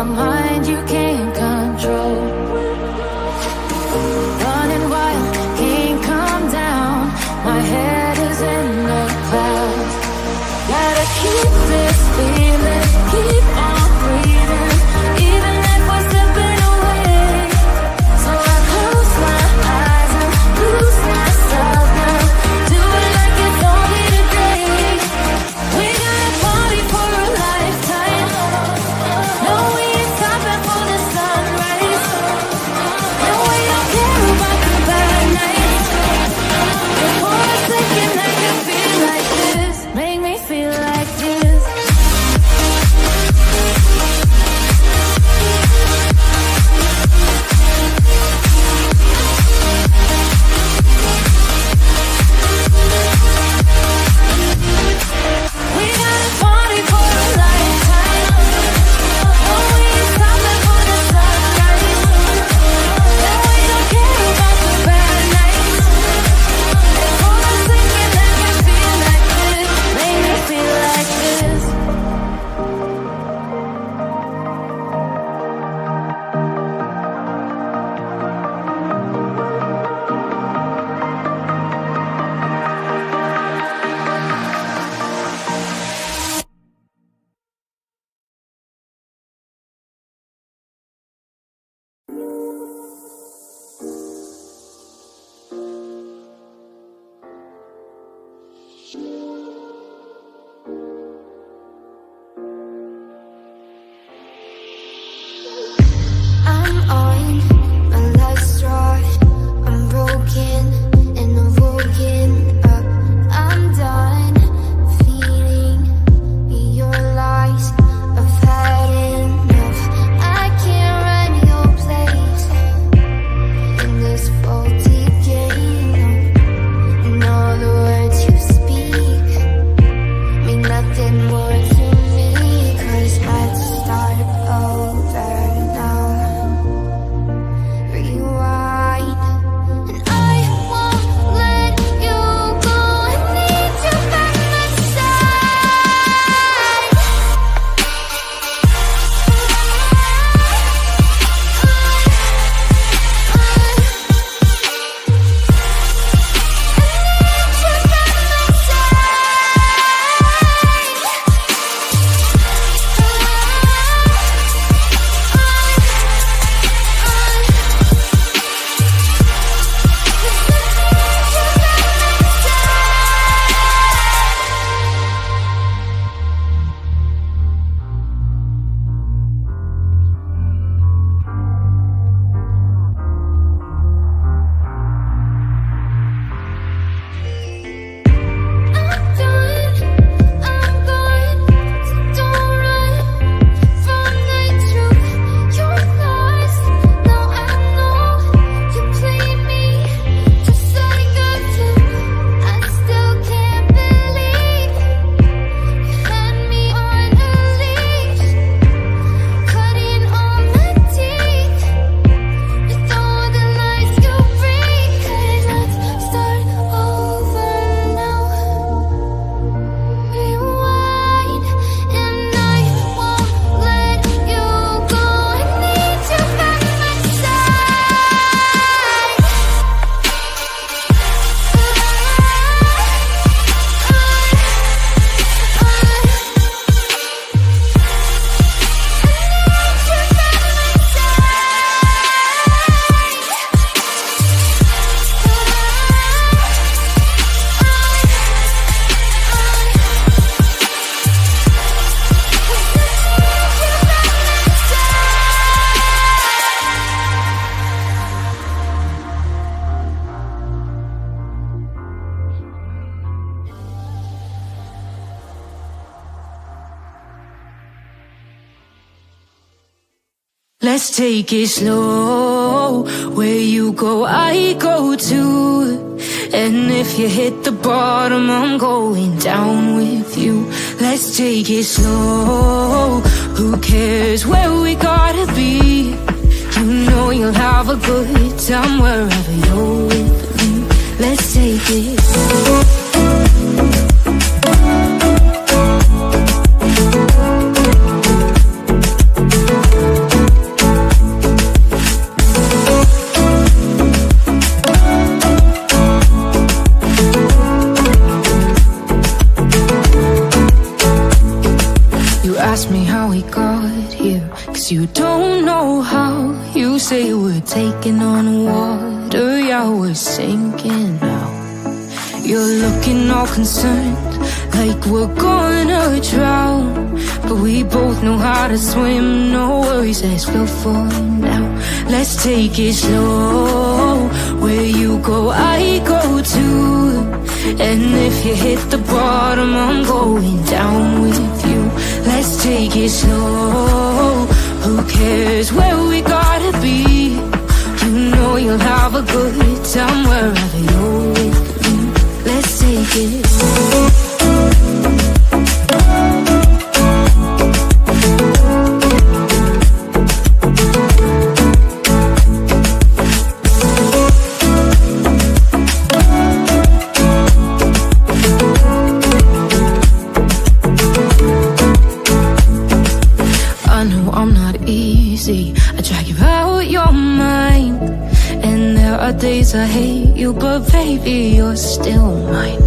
my mind you can't control. Running wild, can't come down. My head is in the clouds. Gotta keep this feeling, keep on breathing, even if we're slipping away. So I close my eyes and lose myself now. Do it like it's only today. We got a party for a lifetime. No, we ain't stopping for the sunrise. No, we don't care about the bad nights. If for a second I can feel like this, make me feel like this. We got a party for a lifetime. No, we ain't stopping for the sunrise. No, we don't care about the bad nights. If for a second I can feel like this, make me feel like this. I'm on my last straw. I'm broken and I'm woken up. I'm done feeding your lies. I've had enough. I can't run your place in this faulty game. And all the words you speak mean nothing more to me. 'Cause I'd start over now. Rewind, and I won't let you go. I need you by my side. Let's take it slow. Where you go, I go too. And if you hit the bottom, I'm going down with you. Let's take it slow. Who cares where we gotta be? You know you'll have a good time wherever you're with me. Let's take it slow. ask me how we got here, 'cause you don't know how. You say we're taking on water, yeah, we're sinking now. You're looking all concerned, like we're gonna drown, but we both know how to swim. No worries, as we'll fall now. Let's take it slow. Where you go, I go too. And if you hit the bottom, I'm going down with you. Let's take it slow. Who cares where we gotta be? You know you'll have a good time wherever you're with me. Let's take it slow. I drag you out your mind, and there are days I hate you, but baby, you're still mine.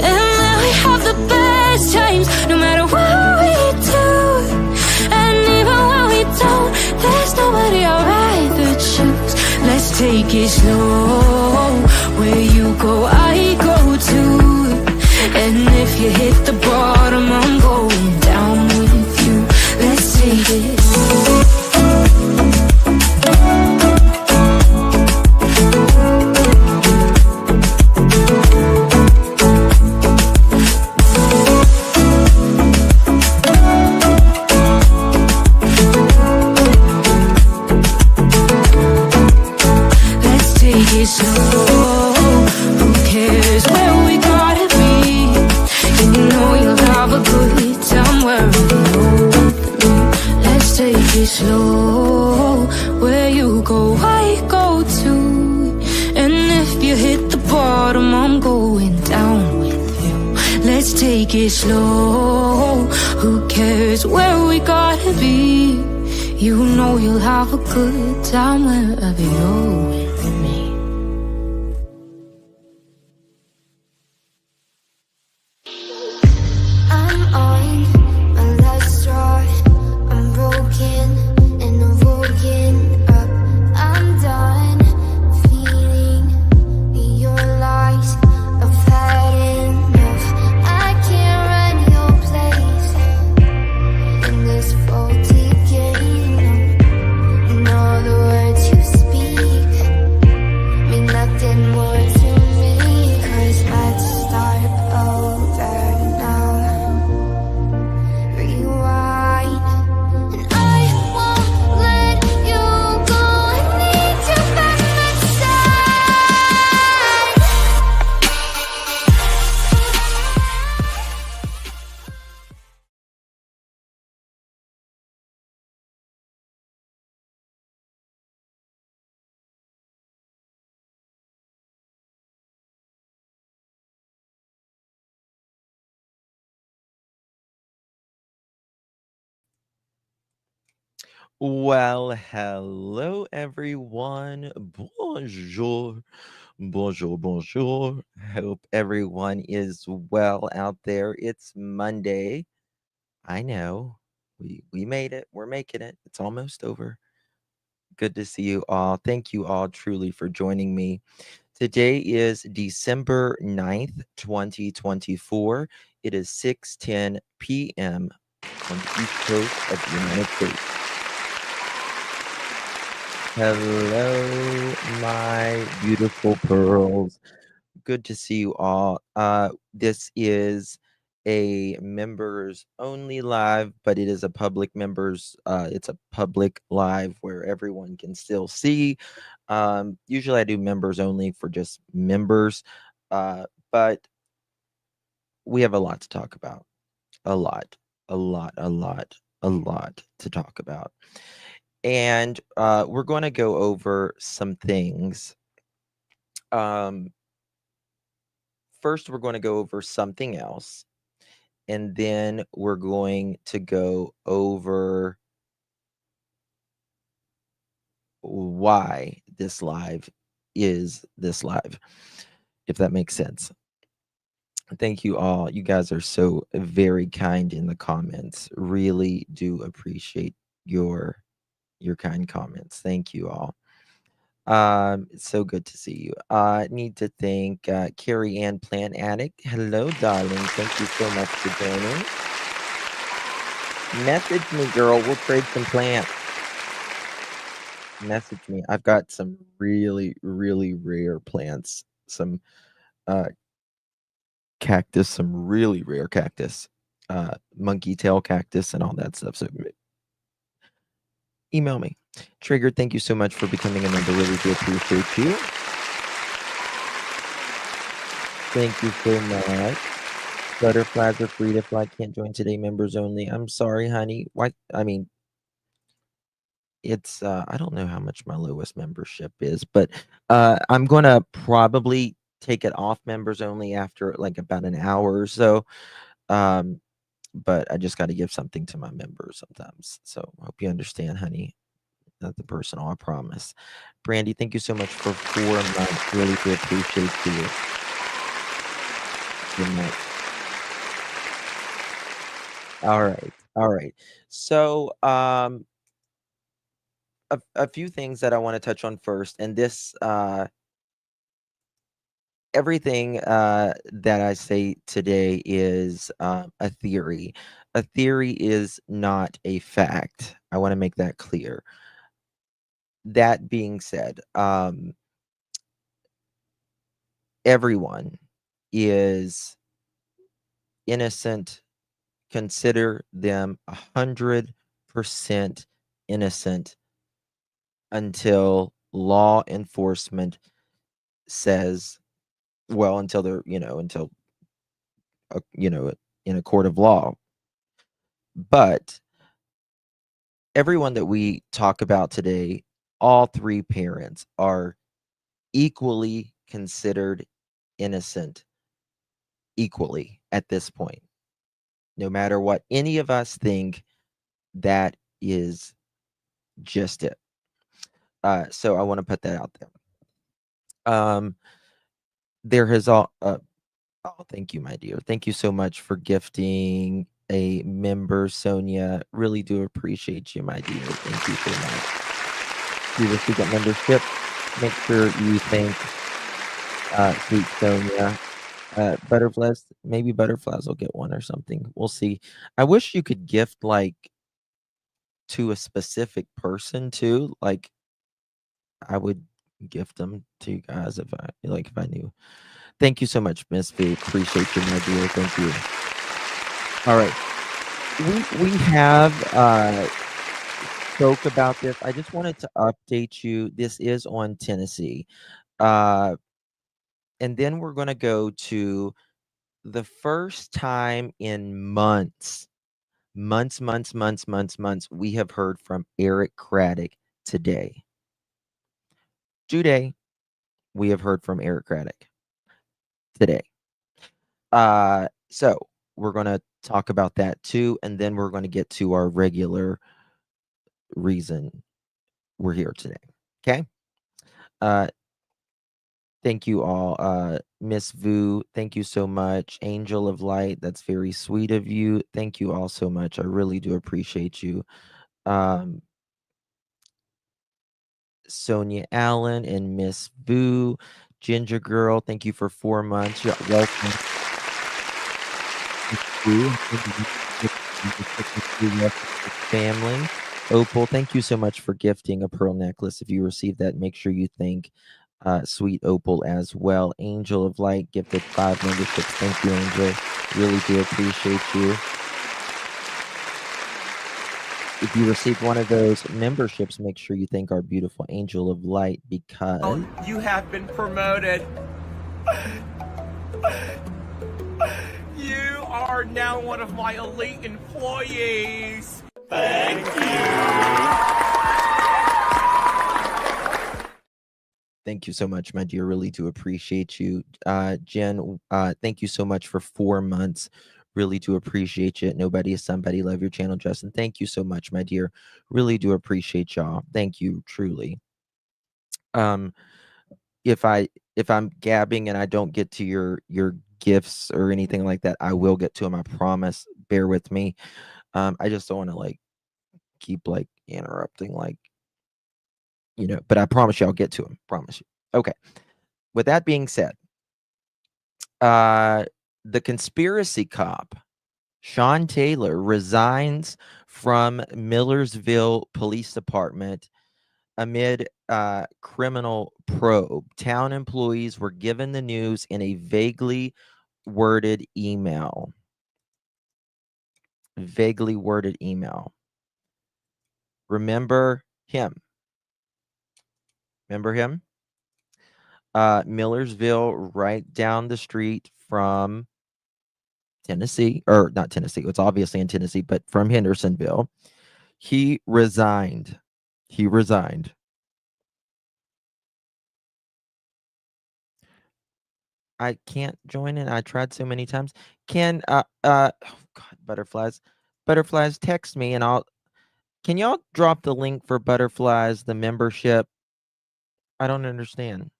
And now we have the best times, no matter what we do. And even when we don't, there's nobody I'd rather choose. Let's take it slow. Where you go, I go too. And if you hit the bottom, I'm going down with you. Let's take it slow. Slow. Who cares where we gotta be? You know you'll have a good time wherever you're with me. Let's take it slow. Where you go, I go too. And if you hit the bottom, I'm going down with you. Let's take it slow. Who cares where we gotta be? You know you'll have a good time wherever you're with me. Well, hello everyone. Bonjour. Bonjour, bonjour. Hope everyone is well out there. It's Monday. I know. We made it. We're making it. It's almost over. Good to see you all. Thank you all truly for joining me. Today is December 9th, 2024. It is 6:10 p.m. on the East Coast of the United States. Hello, my beautiful pearls. Good to see you all. This is a members only live, but it is a public members. It's a public live where everyone can still see. Usually, I do members only for just members, but we have a lot to talk about. A lot, a lot, a lot, a lot to talk about. And we're going to go over some things. Um, First, we're going to go over something else, and then we're going to go over why this live is this live, if that makes sense. Thank you all. You guys are so very kind in the comments. Really do appreciate your kind comments. Thank you all. It's so good to see you. Need to thank Carrie Ann Plant Addict. Hello, darling. Thank you so much for joining. Message me, girl. We'll trade some plants. Message me. I've got some really, really rare plants. Some cactus, some really rare cactus, monkey tail cactus, and all that stuff. So email me. Trigger, thank you so much for becoming a member. Really do appreciate you. Thank you so much. Butterflies are free to fly. Can't join today. Members only. I'm sorry, honey. Why? I mean, it's I don't know how much my lowest membership is, but I'm gonna probably take it off members only after like about an hour or so. But I just got to give something to my members sometimes. So I hope you understand, honey. Nothing personal, I promise. Brandy, thank you so much for 4 months. Really do appreciate you. Good night. All right. All right. So a few things that I want to touch on first, and this everything that I say today is a theory. A theory is not a fact. I want to make that clear. That being said, everyone is innocent. Consider them 100% innocent until law enforcement says, well, until they're, until, in a court of law. But everyone that we talk about today, all three parents are equally considered innocent, equally at this point. No matter what any of us think, that is just it. So I want to put that out there. There has all. Oh, thank you, my dear. Thank you so much for gifting a member, Sonia. Really do appreciate you, my dear. Thank you so much. You received that membership. Make sure you thank sweet Sonia. Butterflies, maybe butterflies will get one or something. We'll see. I wish you could gift like to a specific person too. Like I would gift them to you guys if I knew. Thank you so much, Miss V. Appreciate you, my dear. Thank you. All right. We have spoke about this. I just wanted to update you. This is on Tennessee. Uh and then we're gonna go to the first time in months, we have heard from Eric Craddock today. Today, we have heard from Eric Craddock today. So we're gonna talk about that too, and then we're gonna get to our regular reason we're here today. Okay. Uh thank you all. Miss Vu, thank you so much. Angel of Light, that's very sweet of you. Thank you all so much. I really do appreciate you. Sonia Allen and Miss Boo. Ginger Girl, thank you for 4 months. You're welcome. Family. Opal, thank you so much for gifting a pearl necklace. If you received that, make sure you thank sweet Opal as well. Angel of Light gifted 5 memberships. Thank you, Angel. Really do appreciate you. If you received one of those memberships, make sure you thank our beautiful Angel of Light because you have been promoted. You are now one of my elite employees. Thank you. Thank you so much, my dear. Really do appreciate you. Jen, thank you so much for 4 months. Really do appreciate you. Nobody is somebody. Love your channel, Justin. Thank you so much, my dear. Really do appreciate y'all. Thank you, truly. If I'm gabbing and I don't get to your gifts or anything like that. I will get to them. I promise. Bear with me. I just don't want to like keep like interrupting, like, but I promise you I'll get to them. Promise you. Okay. With that being said, the conspiracy cop, Sean Taylor, resigns from Millersville Police Department amid criminal probe. Town employees were given the news in a vaguely worded email. Vaguely worded email. Remember him? Remember him? Millersville, right down the street from Tennessee, or not Tennessee. It's obviously in Tennessee, but from Hendersonville. He resigned. He resigned. I can't join in. I tried so many times. Can oh God, butterflies, text me and can y'all drop the link for butterflies, the membership? I don't understand.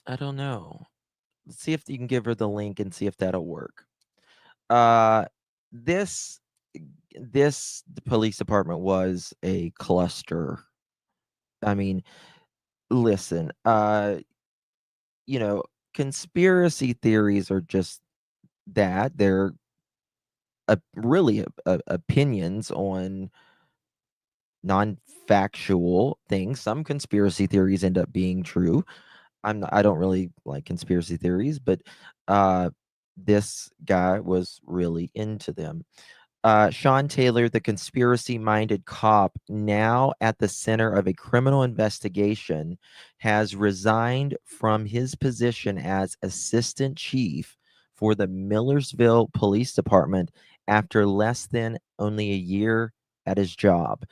I don't know. Let's see if you can give her the link and see if that'll work. This the police department was a cluster. I mean, listen, conspiracy theories are just that. They're really opinions on non-factual things. Some conspiracy theories end up being true. I don't really like conspiracy theories, but this guy was really into them. Sean Taylor, the conspiracy minded cop, now at the center of a criminal investigation, has resigned from his position as assistant chief for the Millersville Police Department after less than only a year at his job.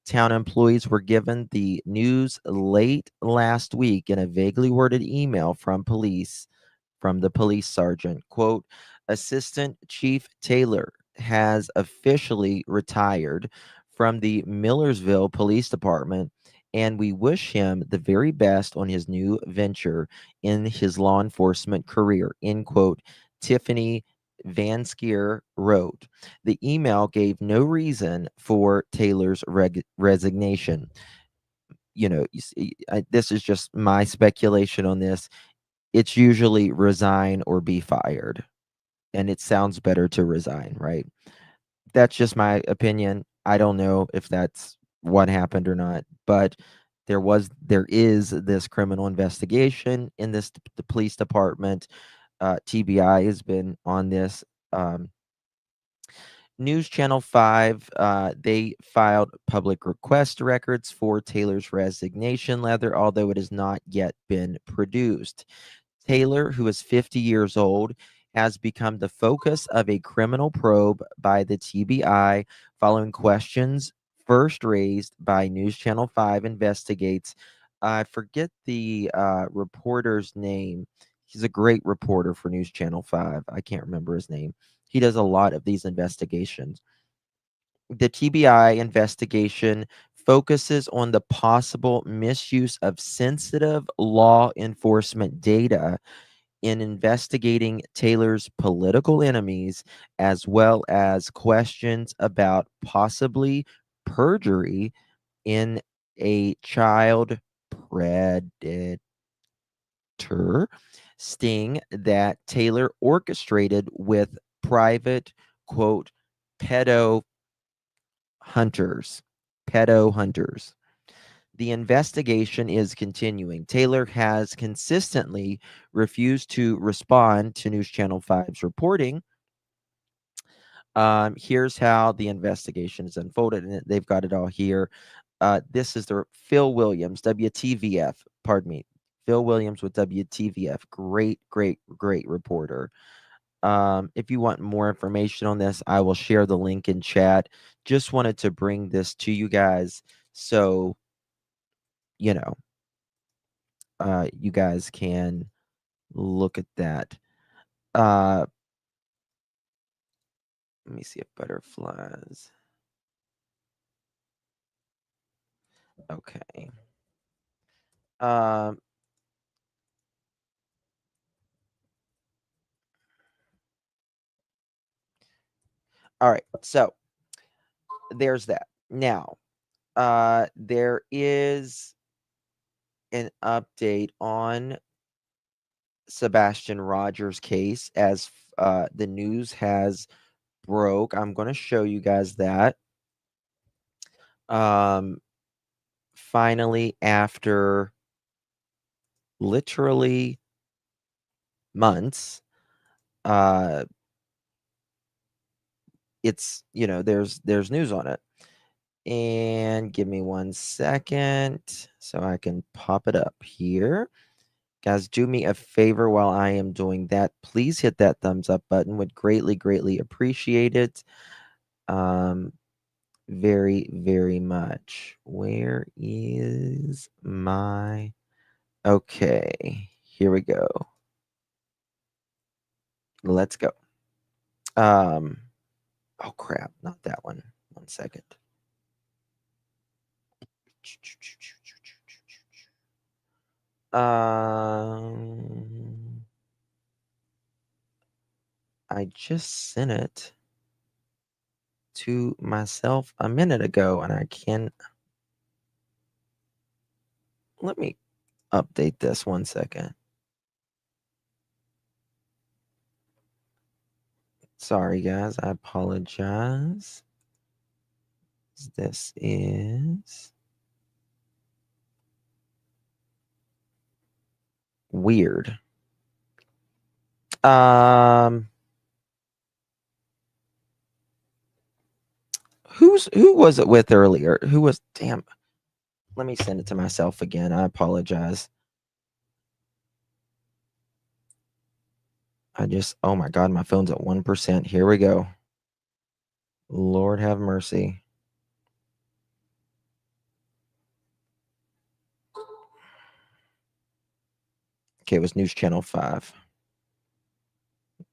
Town employees were given the news late last week in a vaguely worded email from the police sergeant. Quote, Assistant Chief Taylor has officially retired from the Millersville Police Department, and we wish him the very best on his new venture in his law enforcement career. End quote. Tiffany Vanskier wrote. The email gave no reason for Taylor's resignation. This is just my speculation on this. It's usually resign or be fired, and it sounds better to resign, right? That's just my opinion. I don't know if that's what happened or not, but there is this criminal investigation in the police department. TBI has been on this. News Channel 5, they filed public request records for Taylor's resignation letter, although it has not yet been produced. Taylor, who is 50 years old, has become the focus of a criminal probe by the TBI following questions first raised by News Channel 5 investigates. I forget the reporter's name. He's a great reporter for News Channel 5. I can't remember his name. He does a lot of these investigations. The TBI investigation focuses on the possible misuse of sensitive law enforcement data in investigating Taylor's political enemies, as well as questions about possibly perjury in a child predator sting that Taylor orchestrated with private, quote, pedo hunters. Pedo hunters. The investigation is continuing. Taylor has consistently refused to respond to News Channel 5's reporting. Here's how the investigation is unfolded, and they've got it all here. This is the Phil Williams, WTVF, pardon me. Phil Williams with WTVF. Great, great, great reporter. If you want more information on this, I will share the link in chat. Just wanted to bring this to you guys so you guys can look at that. Let me see if butterflies. Okay. Um, All right, so there's that. Now, there is an update on Sebastian Rogers' case as the news has broke. I'm going to show you guys that. Finally, after literally months, it's, there's news on it. And give me 1 second so I can pop it up here. Guys, do me a favor while I am doing that. Please hit that thumbs up button. Would greatly, greatly appreciate it. Very, very much. Where is my... Okay, here we go. Let's go. Oh, crap. Not that one. 1 second. I just sent it to myself a minute ago, and I can... Let me update this 1 second. Sorry, guys. I apologize. This is weird. Who was it with earlier? Who was... Damn. Let me send it to myself again. I apologize. Oh my God, my phone's at 1%. Here we go. Lord have mercy. Okay, it was News Channel 5.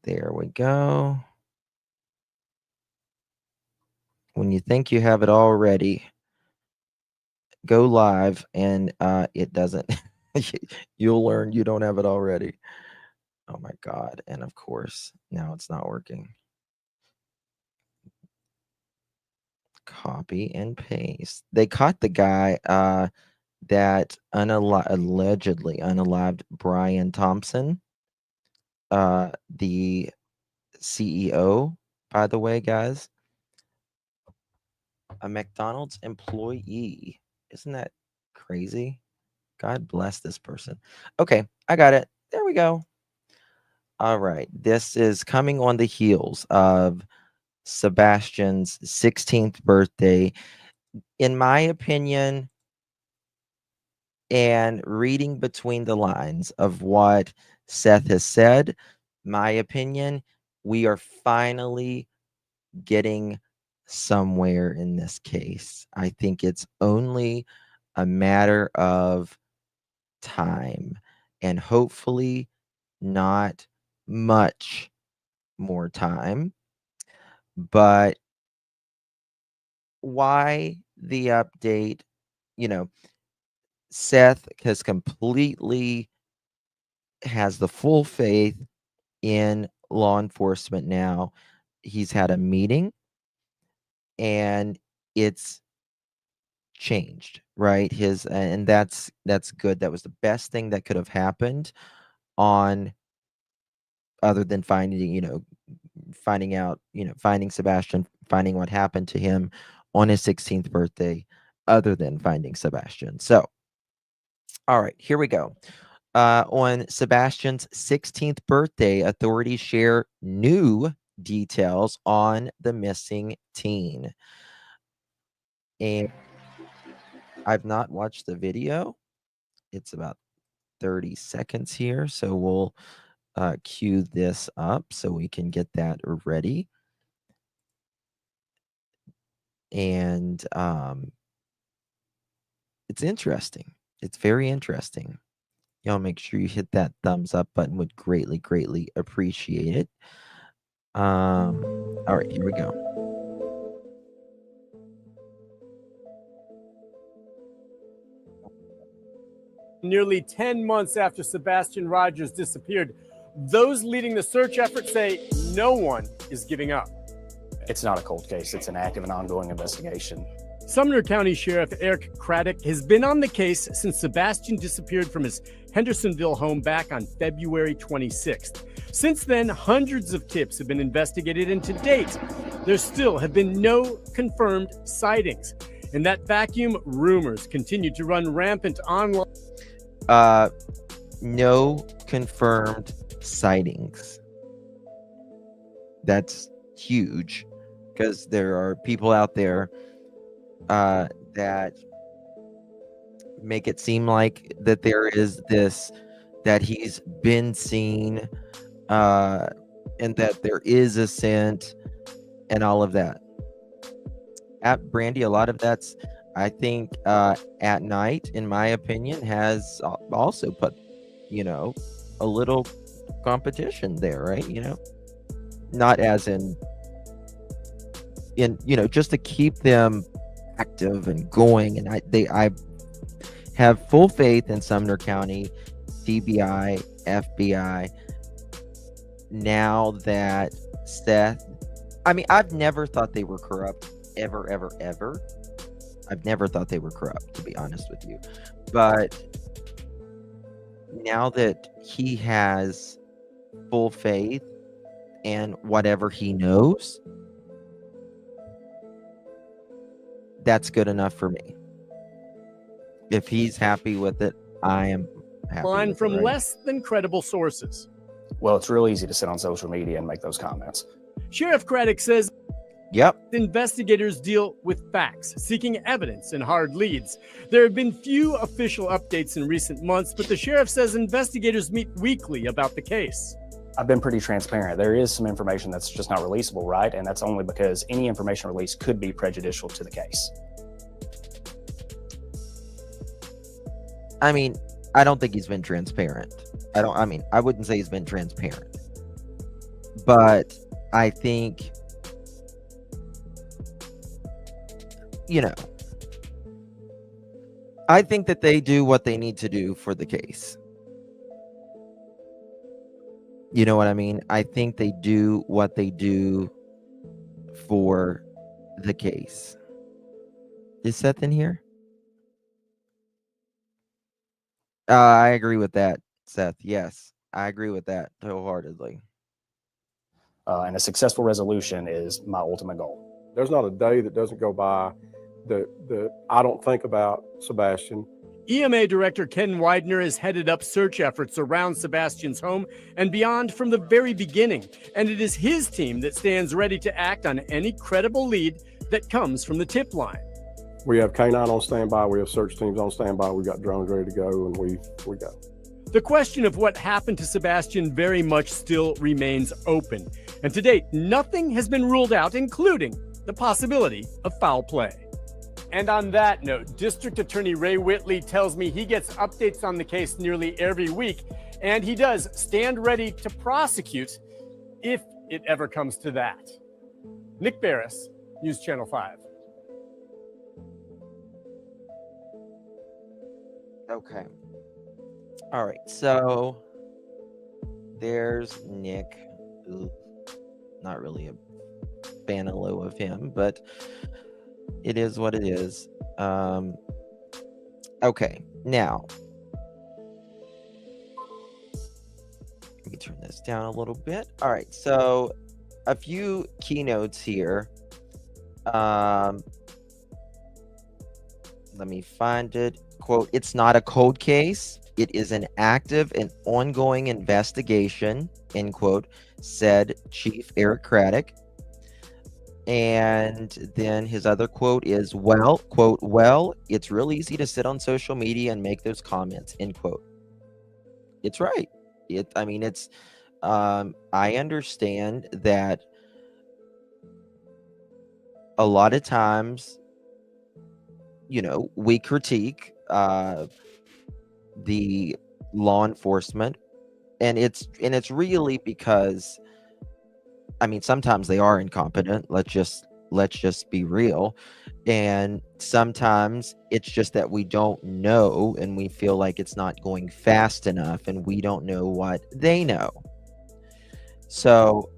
There we go. When you think you have it all ready, go live, and it doesn't. You'll learn you don't have it already. Oh my God. And of course, now it's not working. Copy and paste. They caught the guy that allegedly unalived Brian Thompson, the CEO, by the way, guys. A McDonald's employee. Isn't that crazy? God bless this person. Okay, I got it. There we go. All right. This is coming on the heels of Sebastian's 16th birthday. In my opinion, and reading between the lines of what Seth has said, my opinion, we are finally getting somewhere in this case. I think it's only a matter of time, and hopefully not much more time. But why the update? Seth has the full faith in law enforcement now. He's had a meeting, and it's changed, right? And that's good. That was the best thing that could have happened, on other than finding Sebastian, finding what happened to him on his 16th birthday, other than finding Sebastian. So, all right, here we go. On Sebastian's 16th birthday, authorities share new details on the missing teen. And I've not watched the video. It's about 30 seconds here, so we'll cue this up so we can get that ready. And it's interesting. It's very interesting. Y'all make sure you hit that thumbs up button. Would greatly, greatly appreciate it. All right, here we go. Nearly 10 months after Sebastian Rogers disappeared, those leading the search effort say no one is giving up. It's not a cold case. It's an active and ongoing investigation. Sumner County Sheriff Eric Craddock has been on the case since Sebastian disappeared from his Hendersonville home back on February 26th. Since then, hundreds of tips have been investigated, and to date, there still have been no confirmed sightings. In that vacuum, rumors continue to run rampant online. No confirmed sightings. That's huge, because there are people out there that make it seem like that there is this, that he's been seen, and that there is a scent and all of that. At Brandy, a lot of that's, I think, at night, in my opinion, has also put, a little competition there, right? Not as in, just to keep them active and going. And I have full faith in Sumner County, CBI, FBI. Now that Seth, I've never thought they were corrupt, ever. I've never thought they were corrupt, to be honest with you. But now that he has full faith and whatever he knows, that's good enough for me. If he's happy with it, I am happy with from it, right? less than credible sources. Well, it's real easy to sit on social media and make those comments. Sheriff Craddock says Yep. investigators deal with facts, seeking evidence and hard leads. There have been few official updates in recent months, but the sheriff says investigators meet weekly about the case. I've been pretty transparent. There is some information that's just not releasable, right? And that's only because any information released could be prejudicial to the case. I don't think he's been transparent. I wouldn't say he's been transparent. But I think, I think that they do what they need to do for the case. You know what I mean? I think they do what they do for the case. Is Seth in here? I agree with that, Seth. Yes, I agree with that wholeheartedly. And a successful resolution is my ultimate goal. There's not a day that doesn't go by that I don't think about Sebastian. EMA Director Ken Widener has headed up search efforts around Sebastian's home and beyond from the very beginning, and it is his team that stands ready to act on any credible lead that comes from the tip line. We have K9 on standby. We have search teams on standby. We've got drones ready to go, and we go. The question of what happened to Sebastian very much still remains open, and to date, nothing has been ruled out, including the possibility of foul play. And on that note, District Attorney Ray Whitley tells me he gets updates on the case nearly every week, and he does stand ready to prosecute if it ever comes to that. Nick Barris, News Channel 5. Okay. All right. So there's Nick. Ooh, not really a fan of him, but it is what it is. Okay. Now, let me turn this down a little bit. All right. So a few keynotes here. Let me find it. Quote, "It's not a cold case. It is an active and ongoing investigation," end quote, said Chief Eric Craddock. And then his other quote is, "Well, quote, well, it's real easy to sit on social media and make those comments," end quote. It's right. I understand that a lot of times, we critique the law enforcement, and it's really because sometimes they are incompetent. Let's just be real. And sometimes it's just that we don't know, and we feel like it's not going fast enough, and we don't know what they know. So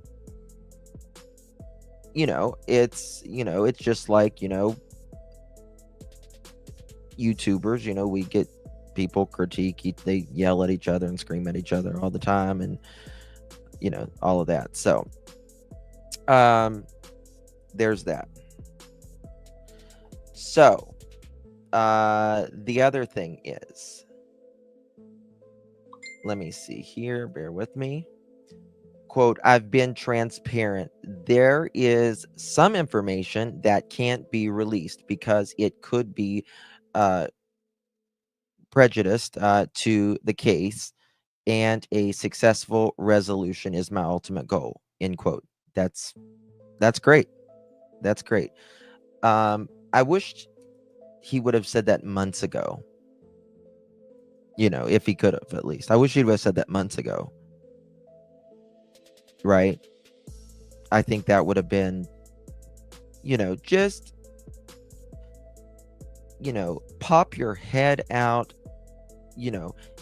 it's just like, YouTubers, we get people critique, they yell at each other and scream at each other all the time, and all of that. So there's that. So the other thing is, let me see here, bear with me. Quote, I've been transparent. There is some information that can't be released because it could be prejudiced to the case, and a successful resolution is my ultimate goal, end quote. That's great. That's great. I wish he would have said that months ago. If he could have, at least. I wish he would have said that months ago. Right? I think that would have been, just, pop your head out,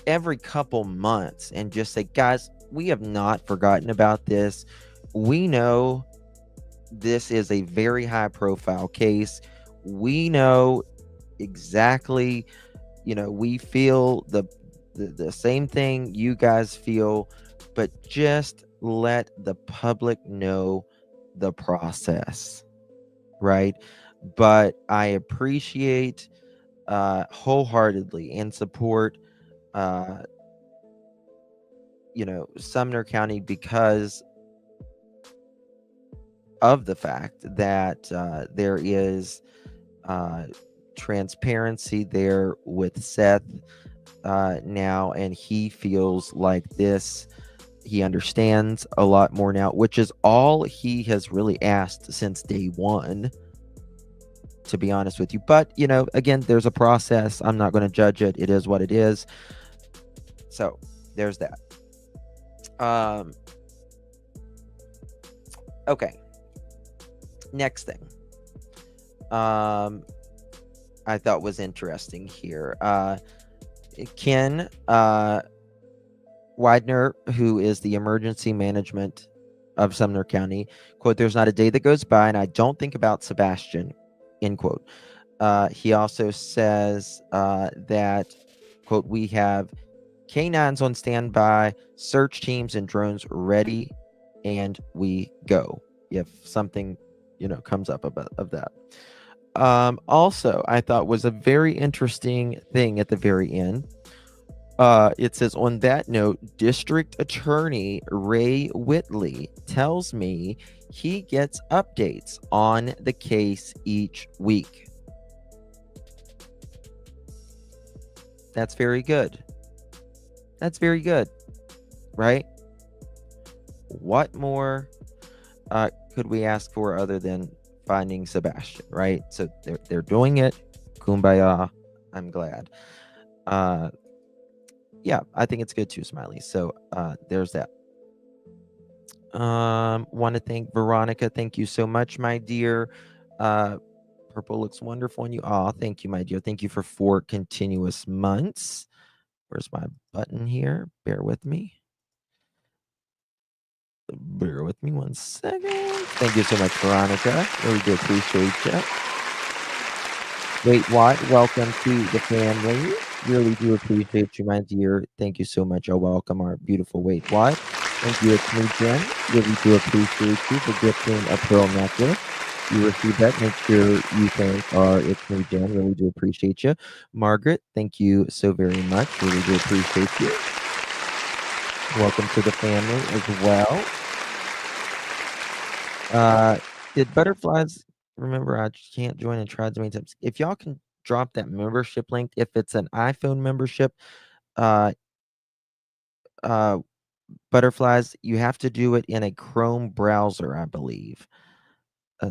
every couple months and just say, guys, we have not forgotten about this. We know this is a very high profile case. We know exactly, we feel the same thing you guys feel, but just let the public know the process, right? But I appreciate wholeheartedly and support Sumner County because of the fact that there is transparency there with Seth now, and he feels like this. He understands a lot more now, which is all he has really asked since day one, to be honest with you. But, again, there's a process. I'm not going to judge it. It is what it is. So there's that. Okay. Next thing. I thought was interesting here. Ken Widener, who is the emergency management of Sumner County, quote, there's not a day that goes by and I don't think about Sebastian, end quote. He also says that, quote, we have K9s on standby, search teams and drones ready, and we go if something, comes up of that. Also, I thought was a very interesting thing at the very end. It says, on that note, District Attorney Ray Whitley tells me he gets updates on the case each week. That's very good. That's very good, right? What more could we ask for other than finding Sebastian, right? So they're doing it. Kumbaya. I'm glad. Yeah, I think it's good too, Smiley. So there's that. Want to thank Veronica. Thank you so much, my dear. Purple looks wonderful on you. Oh, thank you, my dear. Thank you for 4 continuous months. Where's my button here? Bear with me. Bear with me 1 second. Thank you so much, Veronica. Really do appreciate you. Wait, what? Welcome to the family. Really do appreciate you, my dear. Thank you so much. I'll welcome our beautiful Wait, what? Thank you, it's me, Jen. Really do appreciate you for gifting a pearl necklace. You receive that, make sure you thank our It's Me Jen. Really do appreciate you. Margaret, thank you so very much. Really do appreciate you. Welcome to the family as well. Did Butterflies, remember I can't join and tried so many times. If y'all can drop that membership link, if it's an iPhone membership, Butterflies, you have to do it in a Chrome browser, I believe.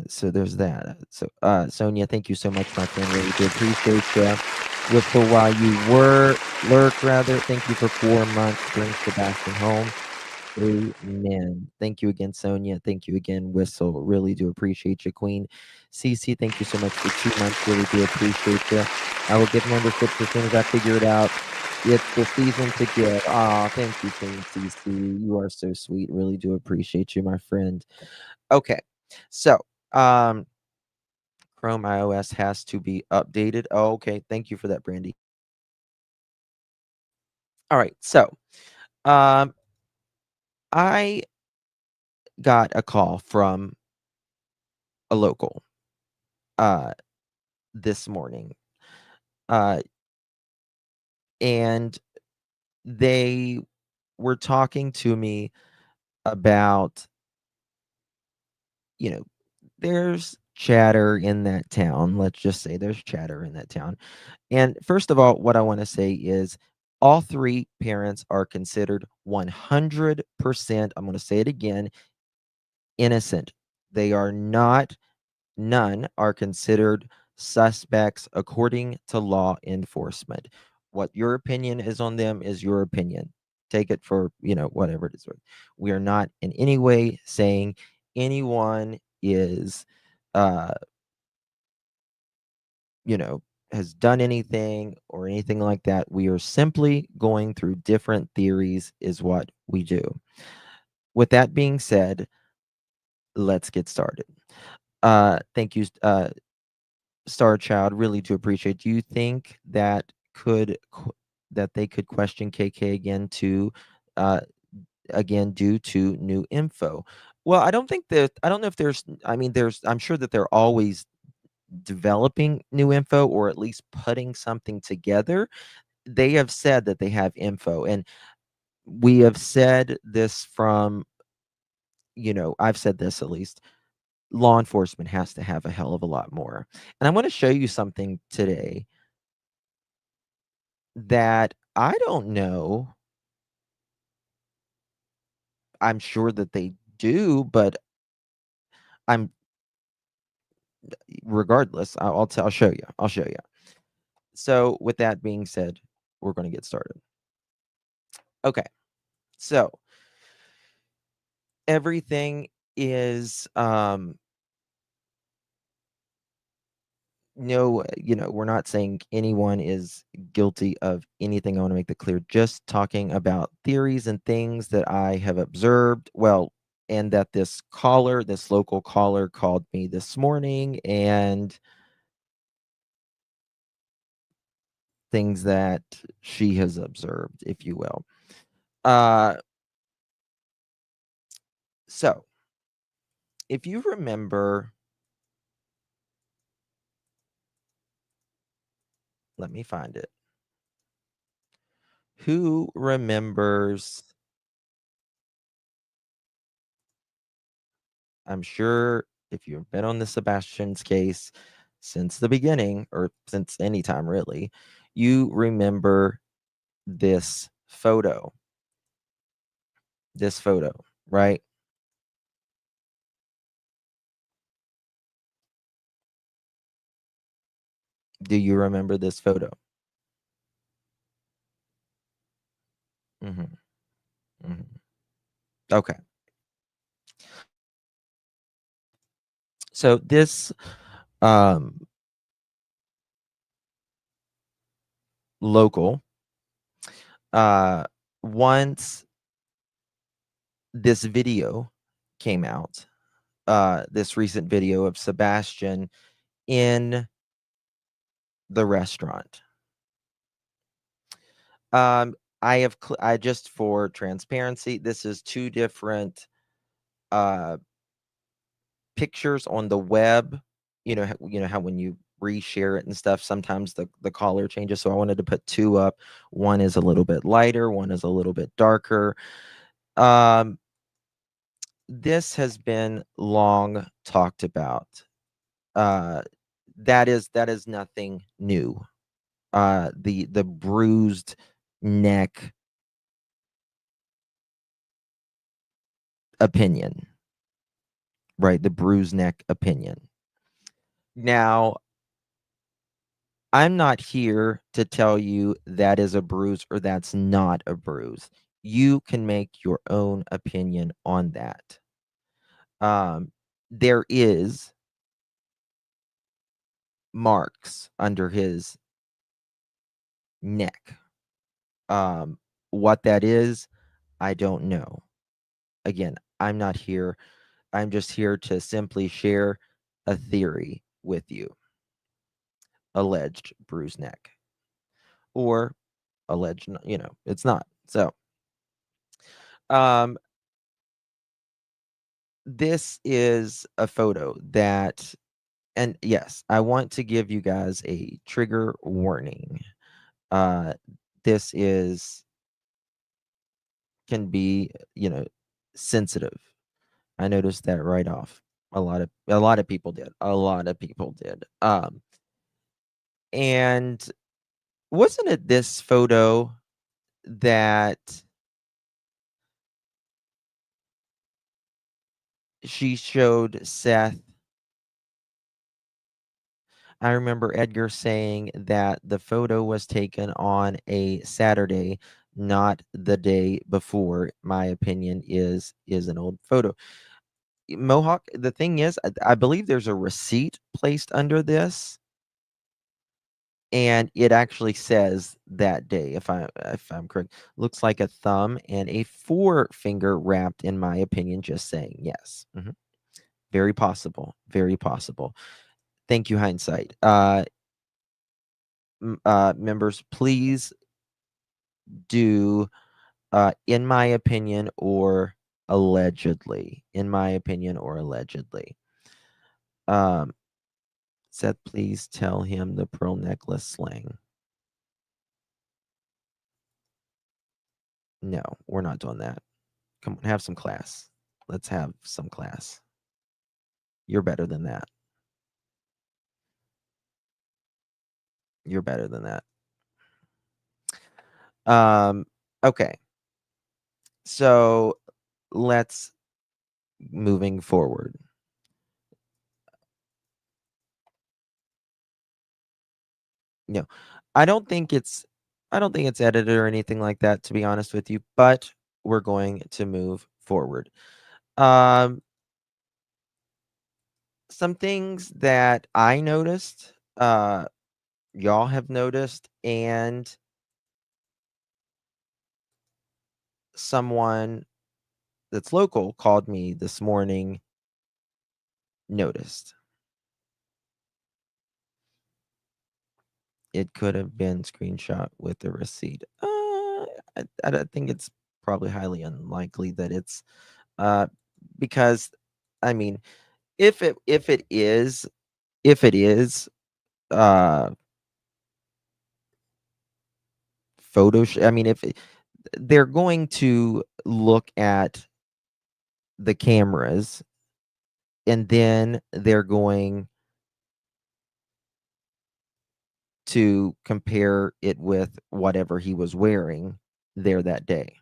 So there's that. So Sonia, thank you so much, my friend. Really do appreciate you. Whistle while you lurk, rather. Thank you for 4 months. Bring Sebastian home. Amen. Thank you again, Sonia. Thank you again, Whistle. Really do appreciate you, Queen. CC, thank you so much for 2 months. Really do appreciate you. I will get memberships as soon as I figure it out. It's the season to give. Oh, thank you, Queen CC. You are so sweet. Really do appreciate you, my friend. Okay, so Um, Chrome iOS has to be updated. Oh, okay. Thank you for that, Brandy. All right. So, um, I got a call from a local uh this morning. Uh and they were talking to me about, you know, there's chatter in that town. Let's just say there's chatter in that town. And first of all, what I want to say is all three parents are considered 100%, I'm going to say it again, innocent. They are not, none are considered suspects according to law enforcement. What your opinion is on them is your opinion. Take it for, whatever it is. We are not in any way saying anyone is, uh, you know, has done anything or anything like that. We are simply going through different theories, is what we do. With that being said, let's get started. Thank you, Star Child. Really do appreciate. Do you think that that they could question KK uh, again due to new info? Well, I don't think that. I don't know if there's. I mean, I'm sure that they're always developing new info or at least putting something together. They have said that they have info, and we have said this from, I've said this at least. Law enforcement has to have a hell of a lot more. And I want to show you something today that I don't know. I'm sure that they do, but I'm regardless. I'll show you. I'll show you. So, with that being said, we're going to get started. Okay. So, everything is no, we're not saying anyone is guilty of anything. I want to make that clear. Just talking about theories and things that I have observed. Well, and that this local caller called me this morning, and things that she has observed, if you will. So if you remember, let me find it. Who remembers? I'm sure if you've been on the Sebastian's case since the beginning, or since any time really, you remember this photo. This photo, right? Do you remember this photo? Mhm. Mhm. Okay. So this local, once this video came out, this recent video of Sebastian in the restaurant. I just, for transparency, this is two different uh pictures on the web. You know how when you reshare it and stuff, sometimes the color changes. So I wanted to put two up. One is a little bit lighter, one is a little bit darker. Um, this has been long talked about. Uh, that is nothing new. The bruised neck opinion, right? The bruised neck opinion. Now, I'm not here to tell you that is a bruise or that's not a bruise. You can make your own opinion on that. There is marks under his neck. What that is, I don't know. Again, I'm not here. I'm just here to simply share a theory with you. Alleged bruised neck. Or alleged, it's not. So, this is a photo that, and yes, I want to give you guys a trigger warning. This can be, sensitive. I noticed that right off. A lot of people did. A lot of people did. And wasn't it this photo that she showed Seth? I remember Edgar saying that the photo was taken on a Saturday, not the day before. My opinion is an old photo. Mohawk, the thing is, I believe there's a receipt placed under this, and it actually says that day, if I'm correct. Looks like a thumb and a forefinger wrapped, in my opinion, just saying yes. Very possible. Very possible. Thank you, hindsight. Members, please do, in my opinion, or allegedly. In my opinion, or allegedly. Seth, please tell him the pearl necklace slang. No, we're not doing that. Come on, have some class. Let's have some class. You're better than that. You're better than that. Okay. So let's moving forward. No, I don't think it's edited or anything like that, to be honest with you, but we're going to move forward. Some things that I noticed, y'all have noticed, and someone that's local called me this morning, noticed. It could have been screenshot with the receipt. I think it's probably highly unlikely that it's because, I mean, if it is Photoshop, I mean, they're going to look at the cameras, and then they're going to compare it with whatever he was wearing there that day.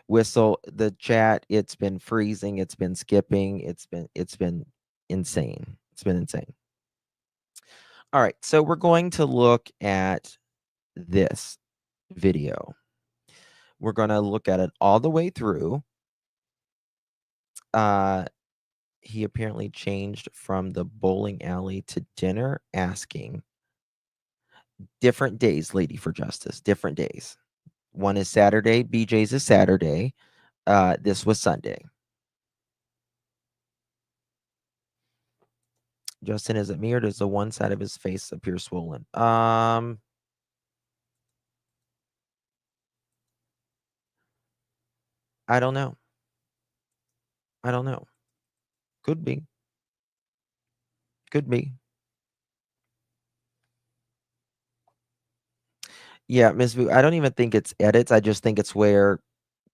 Whistle, the chat, it's been freezing, it's been skipping, it's been insane. It's been insane. All right, so we're going to look at this video. We're going to look at it all the way through. He apparently changed from the bowling alley to dinner, asking different days, Lady for Justice, different days. One is Saturday, BJ's is Saturday. This was Sunday. Justin, is it me or does the one side of his face appear swollen? I don't know. I don't know. Could be. Could be. Yeah, Ms. Vu, I don't even think it's edits. I just think it's where,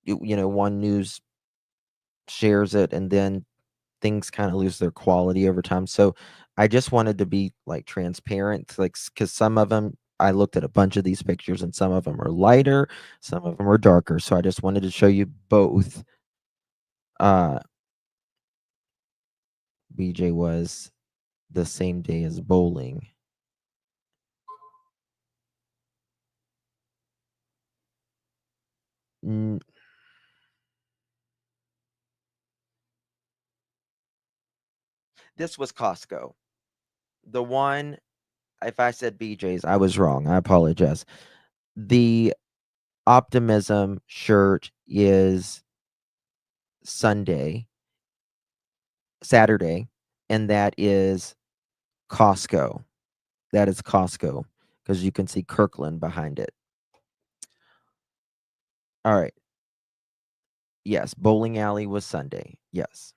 one news shares it and then things kind of lose their quality over time. So I just wanted to be like transparent, like, because some of them, I looked at a bunch of these pictures and some of them are lighter, some of them are darker. So I just wanted to show you both. BJ was the same day as bowling. This was Costco. The one, if I said BJ's, I was wrong. I apologize. The Optimism shirt is Sunday. Saturday, and that is Costco. That is Costco, because you can see Kirkland behind it. All right. Yes, bowling alley was Sunday. Yes.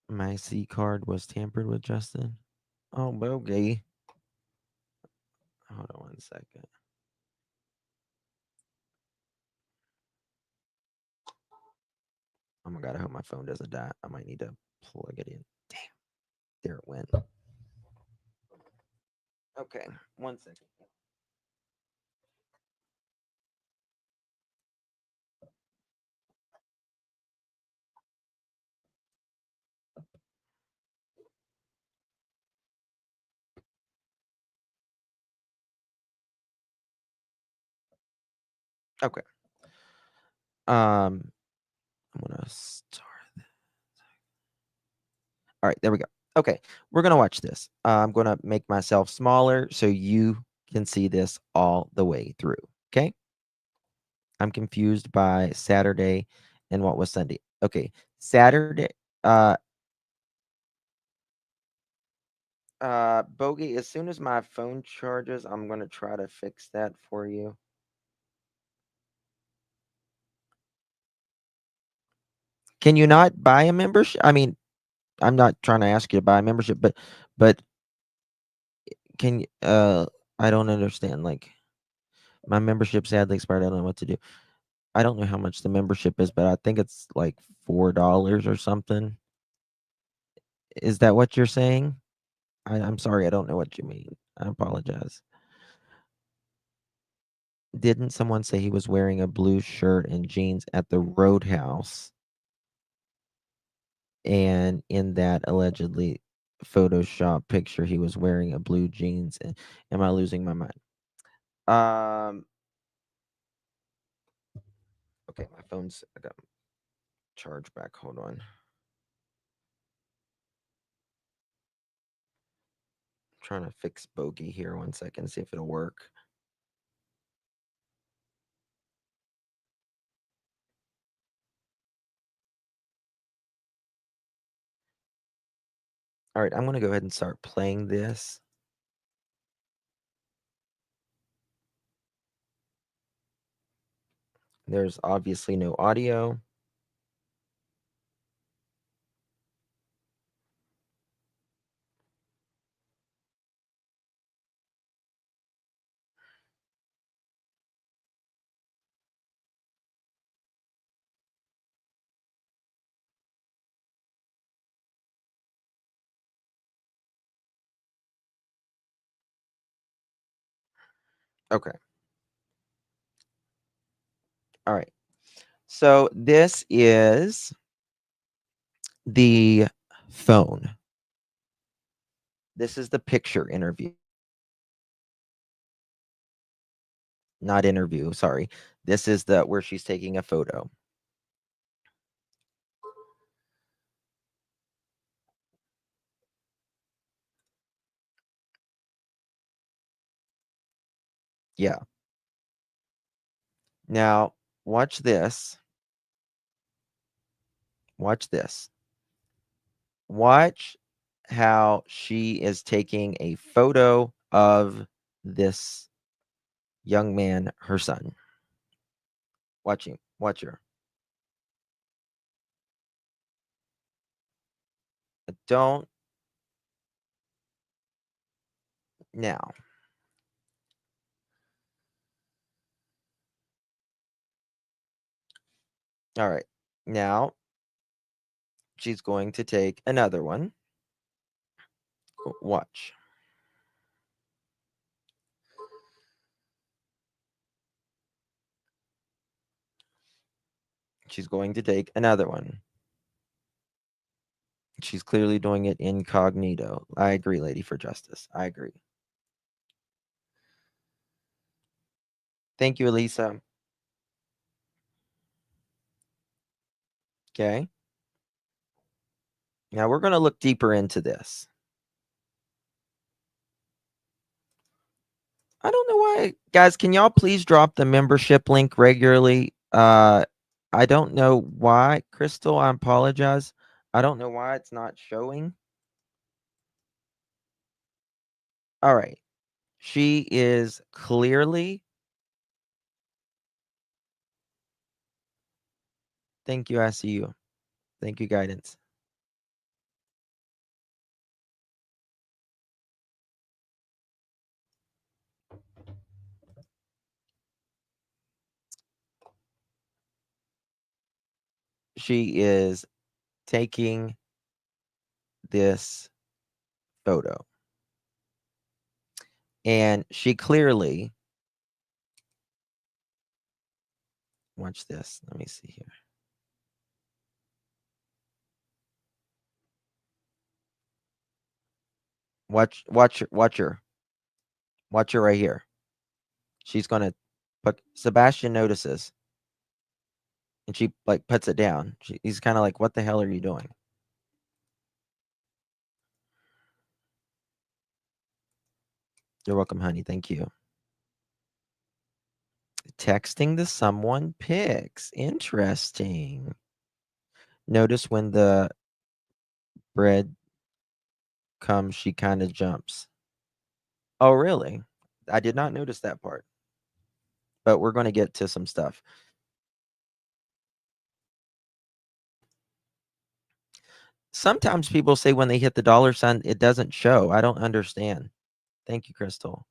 My C card was tampered with, Justin. Oh, bogey. Hold on 1 second. Oh my God, I hope my phone doesn't die. I might need to plug it in. Damn. There it went. Okay, 1 second. Okay. I'm gonna start. All right, there we go. Okay, we're gonna watch this. I'm gonna make myself smaller so you can see this all the way through. Okay. I'm confused by Saturday and what was Sunday. Okay, Saturday. Bogey, as soon as my phone charges, I'm gonna try to fix that for you. Can you not buy a membership? I mean, I'm not trying to ask you to buy a membership, but can you I don't understand. Like, my membership sadly expired. I don't know what to do. I don't know how much the membership is, but I think it's like $4 or something. Is that what you're saying? I'm sorry, I don't know what you mean. I apologize. Didn't someone say he was wearing a blue shirt and jeans at the Roadhouse? And in that allegedly Photoshop picture, he was wearing a blue jeans. And am I losing my mind? Okay, my phone's I got charge back. Hold on. Trying to fix Bogey here 1 second, see if it'll work. All right, I'm going to go ahead and start playing this. There's obviously no audio. Okay. All right. So this is the phone. This is the picture interview. Not interview, sorry. This is the where she's taking a photo. Yeah. Now, watch this. Watch this. Watch how she is taking a photo of this young man, her son. Watch him. Watch her. Don't. Now. All right. Now, she's going to take another one. Watch. She's going to take another one. She's clearly doing it incognito. I agree, Lady for Justice. I agree. Thank you, Elisa. Okay. Now we're going to look deeper into this. I don't know why. Guys, can y'all please drop the membership link regularly? I don't know why. Crystal, I apologize. I don't know why it's not showing. All right. She is clearly. Thank you, I see you. Thank you, guidance. She is taking this photo. And she clearly, watch this. Let me see here. Watch her right here. She's gonna put Sebastian notices, and she like puts it down. He's kind of like, "What the hell are you doing?" You're welcome, honey. Thank you. Texting to someone pics. Interesting. Notice when the bread comes, she kind of jumps. Oh, really? I did not notice that part. But we're going to get to some stuff. Sometimes people say when they hit the dollar sign, it doesn't show. I don't understand. Thank you, Crystal.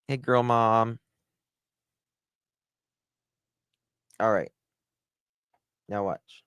Hey, girl mom. All right. Now watch.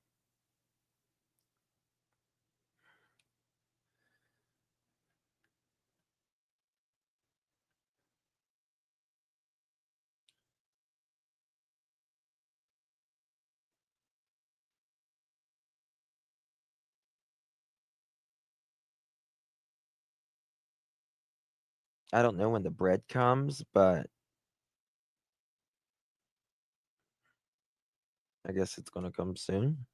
I don't know when the bread comes, but I guess it's going to come soon.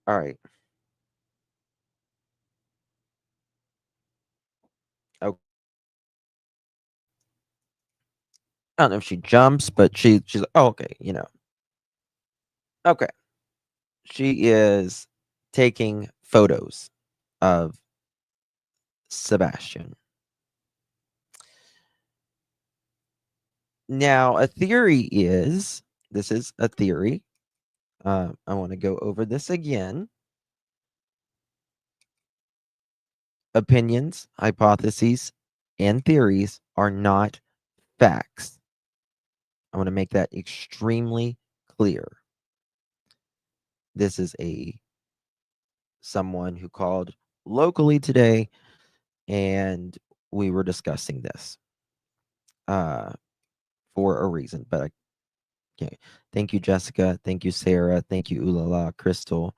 All right. Oh, I don't know if she jumps, but she's like, oh, okay, Okay. She is taking photos of Sebastian. Now, a theory is, this is a theory. I want to go over this again. Opinions, hypotheses, and theories are not facts. I want to make that extremely clear. This is someone who called locally today, and we were discussing this for a reason. But okay, thank you, Jessica. Thank you, Sarah. Thank you, Ulala, Crystal,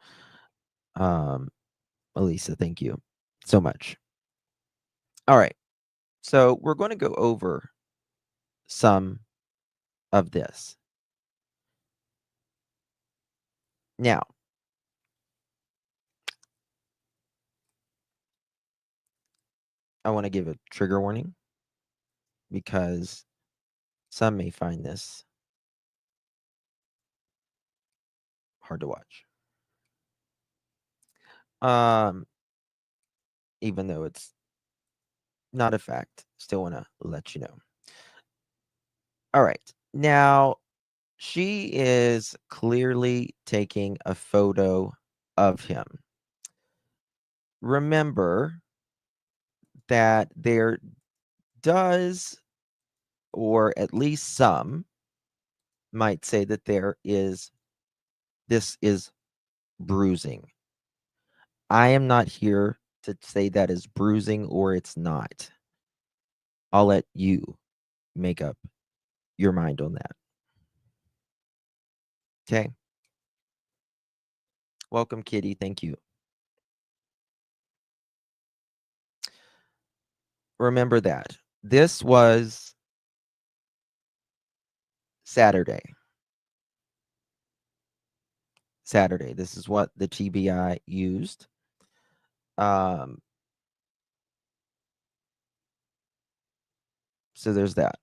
Elisa. Thank you so much. All right, so we're going to go over some of this now. I want to give a trigger warning because some may find this hard to watch. Even though it's not a fact, still want to let you know. All right. Now, she is clearly taking a photo of him. Remember that there does, or at least some might say that this is bruising. I am not here to say that is bruising or it's not. I'll let you make up your mind on that. Okay. Welcome, Kitty. Thank you. Remember that This was Saturday. This is what the TBI used. So there's that.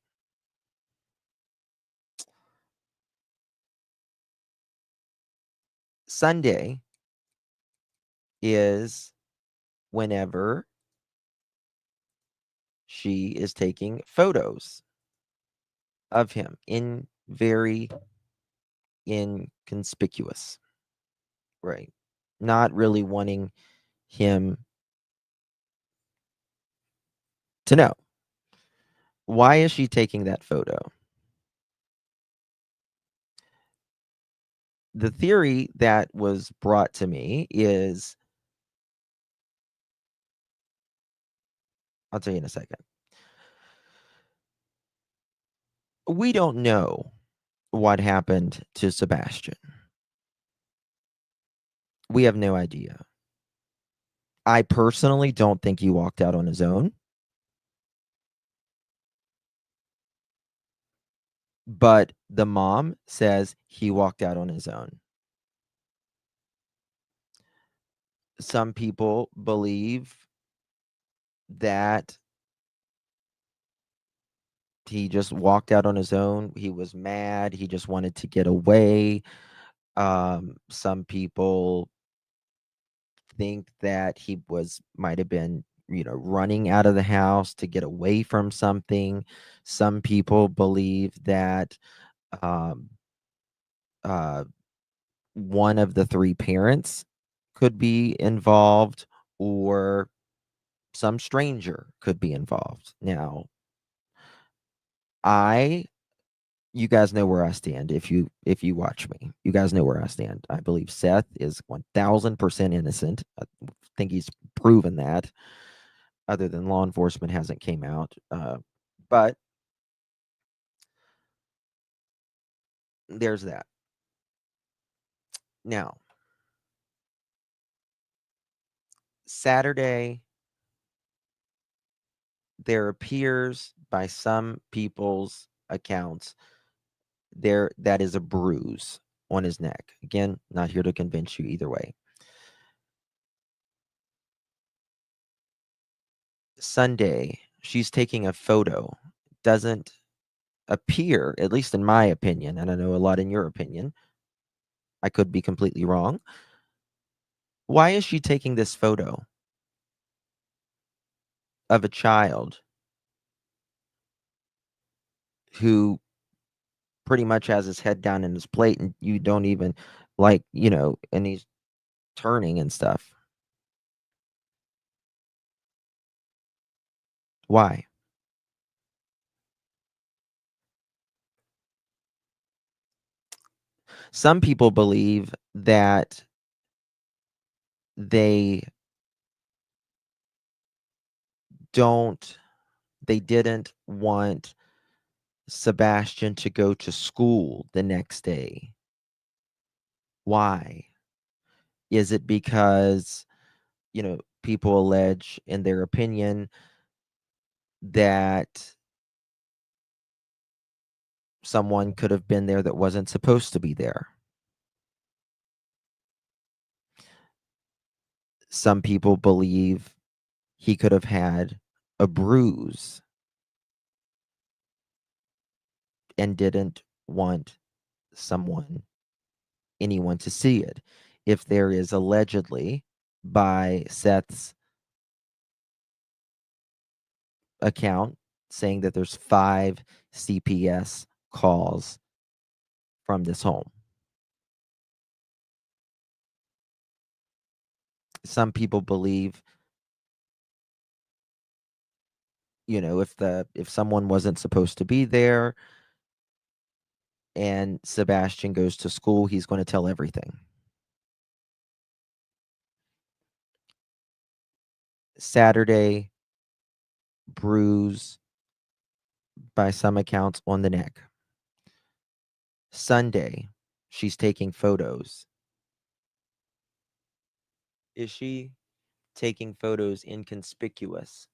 Sunday is whenever she is taking photos of him in very inconspicuous, right? Not really wanting him to know. Why is she taking that photo? The theory that was brought to me is, I'll tell you in a second. We don't know what happened to Sebastian. We have no idea. I personally don't think he walked out on his own. But the mom says he walked out on his own. Some people believe that he just walked out on his own. He was mad. He just wanted to get away. Some people think that he might have been, running out of the house to get away from something. Some people believe that um, one of the three parents could be involved, or some stranger could be involved. Now, you guys know where I stand. If you watch me, you guys know where I stand. I believe Seth is 1000% innocent. I think he's proven that, other than law enforcement hasn't came out. But there's that. Now, Saturday, there appears by some people's accounts that is a bruise on his neck. Again, not here to convince you either way. Sunday, she's taking a photo. Doesn't appear, at least in my opinion, and I know a lot in your opinion, I could be completely wrong. Why is she taking this photo of a child who pretty much has his head down in his plate, and you don't even and he's turning and stuff? Why? Some people believe that they didn't want Sebastian to go to school the next day. Why? Is it because, people allege in their opinion that someone could have been there that wasn't supposed to be there? Some people believe he could have had a bruise and didn't want anyone to see it. If there is allegedly, by Seth's account, saying that there's 5 CPS calls from this home. Some people believe, if someone wasn't supposed to be there and Sebastian goes to school, he's going to tell everything. Saturday, bruise by some accounts on the neck. Sunday, she's taking photos. Is she taking photos inconspicuous?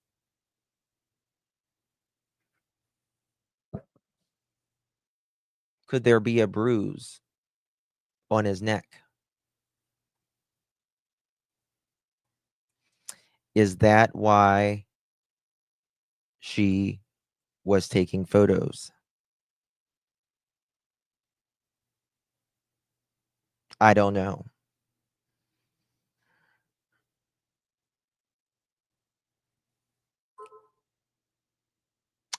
Could there be a bruise on his neck? Is that why she was taking photos? I don't know.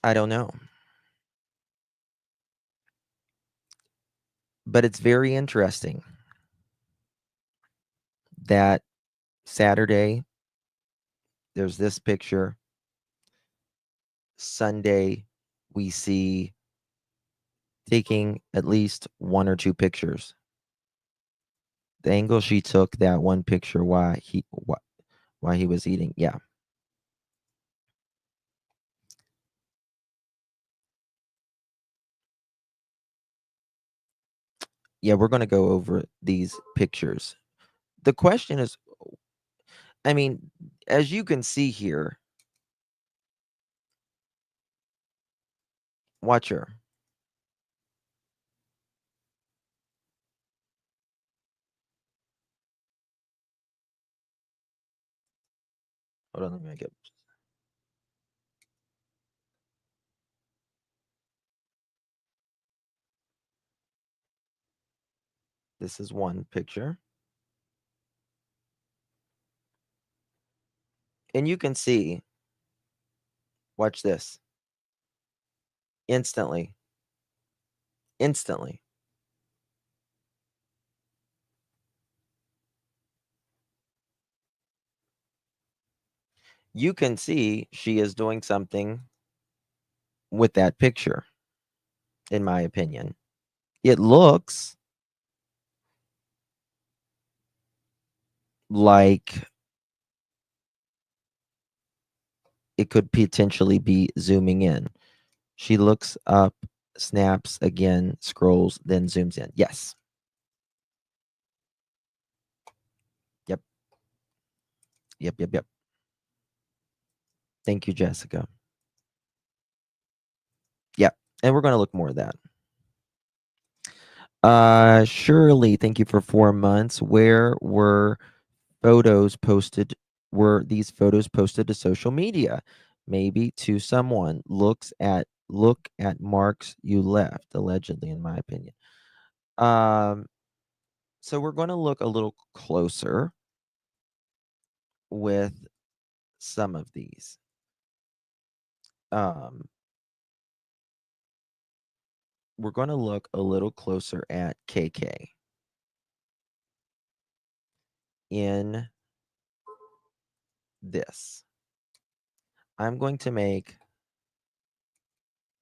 I don't know. But it's very interesting that Saturday, there's this picture. Sunday, we see taking at least one or two pictures. The angle she took that one picture while he was eating. Yeah. Yeah, we're going to go over these pictures. The question is, I mean, as you can see here, watch her. Hold on, let me make it. This is one picture. And you can see, watch this. Instantly. You can see she is doing something with that picture, in my opinion. It looks like it could potentially be zooming in. She looks up, snaps again, scrolls, then zooms in. Yes. Yep. Thank you, Jessica. Yep. And we're going to look more at that. Shirley, thank you for 4 months. Where were photos posted? Were these photos posted to social media? Maybe to someone. Look at marks you left, allegedly, in my opinion. So we're going to look a little closer with some of these. We're going to look a little closer at KK in this. I'm going to make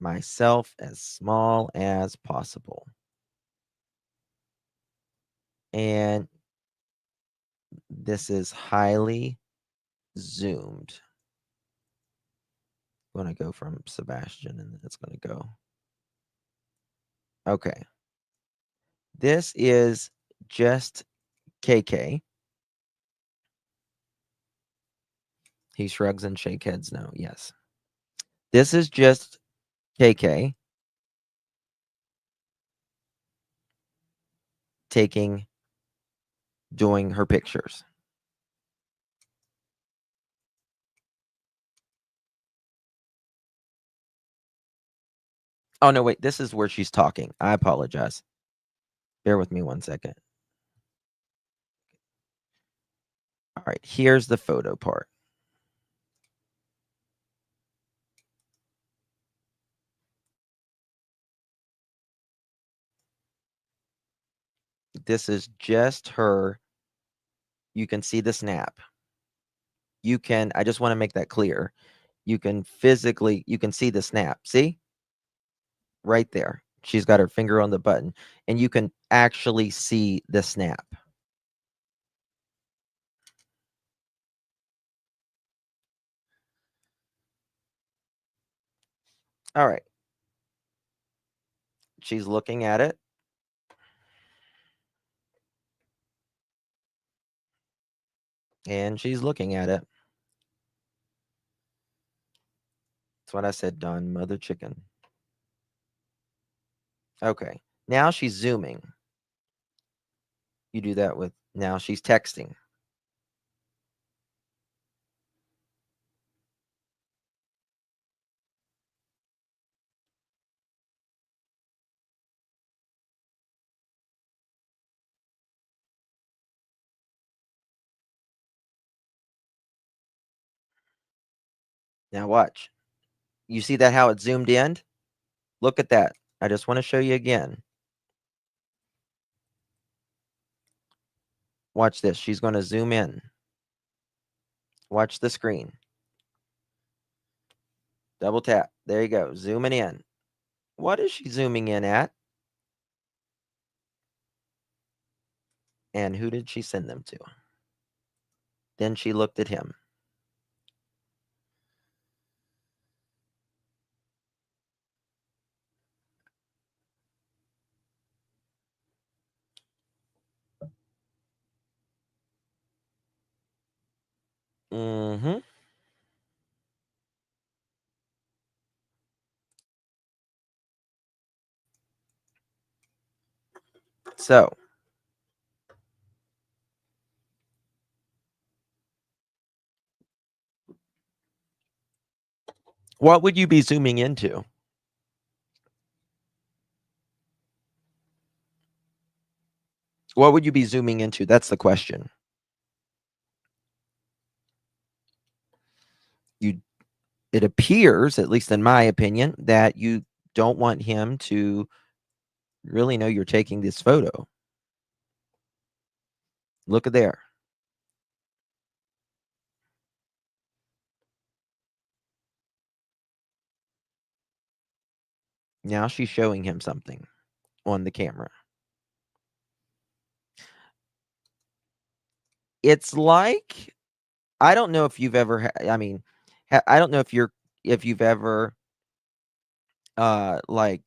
myself as small as possible. And this is highly zoomed. I'm going to go from Sebastian, and then it's going to go. Okay. This is just KK. He shrugs and shakes heads no. Yes. This is just KK doing her pictures. Oh, no, wait. This is where she's talking. I apologize. Bear with me 1 second. All right. Here's the photo part. This is just her. You can see the snap. I just want to make that clear. You can see the snap. See? Right there. She's got her finger on the button, and you can actually see the snap. All right. She's looking at it. And she's looking at it. That's what I said, Don, mother chicken. Okay. Now she's zooming. You do that with, now she's texting. Now watch. You see that how it zoomed in? Look at that. I just want to show you again. Watch this. She's going to zoom in. Watch the screen. Double tap. There you go. Zooming in. What is she zooming in at? And who did she send them to? Then she looked at him. Mm-hmm. So, what would you be zooming into? What would you be zooming into? That's the question. It appears, at least in my opinion, that you don't want him to really know you're taking this photo. Look at there. Now she's showing him something on the camera. It's like, I don't know if you've ever, I don't know if you've ever, like,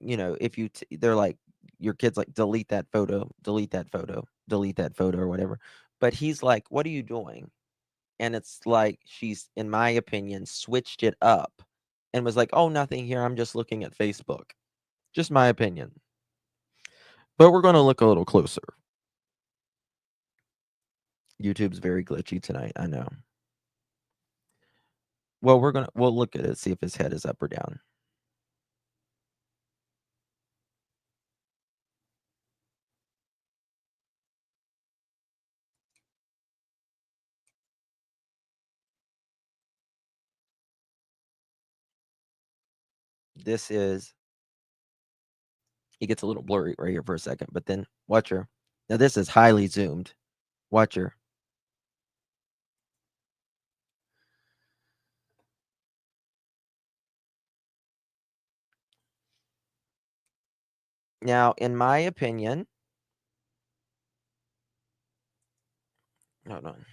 if they're like, your kid's like, delete that photo, delete that photo, delete that photo or whatever. But he's like, what are you doing? And it's like, she's, in my opinion, switched it up and was like, oh, nothing here. I'm just looking at Facebook. Just my opinion. But we're going to look a little closer. YouTube's very glitchy tonight. I know. Well, we'll look at it, see if his head is up or down. This is, he gets a little blurry right here for a second, but then watch her. Now this is highly zoomed. Watch her. Now, in my opinion, hold on.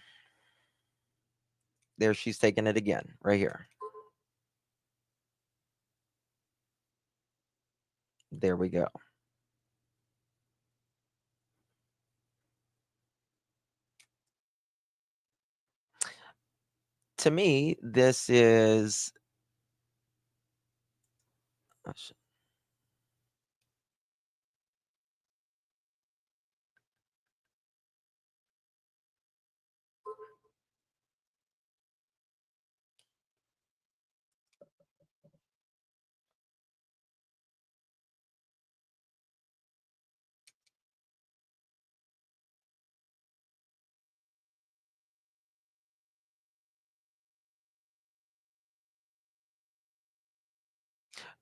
There, she's taking it again, right here. There we go. To me, this is,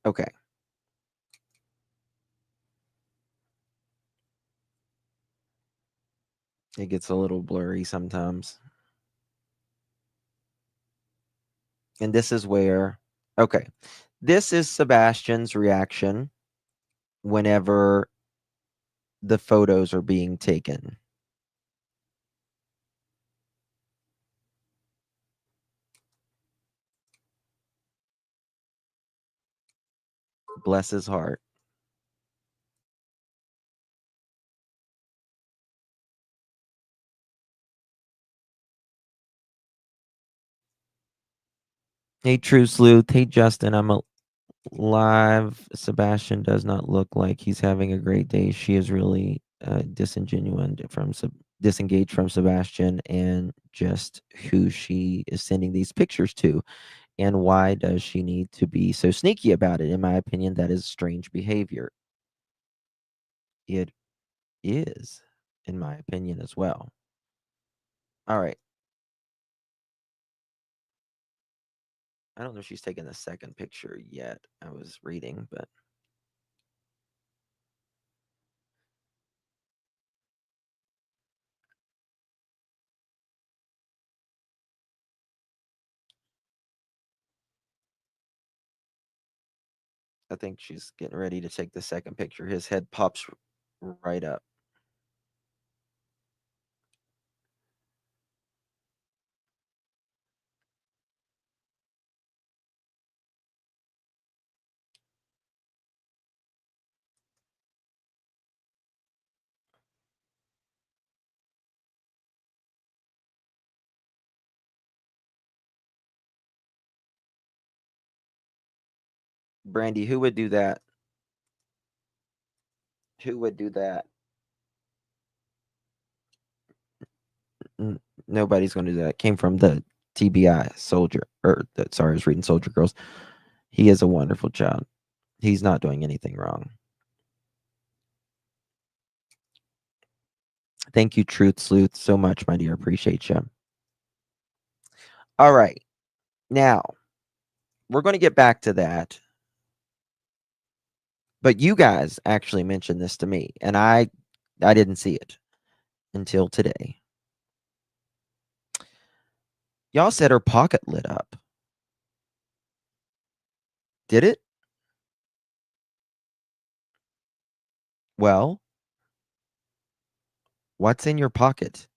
okay. It gets a little blurry sometimes. And this is where, okay, this is Sebastian's reaction whenever the photos are being taken. Bless his heart. Hey, True Sleuth. Hey, Justin. live, Sebastian does not look like he's having a great day. She is really disengaged from Sebastian and just who she is sending these pictures to. And why does she need to be so sneaky about it? In my opinion, that is strange behavior. It is, in my opinion, as well. All right. I don't know if she's taken the second picture yet. I was reading, but I think she's getting ready to take the second picture. His head pops right up. Brandy, who would do that? Who would do that? Nobody's going to do that. It came from the TBI soldier, sorry, I was reading Soldier Girls. He is a wonderful child. He's not doing anything wrong. Thank you, Truth Sleuth, so much, my dear. Appreciate you. All right. Now, we're going to get back to that. But you guys actually mentioned this to me, and I didn't see it until today. Y'all said her pocket lit up. Did it? Well, what's in your pocket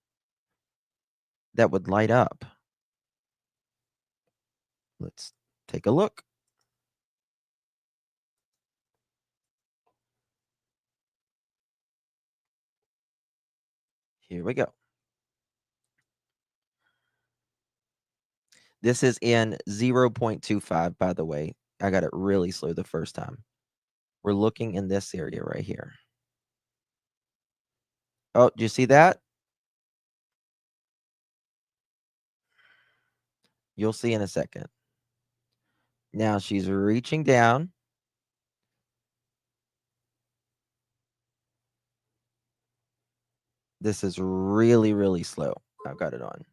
that would light up? Let's take a look. Here we go. This is in 0.25, by the way. I got it really slow the first time. We're looking in this area right here. Oh, do you see that? You'll see in a second. Now she's reaching down. This is really, really slow. I've got it on.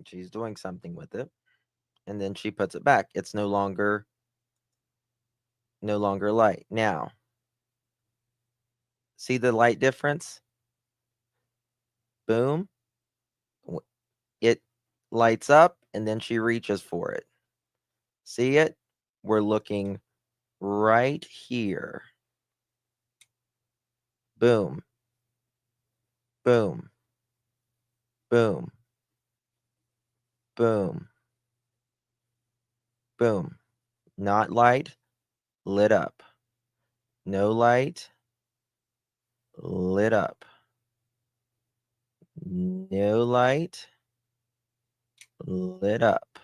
She's doing something with it. And then she puts it back. It's no longer light. Now, see the light difference? Boom. It lights up and then she reaches for it. See it? We're looking right here. Boom. Boom. Boom. Boom. Boom. Not light, lit up. No light, lit up. No light, lit up.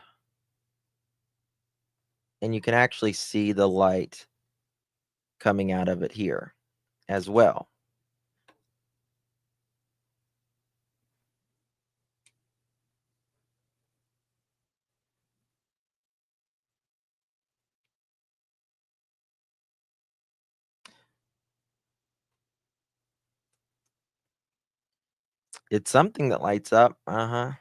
And you can actually see the light coming out of it here as well. It's something that lights up. Uh-huh.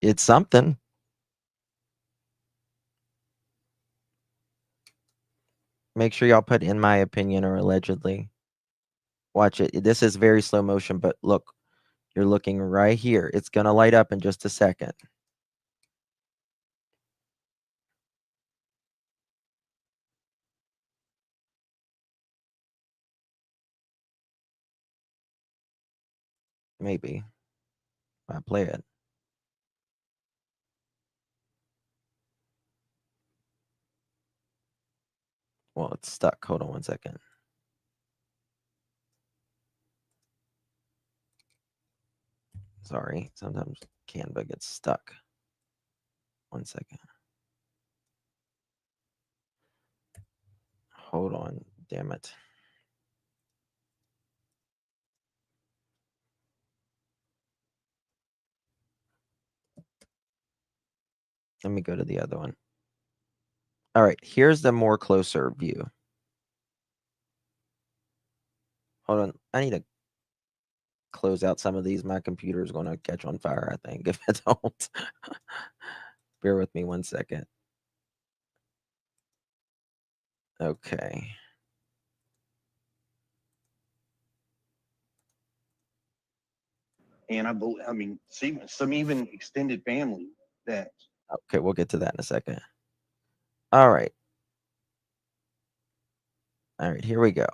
It's something. Make sure y'all put in my opinion or allegedly. Watch it. This is very slow motion, but look, you're looking right here. It's going to light up in just a second. Maybe. I play it. Well, it's stuck. Hold on one second. Sorry, sometimes Canva gets stuck. 1 second. Hold on, damn it. Let me go to the other one. All right, here's the more closer view. Hold on, I need to close out some of these. My computer is going to catch on fire, I think, if I don't. Bear with me 1 second. Okay. And I mean, see some even extended family that. Okay, we'll get to that in a second. All right. All right, here we go.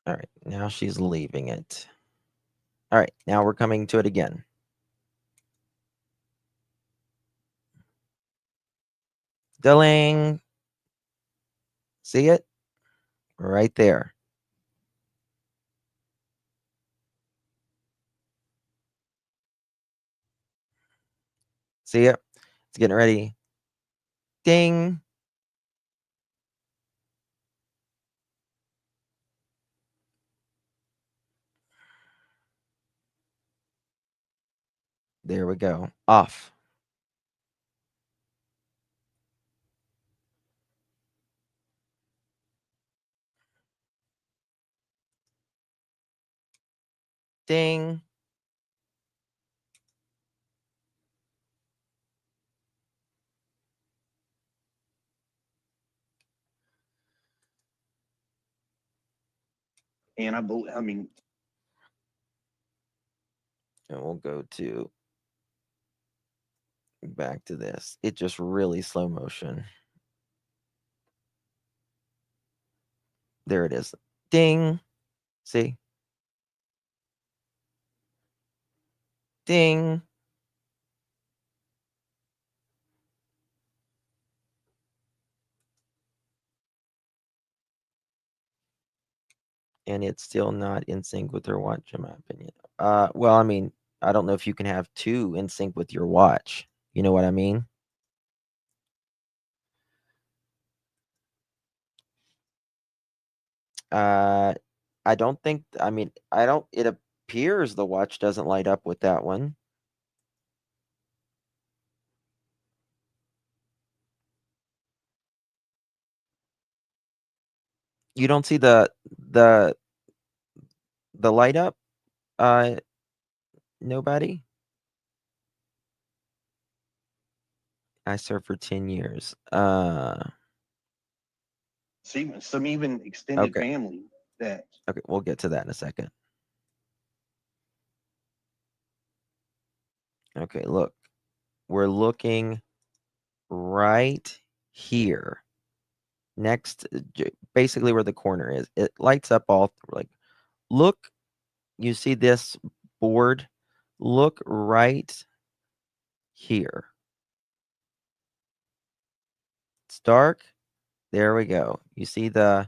All right, now she's leaving it. All right, now we're coming to it again. Dilling. See it? Right there. See it? It's getting ready. Ding. There we go. Off. Ding. And I mean, And we'll go to back to this. It just really slow motion. There it is. Ding. See? Ding. And it's still not in sync with her watch, in my opinion. Well, I mean, I don't know if you can have two in sync with your watch. You know what I mean? I don't think, I mean, I don't, it appears the watch doesn't light up with that one. You don't see the light up? Nobody? I served for 10 years. see some even extended Okay. family that. Okay, we'll get to that in a second. Okay, look. We're looking right here. Next, basically where the corner is. It lights up all, like, look, you see this board? Look right here. It's dark. There we go. You see it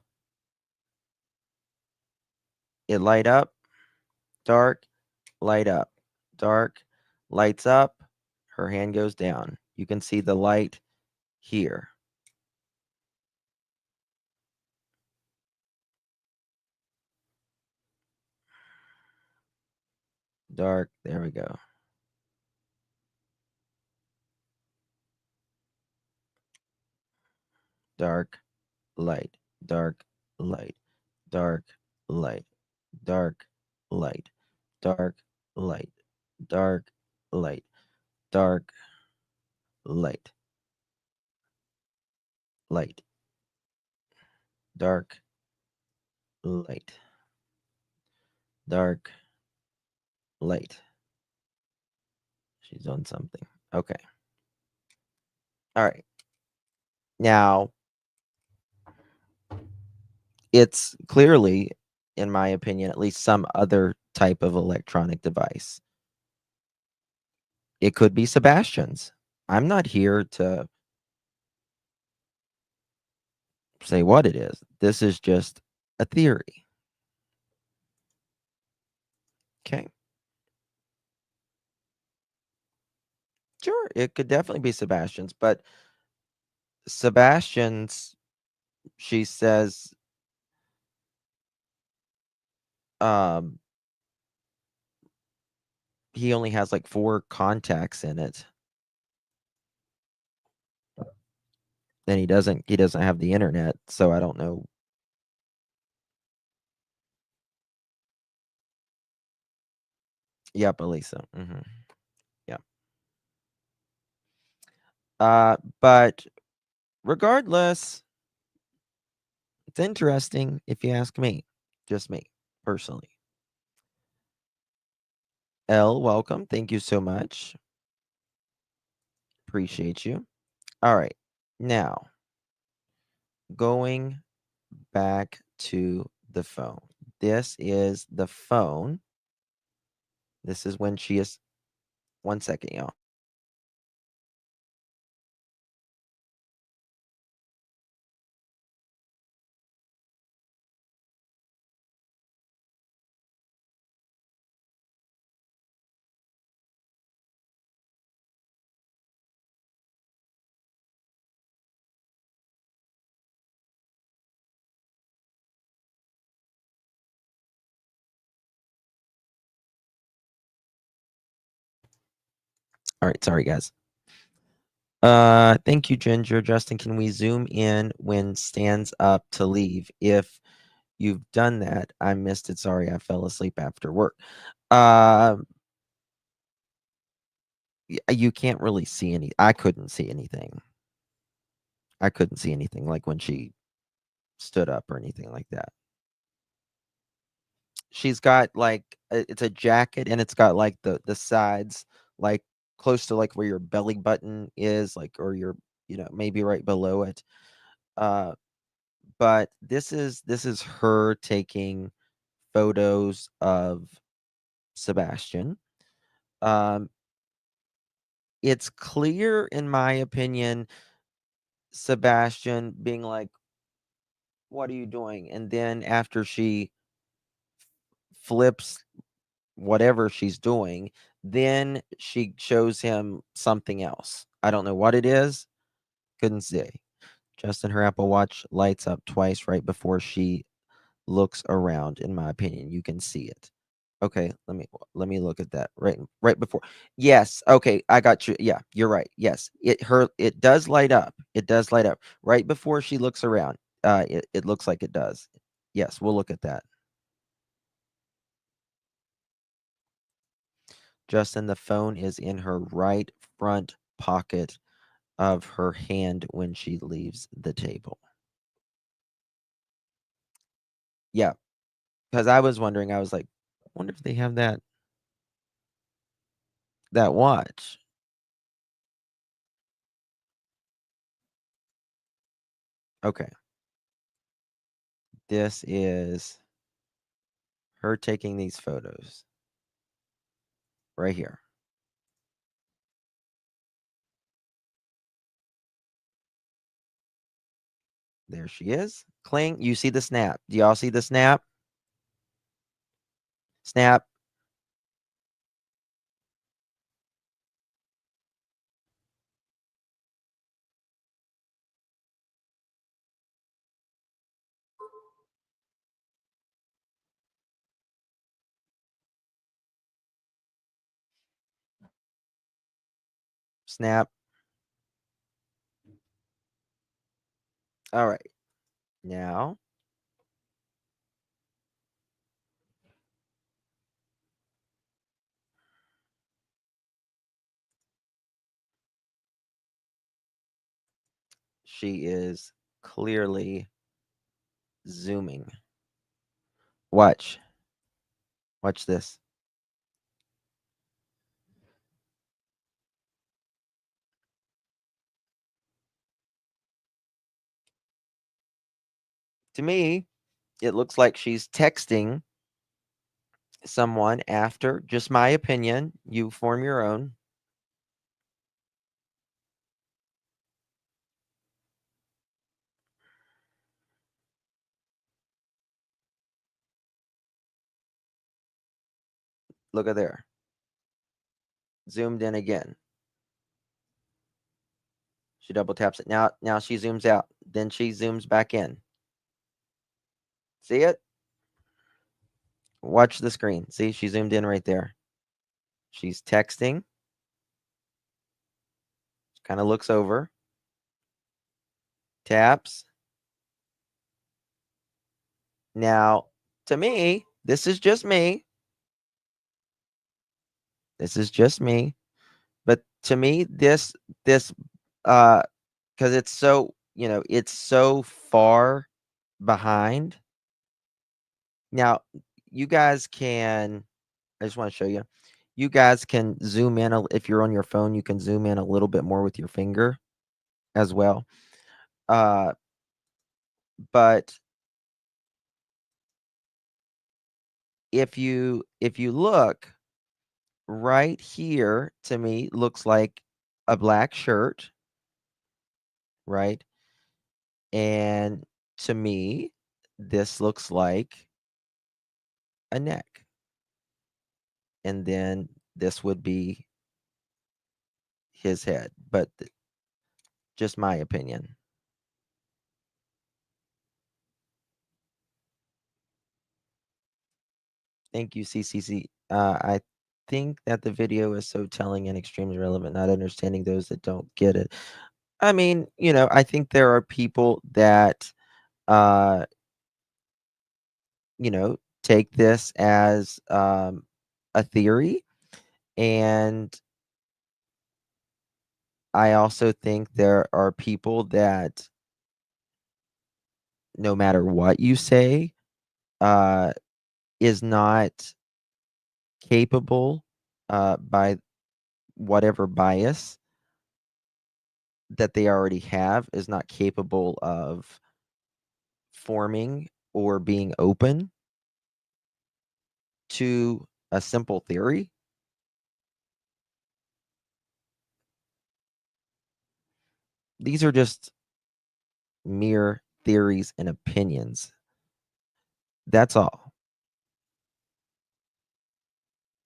light up, dark, light up, dark, lights up, her hand goes down. You can see the light here. Dark, there we go. Dark, light, dark, light, dark, light, dark, light, dark, light, dark, light, dark, light, light, dark, light, dark, light. She's on something. Okay. All right. Now, it's clearly, in my opinion, at least some other type of electronic device. It could be Sebastian's. I'm not here to say what it is. This is just a theory. Okay. Sure, it could definitely be Sebastian's, but Sebastian's, she says, um, he only has like 4 contacts in it. And he doesn't have the internet, so I don't know. Yep, Elisa. Yeah. But regardless, it's interesting if you ask me. Just me, personally. L, welcome. Thank you so much. Appreciate you. All right. Now, going back to the phone. This is the phone. This is when she is. 1 second, y'all. All right, sorry guys. Thank you, Ginger. Justin, can we zoom in when stands up to leave? If you've done that, I missed it. Sorry, I fell asleep after work. You can't really see any. I couldn't see anything. I couldn't see anything like when she stood up or anything like that. She's got like it's a jacket and it's got like the sides like close to like where your belly button is, like, or your, maybe right below it. But this is her taking photos of Sebastian. It's clear, in my opinion, Sebastian being like, "What are you doing?" And then after she flips whatever she's doing, then she shows him something else. I don't know what it is. Couldn't say. Justin, her Apple Watch lights up twice right before she looks around. In my opinion, you can see it. Okay, let me look at that right before. Yes, okay, I got you. Yeah, you're right. Yes, it does light up. It does light up right before she looks around. It looks like it does. Yes, we'll look at that. Justin, the phone is in her right front pocket of her hand when she leaves the table. Yeah, because I was wondering, I was like, I wonder if they have that watch. Okay. This is her taking these photos right here. There she is. Cling. You see the snap. Do y'all see the snap? Snap. Snap. All right. Now, she is clearly zooming. Watch. Watch this. To me, it looks like she's texting someone after. Just my opinion. You form your own. Look at there. Zoomed in again. She double taps it. Now she zooms out. Then she zooms back in. See it? Watch the screen. See, she zoomed in right there. She's texting. Kind of looks over. Taps. Now, to me, this is just me. This is just me. But to me, this because it's so, it's so far behind. Now, you guys can, I just want to show you. You guys can zoom in if you're on your phone, you can zoom in a little bit more with your finger as well. But if you look right here, to me looks like a black shirt, right? And to me, this looks like a neck. And then this would be his head, but just my opinion. Thank you, CCC. I think that the video is so telling and extremely relevant, not understanding those that don't get it. I mean, I think there are people that, take this as a theory. And I also think there are people that, no matter what you say, is not capable by whatever bias that they already have, is not capable of forming or being open to a simple theory. These are just mere theories and opinions. That's all.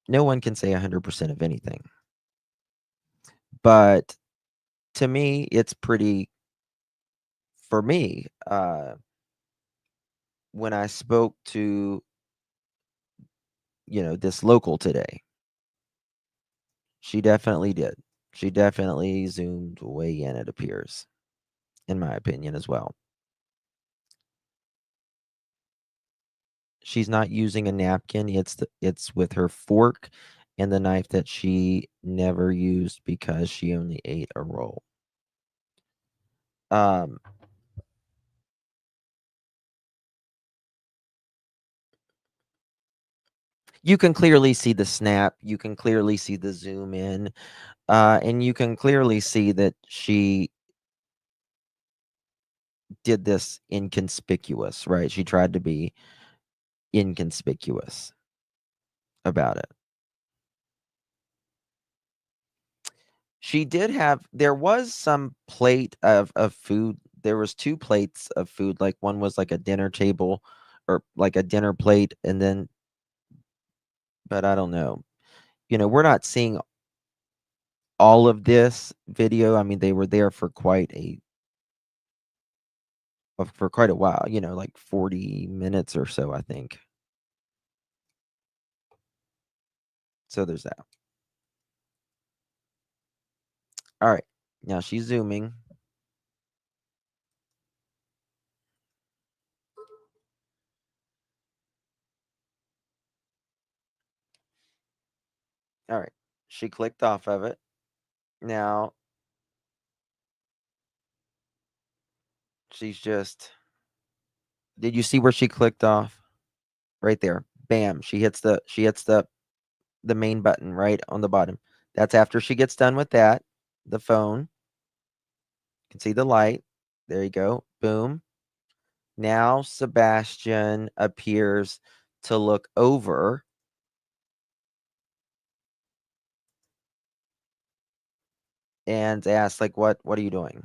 No one can say 100% of anything. But to me, it's pretty, for me, when I spoke to, this local today, she definitely did. She definitely zoomed way in, it appears, in my opinion as well. She's not using a napkin. It's with her fork and the knife that she never used because she only ate a roll. You can clearly see the snap. You can clearly see the zoom in. And you can clearly see that she did this inconspicuous, right? She tried to be inconspicuous about it. There was some plate of food. There was 2 plates of food. Like one was like a dinner table or like a dinner plate. And then, but I don't know, we're not seeing all of this video. I mean, they were there for quite a while, like 40 minutes or so, I think. So there's that. All right. Now she's zooming. All right. She clicked off of it. Now she's just, did you see where she clicked off? Right there. Bam. She hits the main button right on the bottom. That's after she gets done with that. The phone. You can see the light. There you go. Boom. Now Sebastian appears to look over and asks, like, what are you doing?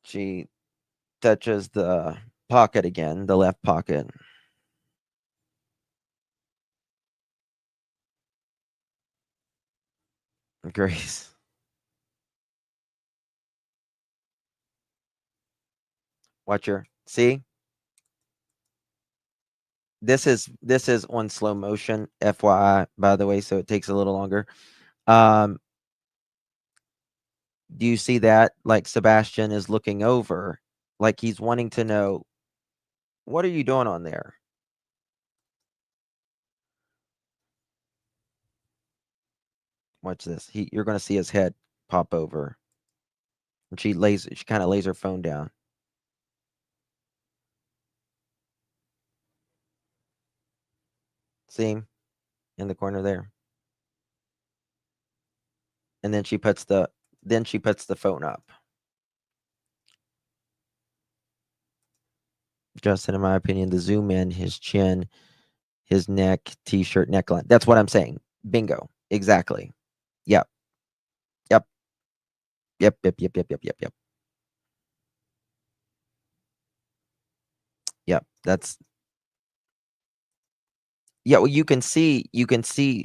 She touches the pocket again, the left pocket. Grace. Watch her. See? This is on slow motion, FYI, by the way, so it takes a little longer. Do you see that? Like Sebastian is looking over, like he's wanting to know, what are you doing on there? Watch this. You're gonna see his head pop over. And she kind of lays her phone down. See him in the corner there. And then she puts the phone up. Justin, in my opinion, the zoom in, his chin, his neck, t-shirt, neckline. That's what I'm saying. Bingo. Exactly. Yep. Yep. Yep. Yep. Yep. Yep. Yep. Yep. Yep. Yep. That's yeah. Well, you can see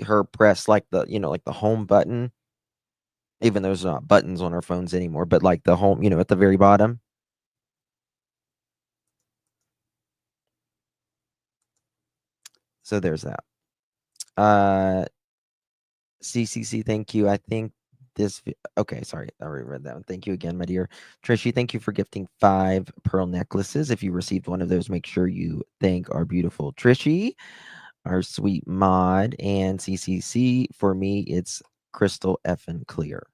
her press like the like the home button. Even though there's not buttons on our phones anymore, but like the home, at the very bottom. So there's that. CCC, thank you. I think okay, sorry, I already read that one. Thank you again, my dear. Trishy, thank you for gifting 5 pearl necklaces. If you received one of those, make sure you thank our beautiful Trishy, our sweet mod, and CCC. For me, it's crystal effing clear.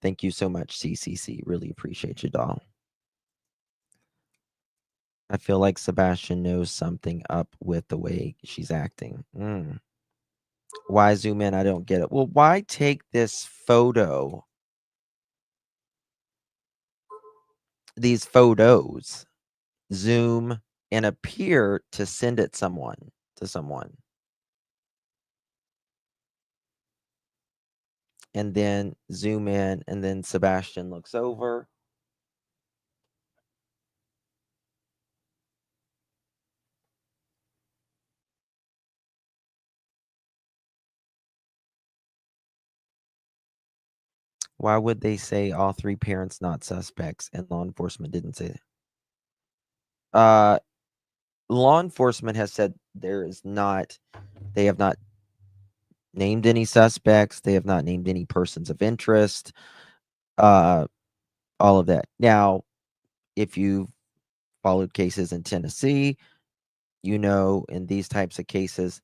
Thank you so much, CCC. Really appreciate you, doll. I feel like Sebastian knows something up with the way she's acting. Why zoom in? I don't get it. Well, why take this photo, these photos, zoom, and appear to send it to someone? And then zoom in, and then Sebastian looks over. Why would they say all 3 parents not suspects and law enforcement didn't say that? Law enforcement has said they have not named any suspects. They have not named any persons of interest. All of that. Now, if you've followed cases in Tennessee, in these types of cases,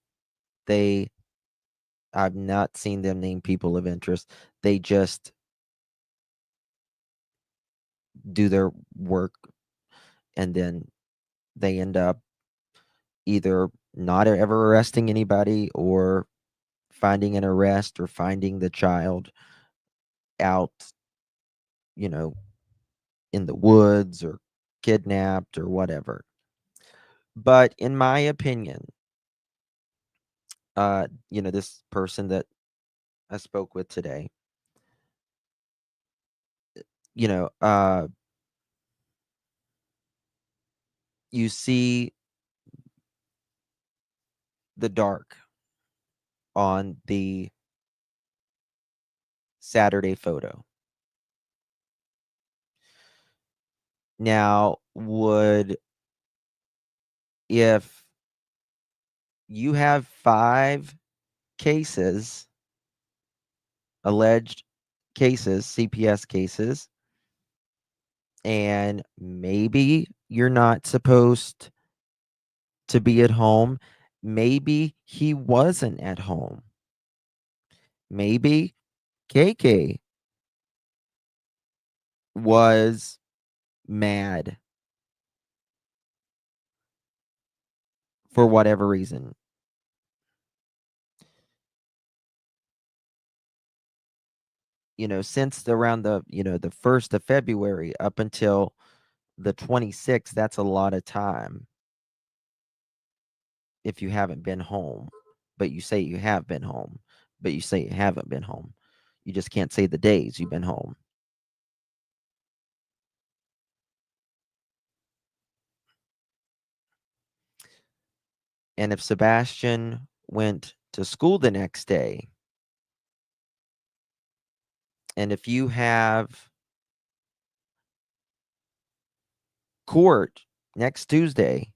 I've not seen them name people of interest. They just do their work, and then they end up either not ever arresting anybody, or finding an arrest, or finding the child out, in the woods, or kidnapped, or whatever. But in my opinion, this person that I spoke with today, you see the dark on the Saturday photo. Now, if you have 5 alleged cases, CPS cases, and maybe you're not supposed to be at home. Maybe he wasn't at home. Maybe KK was mad for whatever reason. Since around the 1st of February up until the 26th, that's a lot of time if you haven't been home, but you say you have been home, but you say you haven't been home. You just can't say the days you've been home. And if Sebastian went to school the next day, and if you have court next Tuesday,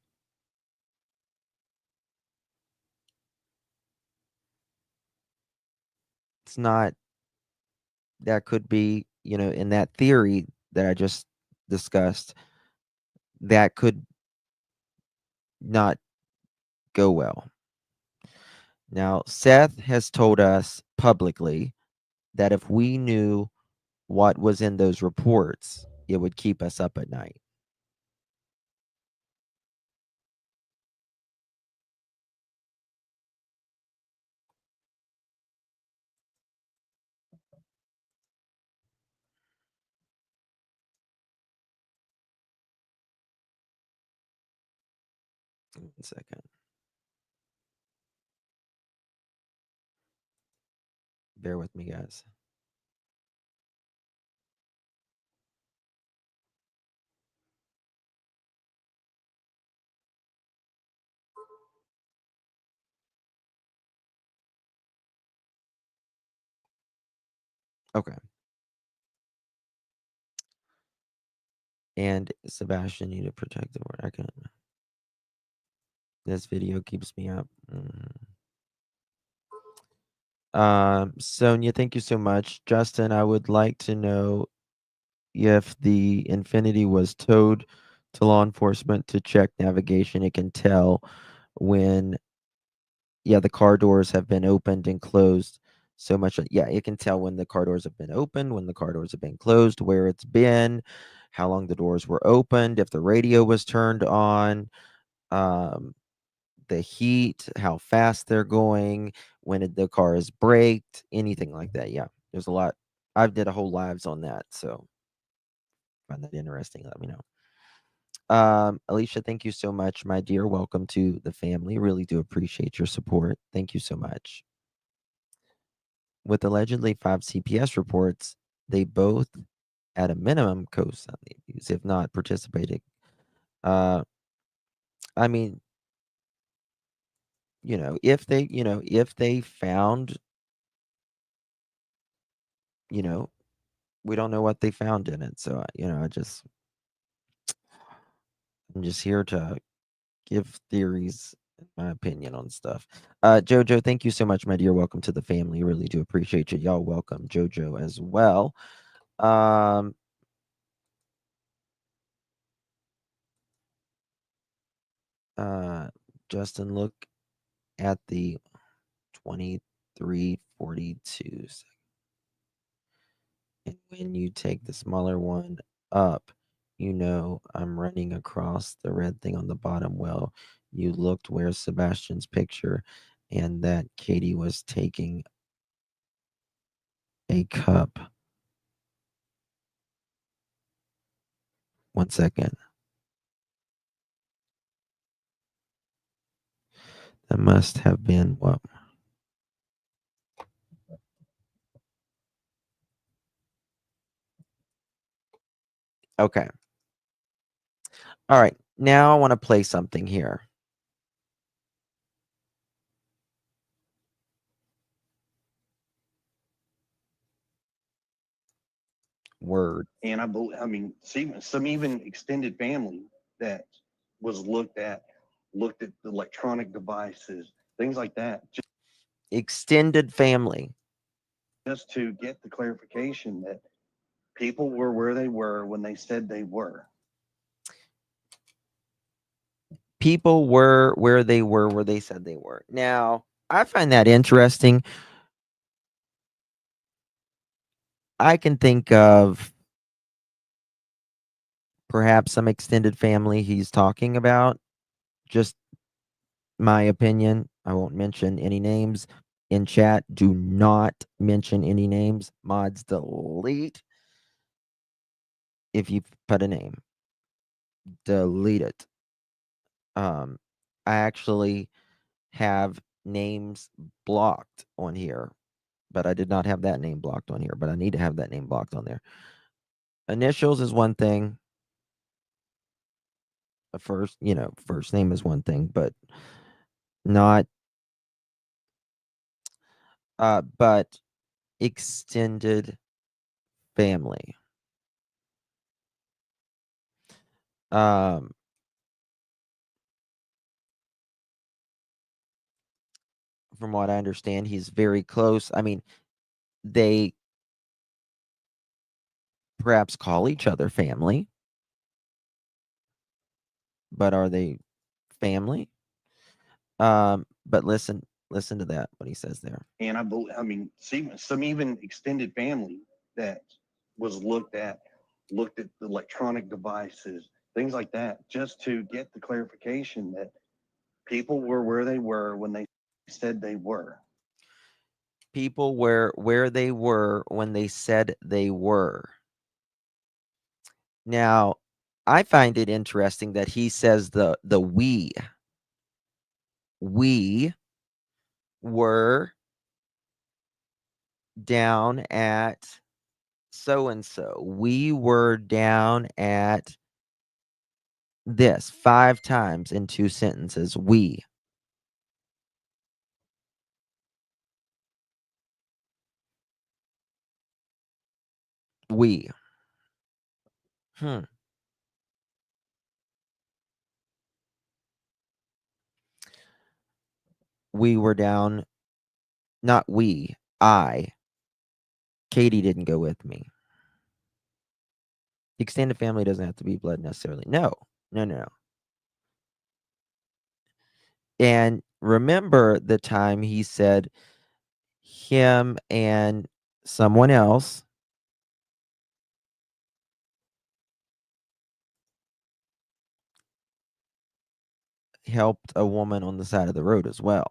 it's not, that could be, in that theory that I just discussed, that could not go well. Now, Seth has told us publicly that if we knew what was in those reports, it would keep us up at night. One second. Bear with me, guys. Okay. And Sebastian, you need to protect the word. I can. This video keeps me up. Sonia, thank you so much. Justin, I would like to know if the Infinity was towed to law enforcement to check navigation. It can tell when, the car doors have been opened and closed so much. Yeah, it can tell when the car doors have been opened, when the car doors have been closed, where it's been, how long the doors were opened, if the radio was turned on, the heat, how fast they're going, when the car is braked, anything like that. Yeah, there's a lot. I did a whole lives on that, so find that interesting. Let me know. Alicia, thank you so much, my dear. Welcome to the family. Really do appreciate your support. Thank you so much. With allegedly 5 CPS reports, they both, at a minimum, co-signed the abuse, if not participated. I mean, if they found, we don't know what they found in it. So, I'm just here to give theories, my opinion on stuff. Jojo, thank you so much, my dear. Welcome to the family. Really do appreciate you. Y'all welcome Jojo as well. Justin, look at the 2342. And when you take the smaller one up, I'm running across the red thing on the bottom. Well, you looked where Sebastian's picture and that Katie was taking a cup. One second. That must have been what? Okay. All right. Now I want to play something here. Word. And I mean, see, some even extended family that was looked at the electronic devices, things like that. Extended family. just to get the clarification that people were where they were when they said they were. People were where they said they were. Now, I find that interesting. I can think of perhaps some extended family he's talking about. Just my opinion. I won't mention any names in chat. Do not mention any names. Mods delete if you put a name. Delete it. I actually have names blocked on here, but I did not have that name blocked on here, but I need to have that name blocked on there. Initials is one thing. A first name is one thing, but not but extended family. Um from what I understand, he's very close. I mean, they perhaps call each other family, but are they family? But listen to that, what he says there. And I mean, see, some even extended family that was looked at the electronic devices, things like that, just to get the clarification that people were where they were when they said they were. People were where they were when they said they were. Now, I find it interesting that he says the we were down at so and so. We were down at this 5 times in 2 sentences. We. We. We were down, not we, I. Katie didn't go with me. Extended family doesn't have to be blood necessarily. No. And remember the time he said him and someone else helped a woman on the side of the road as well.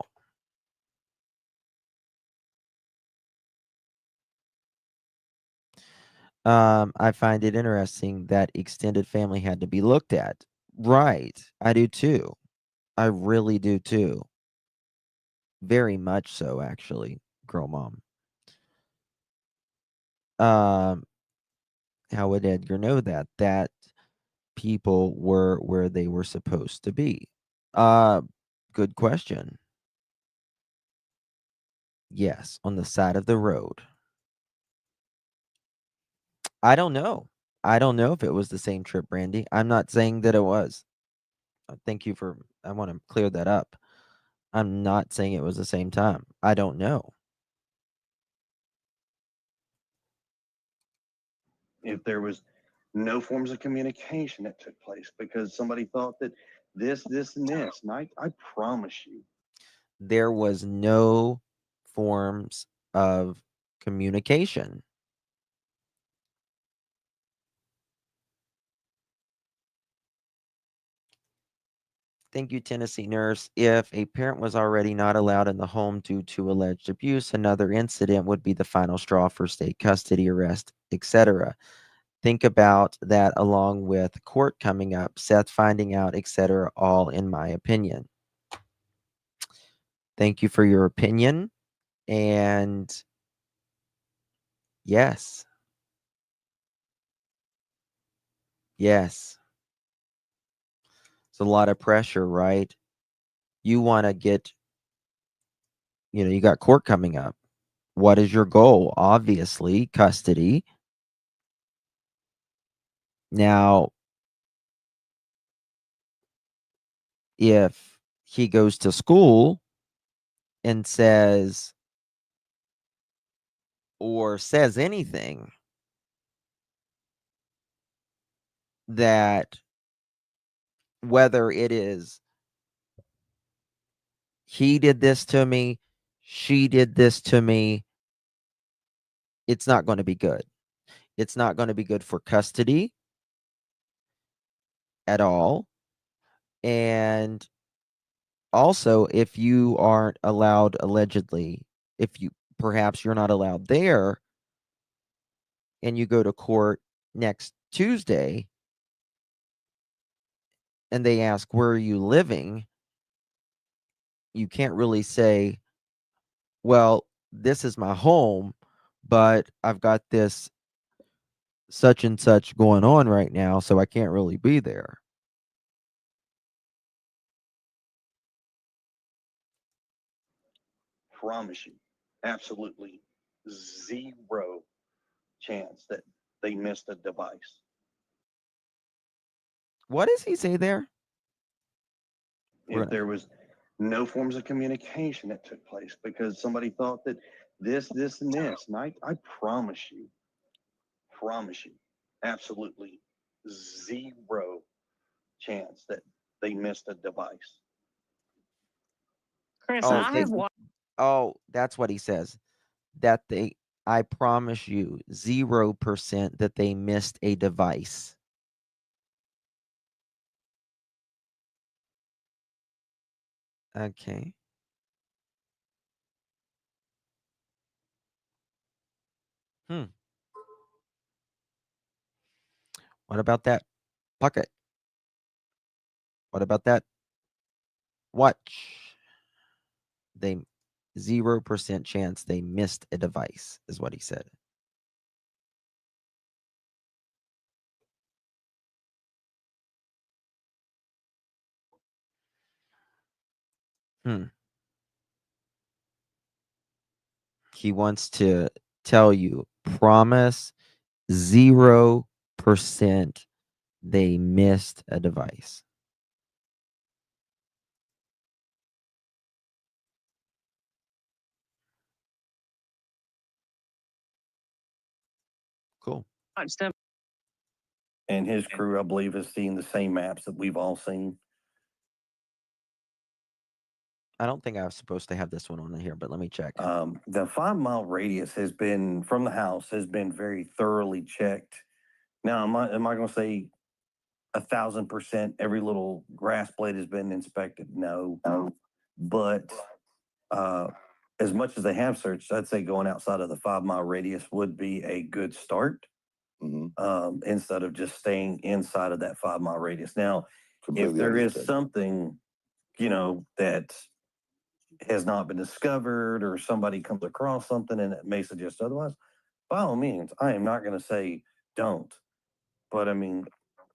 I find it interesting that extended family had to be looked at. Right. I do too. I really do too. Very much so, actually, girl mom. How would Edgar know that? That people were where they were supposed to be. Good question. Yes, on the side of the road. I don't know. I don't know if it was the same trip, Brandy. I'm not saying that it was. Thank you for. I want to clear that up. I'm not saying it was the same time. I don't know. If there was no forms of communication that took place because somebody thought that this, and this, and I promise you, There was no forms of communication. Thank you, Tennessee nurse. If a parent was already not allowed in the home due to alleged abuse, another incident would be the final straw for state custody, arrest, etc. Think about that along with court coming up, Seth finding out, etc., all in my opinion. Thank you for your opinion. And yes. Yes. It's a lot of pressure, right? You want to get, you got court coming up. What is your goal? Obviously, custody. Now, if he goes to school and says, or says anything that, whether it is he did this to me, she did this to me, it's not going to be good. It's not going to be good for custody at all. And also, if you aren't allowed, allegedly, if you perhaps you're not allowed there and you go to court next Tuesday and they ask, where are you living? You can't really say, well, this is my home, but I've got this such and such going on right now, so I can't really be there. Promise you, absolutely zero chance that they missed a device. What does he say there? If there was no forms of communication that took place because somebody thought that this, and this, and I promise you, absolutely zero chance that they missed a device. Chris, Oh, I have one. Oh, that's what he says. That I promise you, 0% that they missed a device. Okay. What about that bucket? What about that watch? They 0% chance they missed a device, is what he said. He wants to tell you, promise 0% they missed a device. Cool. And his crew, I believe, has seen the same maps that we've all seen. I don't think I was supposed to have this one on here, but let me check. The 5-mile radius has been from the house has been very thoroughly checked. Now, am I going to say 1,000% every little grass blade has been inspected? No. But as much as they have searched, I'd say going outside of the 5-mile radius would be a good start. Instead of just staying inside of that 5-mile radius. Now, if there is something, that has not been discovered or somebody comes across something and it may suggest otherwise, by all means, I am not going to say don't. But I mean,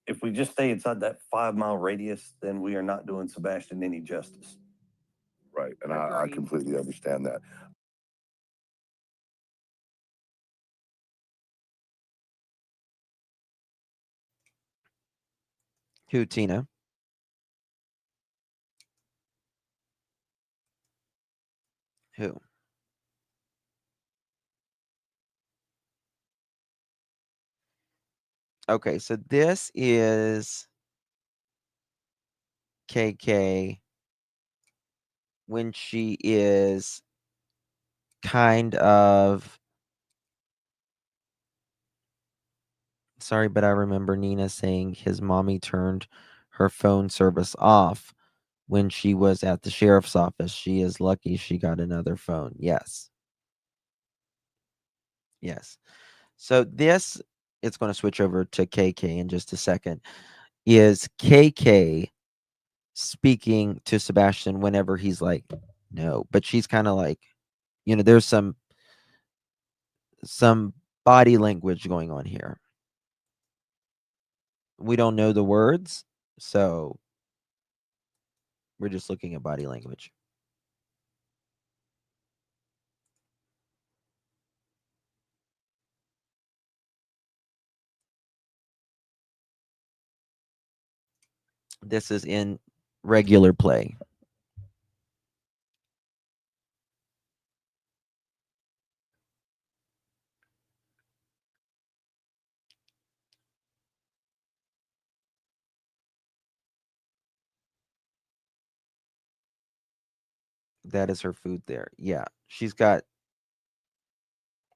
if we just stay inside that 5-mile radius, then we are not doing Sebastian any justice. Right. And I completely understand that. Who, Tina? Who? Okay, so this is KK when she is kind of, sorry, but I remember Nina saying his mommy turned her phone service off when she was at the sheriff's office. She is lucky she got another phone. Yes. Yes. So this, it's going to switch over to KK in just a second, is KK speaking to Sebastian whenever he's like, no, but she's kind of like, there's some body language going on here. We don't know the words, so we're just looking at body language. This is in regular play. That is her food there. Yeah, she's got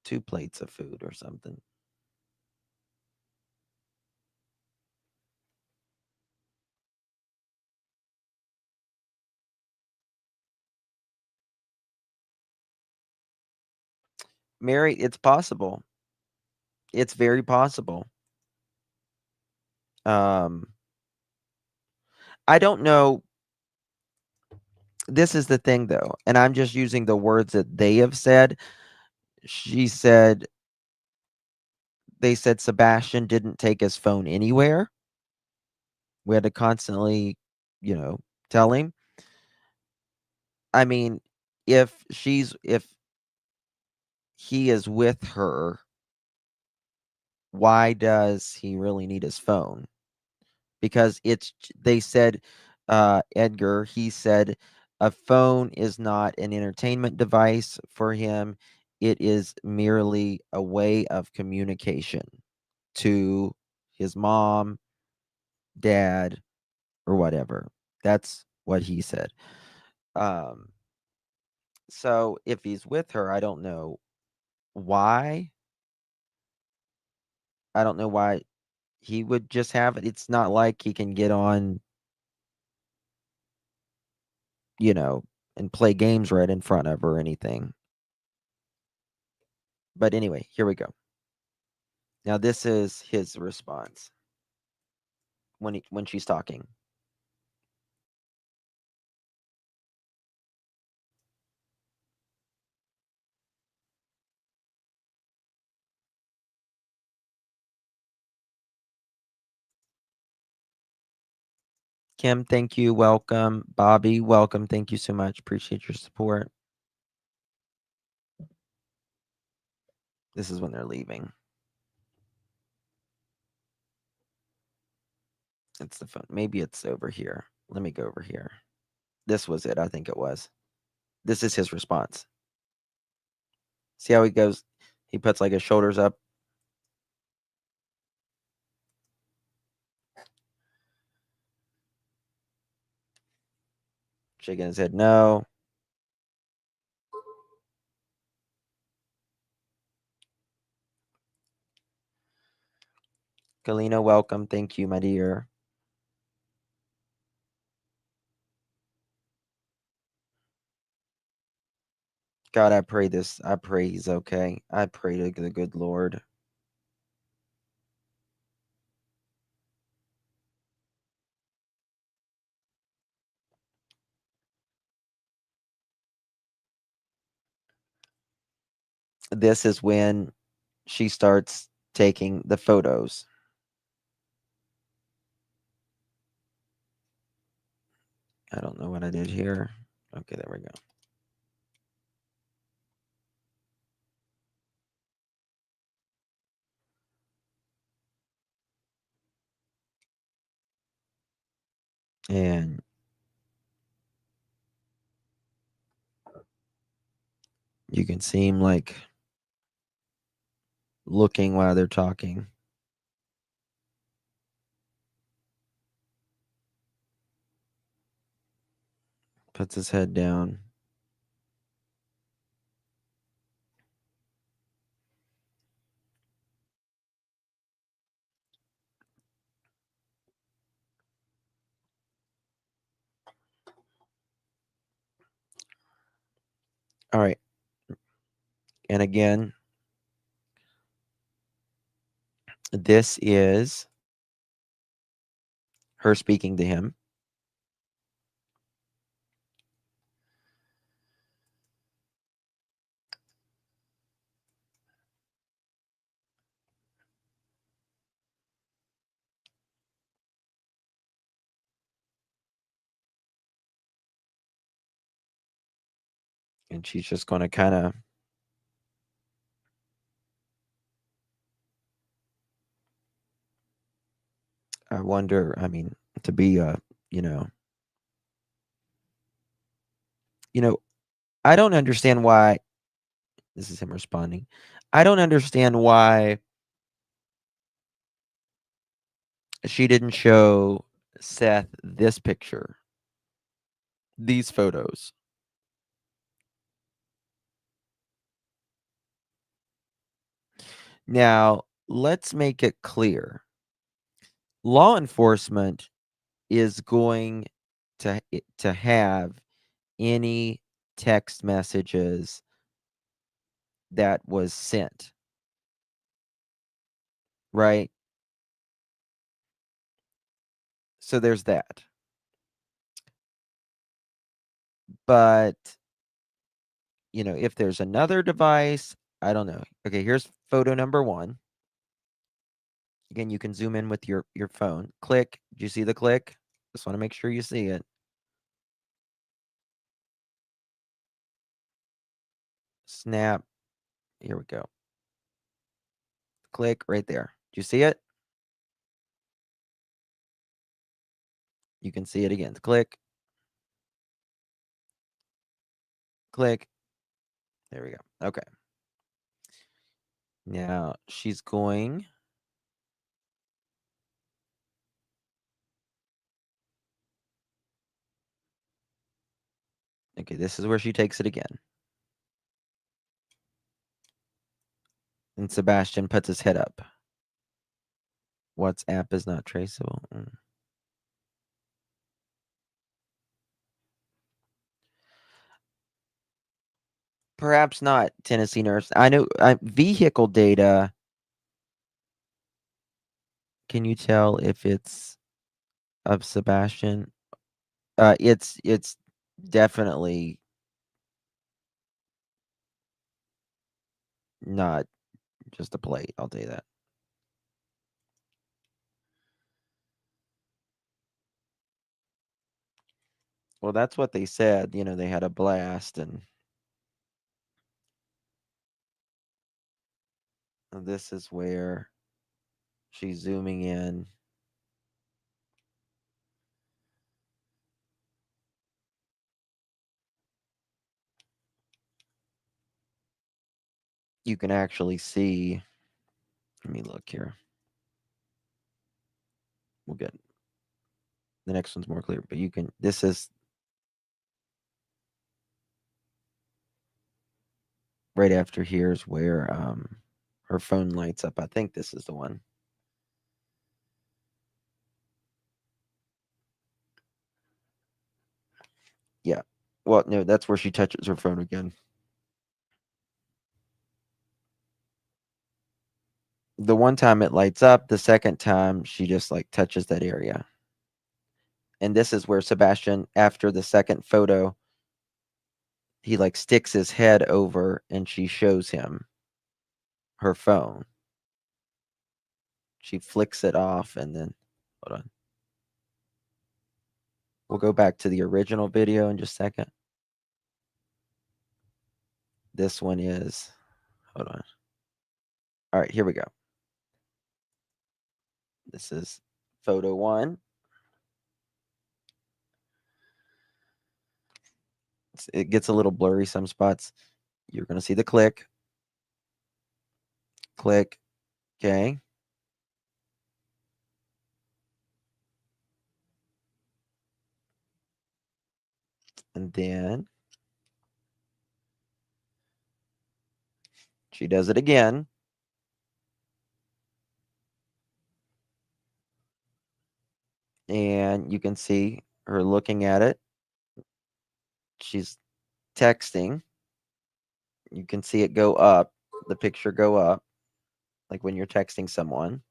2 plates of food or something. Mary, it's possible. It's very possible. I don't know. This is the thing, though, and I'm just using the words that they have said. She said, they said Sebastian didn't take his phone anywhere. We had to constantly, tell him. I mean, if he is with her, why does he really need his phone? Because they said, Edgar, he said a phone is not an entertainment device for him. It is merely a way of communication to his mom, dad, or whatever. That's what he said. So if he's with her, I don't know why. I don't know why he would just have it. It's not like he can get on, and play games right in front of her or anything. But anyway, here we go. Now this is his response when she's talking. Kim, thank you. Welcome. Bobby, welcome. Thank you so much. Appreciate your support. This is when they're leaving. It's the phone. Maybe it's over here. Let me go over here. This was it. I think it was. This is his response. See how he goes? He puts like his shoulders up. Shaking his head no. Kalina, welcome. Thank you, my dear. God, I pray he's okay. I pray to the good Lord. This is when she starts taking the photos. I don't know what I did here. Okay, there we go. And you can see him like looking while they're talking. Puts his head down. All right. And again, this is her speaking to him. And she's just going to kind of I wonder, to be I don't understand why this is him responding. I don't understand why she didn't show Seth this picture, these photos. Now, let's make it clear. Law enforcement is going to have any text messages that was sent, right? So there's that. But, you know, if there's another device, I don't know. Okay, here's photo number 1. Again, you can zoom in with your phone. Click. Do you see the click? Just want to make sure you see it. Snap. Here we go. Click right there. Do you see it? You can see it again. Click. Click. There we go. Okay. Now she's going. Okay, this is where she takes it again. And Sebastian puts his head up. WhatsApp is not traceable. Perhaps not, Tennessee nurse. I know vehicle data. Can you tell if it's of Sebastian? It's definitely not just a plate. I'll tell you that. Well, that's what they said. You know, they had a blast, and this is where she's zooming in. You can actually see. Let me look here. We'll get the next one's more clear, but you can. This is right after here's where her phone lights up. I think this is the one. Yeah. Well, no, that's where she touches her phone again. The one time it lights up, the second time she just like touches that area. And this is where Sebastian, after the second photo, he like sticks his head over and she shows him her phone. She flicks it off and then, hold on. We'll go back to the original video in just a second. This one is, hold on. All right, here we go. This is photo 1. It gets a little blurry some spots. You're going to see the click. Click. Okay. And then she does it again. And you can see her looking at it. She's texting. You can see it go up, the picture go up, like when you're texting someone.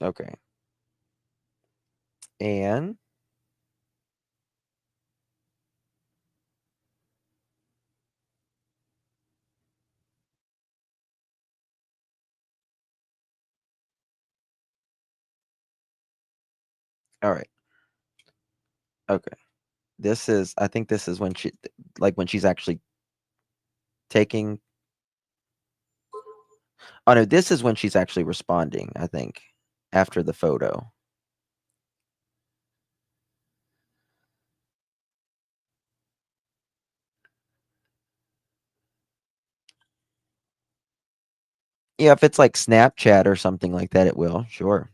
Okay. And all right. Okay. This is, I think this is when she, like when she's actually taking, oh no, this is when she's actually responding, I think, after the photo. Yeah, if it's like Snapchat or something like that, it will. Sure.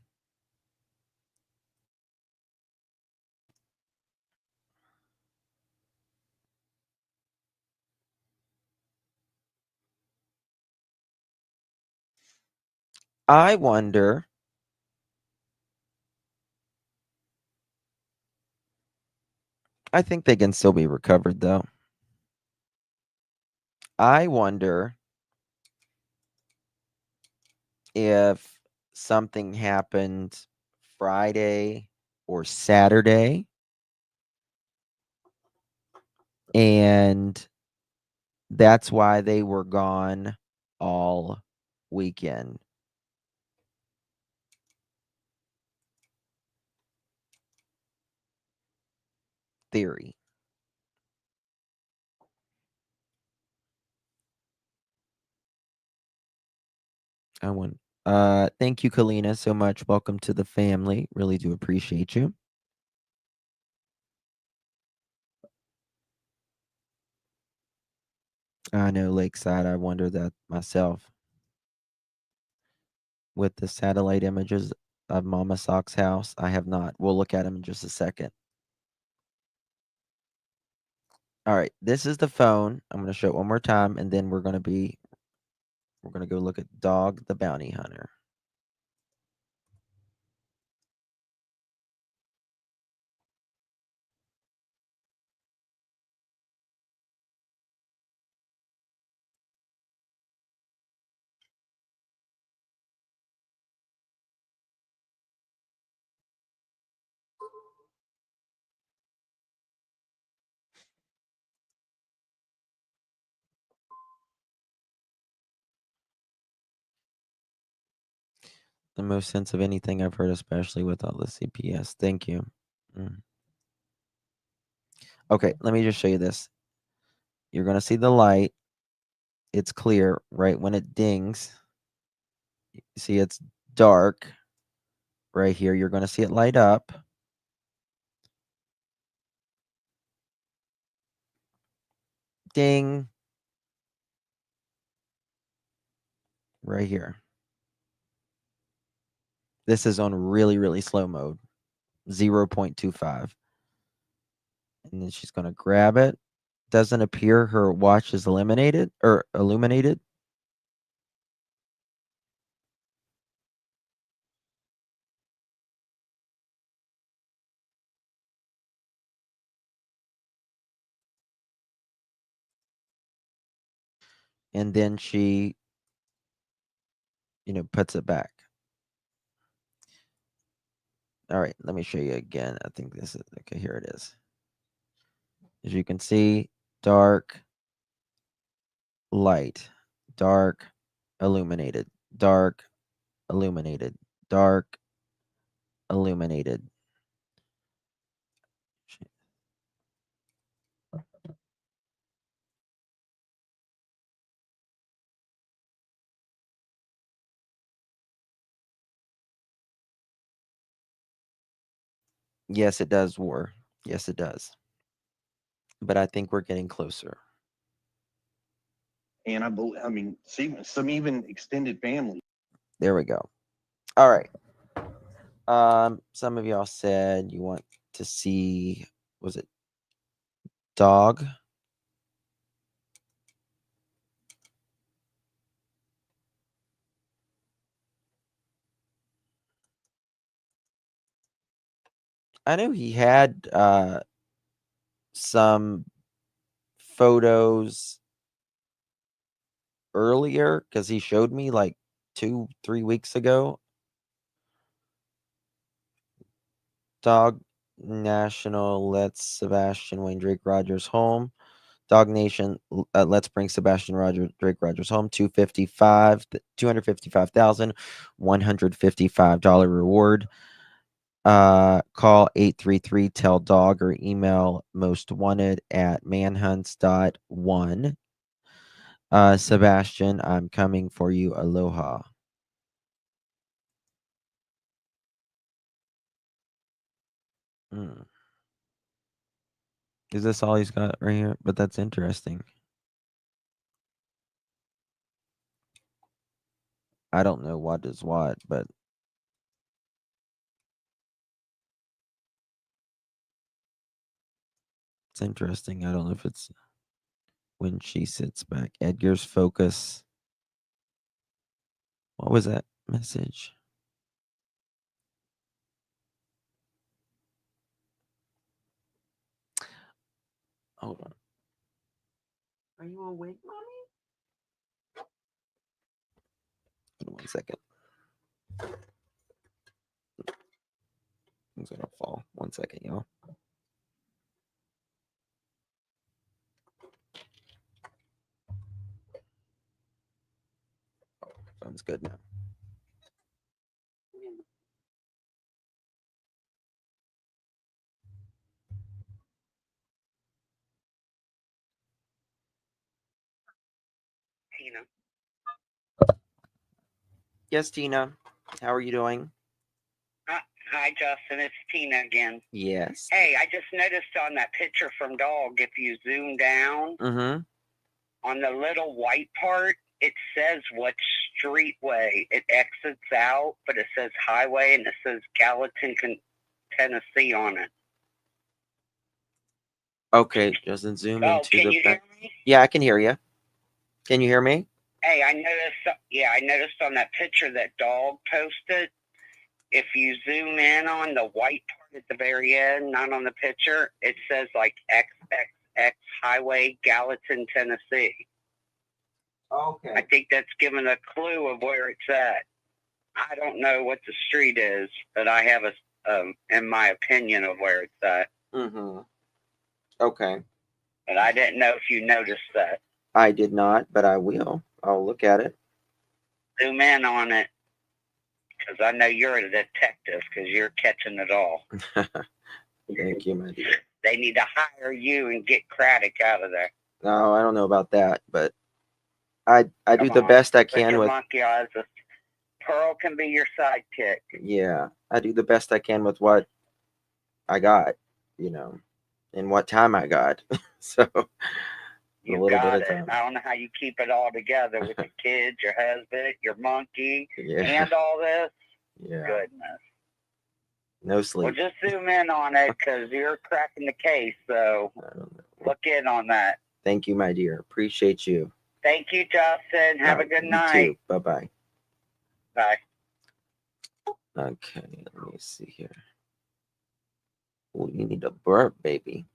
I wonder. I think they can still be recovered, though. I wonder if something happened Friday or Saturday and that's why they were gone all weekend. Theory. I want. Thank you, Kalina, so much. Welcome to the family. Really do appreciate you. I know Lakeside. I wonder that myself. With the satellite images of Mama Sock's house, I have not. We'll look at them in just a second. All right, this is the phone. I'm going to show it one more time, and then we're going to go look at Dog the Bounty Hunter. The most sense of anything I've heard, especially with all the CPS. Thank you. Okay, let me just show you this. You're going to see the light. It's clear right when it dings. You see it's dark right here. You're going to see it light up. Ding. Right here. This is on really, really slow mode. 0.25. And then she's going to grab it. Doesn't appear her watch is illuminated. And then she, puts it back. All right, let me show you again. I think this is, okay, here it is. As you can see, dark, light, dark, illuminated, dark, illuminated, dark, illuminated. Yes, it does, War. Yes, it does. But I think we're getting closer. And I mean, see, some even extended family. There we go. All right. Some of y'all said you want to see, was it Dog? I know he had some photos earlier because he showed me like 2-3 weeks ago. Dog National lets Sebastian Wayne Drake Rogers home. Dog Nation, let's bring Sebastian Drake Rogers home. $255,155 reward. Call 833 tell dog or email most wanted at manhunts.one. Sebastian, I'm coming for you. Aloha. Is this all he's got right here? But that's interesting. I don't know what is what, but it's interesting. I don't know if it's when she sits back. Edgar's focus. What was that message? Hold on. Are you awake, mommy? Hold on 1 second. Things gonna fall. 1 second, y'all. Phone's good now. Tina. Yes, Tina. How are you doing? Hi, Justin. It's Tina again. Yes. Hey, I just noticed on that picture from Dog, if you zoom down Mm-hmm. on the little white part, it says what streetway it exits out, but it says highway and it says Gallatin, Tennessee on it. Okay, doesn't zoom into can the you back. hear me? Yeah, I can hear you. Can you hear me? Hey, I noticed on that picture that Dog posted, if you zoom in on the white part at the very end, not on the picture, it says like XXX Highway, Gallatin, Tennessee. Okay. I think that's given a clue of where it's at. I don't know what the street is, but I have in my opinion of where it's at. Mm-hmm. Okay. But I didn't know if you noticed that. I did not, but I will. I'll look at it. Zoom in on it, because I know you're a detective, because you're catching it all. Thank you, my dear. They need to hire you and get Craddock out of there. No, I don't know about that, but I do the on. best I Put can your with. monkey eyes. Pearl can be your sidekick. Yeah, I do the best I can with what I got, and what time I got. So You a little got bit it. of time. I don't know how you keep it all together with the kids, your husband, your monkey, Yeah. and all this. Yeah. Goodness. No sleep. Well, just zoom in on it because you're cracking the case. So look in on that. Thank you, my dear. Appreciate you. Thank you, Justin. Have a good You night. too. Bye-bye. Bye. Okay, let me see here. Oh, you need a burp, baby.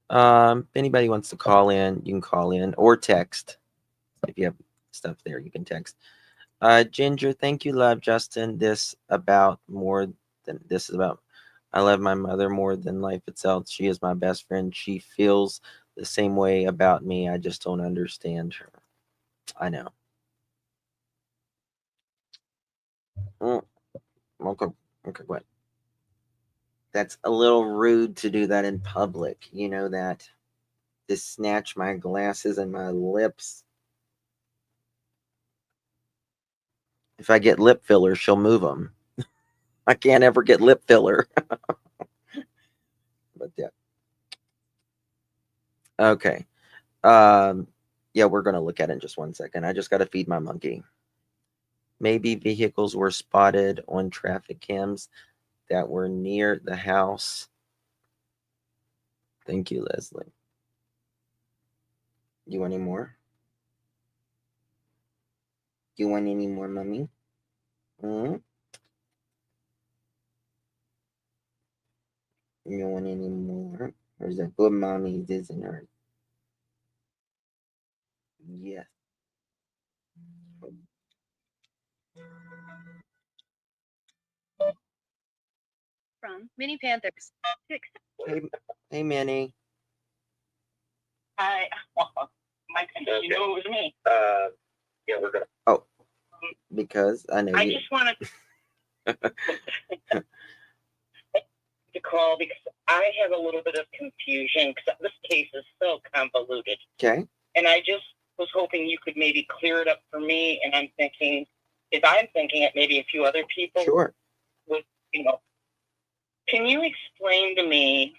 If anybody wants to call in, you can call in or text. If you have stuff there, you can text. Ginger, thank you, love. Justin, this is about I love my mother more than life itself. She is my best friend. She feels the same way about me. I just don't understand her. I know. Okay, what? That's a little rude to do that in public. You know that. To snatch my glasses and my lips. If I get lip filler, she'll move them. I can't ever get lip filler. But yeah. Okay. Yeah, we're going to look at it in just 1 second. I just got to feed my monkey. Maybe vehicles were spotted on traffic cams that were near the house. Thank you, Leslie. You want any more? You want any more, mommy? Hmm? You want any more? Or is that good mommy isn't her? Yes. From Mini Panthers. Hey, Minnie. Hi. Mike, you know it was me. Yeah, we're good. Oh, because I know I you. just wanted to call because I have a little bit of confusion because this case is so convoluted. Okay. And I just was hoping you could maybe clear it up for me. And I'm thinking, if I'm thinking it, maybe a few other people Sure. would, Can you explain to me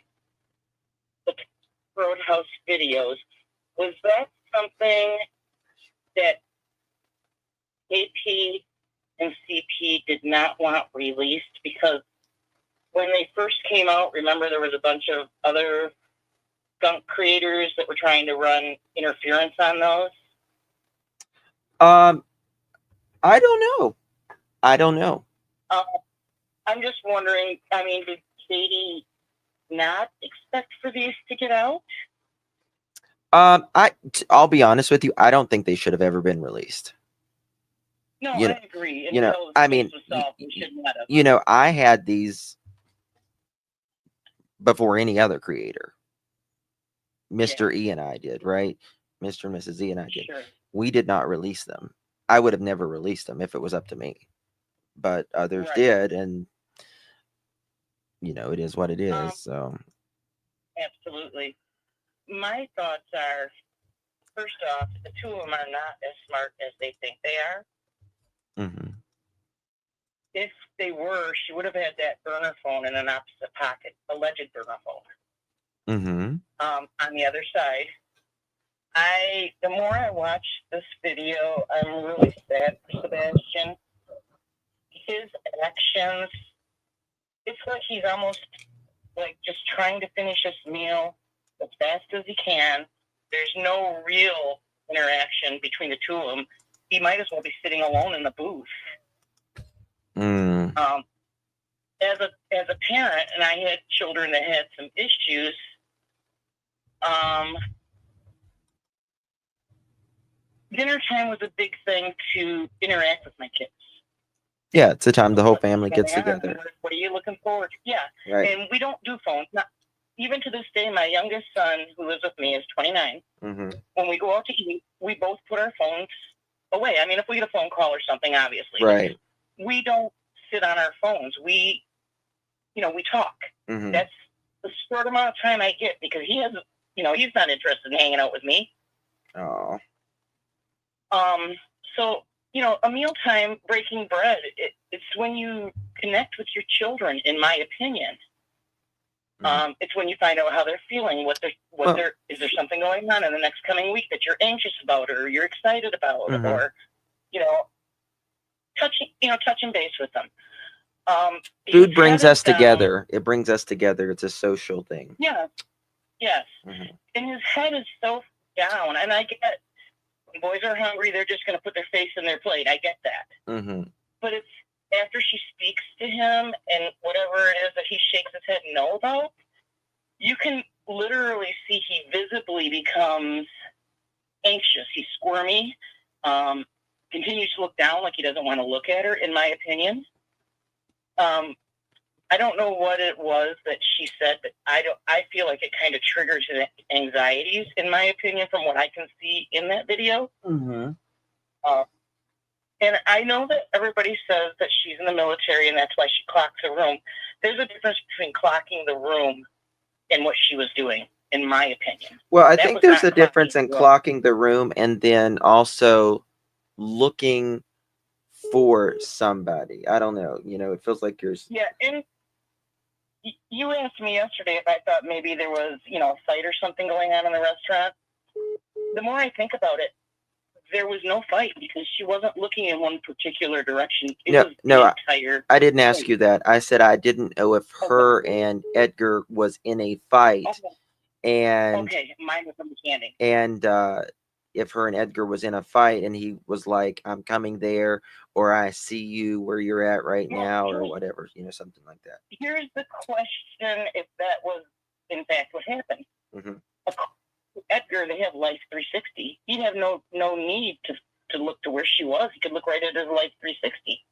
the Roadhouse videos? Was that something that AP and CP did not want released because when they first came out, remember there was a bunch of other skunk creators that were trying to run interference on those? I don't know. I don't know. I'm just wondering, I mean, did Katie not expect for these to get out? I'll be honest with you. I don't think they should have ever been released. No, You know, I agree. you know, Until the I case mean, was solved, we shouldn't let them. you know, I had these before any other creator. Mr. E and I did, right? Mr. and Mrs. E and I did. Sure. We did not release them. I would have never released them if it was up to me. But others Right. did, and you know, it is what it is. So Absolutely. My thoughts are, first off, the two of them are not as smart as they think they are. mhm. If they were, she would have had that burner phone in an opposite pocket, alleged burner phone. Mhm. On the other side, the more I watch this video, I'm really sad for Sebastian. His actions, it's like he's almost like just trying to finish his meal as fast as he can. There's no real interaction between the two of them. He might as well be sitting alone in the booth. Mm. As a parent, and I had children that had some issues, dinner time was a big thing to interact with my kids. Yeah, it's a time the whole family What's gets going on? together. What are you looking forward to? Yeah. Right. And we don't do phones. Not, even to this day, my youngest son, who lives with me, is 29. Mhm. When we go out to eat, we both put our phones away. I mean, if we get a phone call or something, obviously. Right. We don't sit on our phones. We talk. Mhm. That's the short amount of time I get because he has, he's not interested in hanging out with me. Oh. So, a mealtime, breaking bread, it's when you connect with your children, in my opinion. It's when you find out how they're feeling, is there something going on in the next coming week that you're anxious about or you're excited about, Mhm. or, touching base with them. Food brings us together. It brings us together. It's a social thing. Yeah. Yes. Mhm. And his head is so down. And I get when boys are hungry, they're just going to put their face in their plate. I get that. Mhm. But it's after she speaks to him and whatever it is that he shakes his head no about, you can literally see he visibly becomes anxious. He's squirmy, continues to look down like he doesn't want to look at her, in my opinion. I don't know what it was that she said, but I feel like it kind of triggers his anxieties, in my opinion, from what I can see in that video. Mhm. And I know that everybody says that she's in the military and that's why she clocks a room. There's a difference between clocking the room and what she was doing, in my opinion. Well, I That think was there's not a difference clocking in the room. clocking the room and then also looking for somebody. I don't know. It feels like you're. Yeah, and you asked me yesterday if I thought maybe there was, a fight or something going on in the restaurant. The more I think about it, there was no fight because she wasn't looking in one particular direction. I didn't ask you that. I said I didn't know if her and Edgar was in a fight, and my misunderstanding. And if her and Edgar was in a fight, and he was like, "I'm coming there," or "I see you where you're at right now," or whatever, something like that. Here's the question: if that was in fact what happened. Mhm. Edgar, they have Life 360. He'd have no need to look to where she was. He could look right at his Life 360.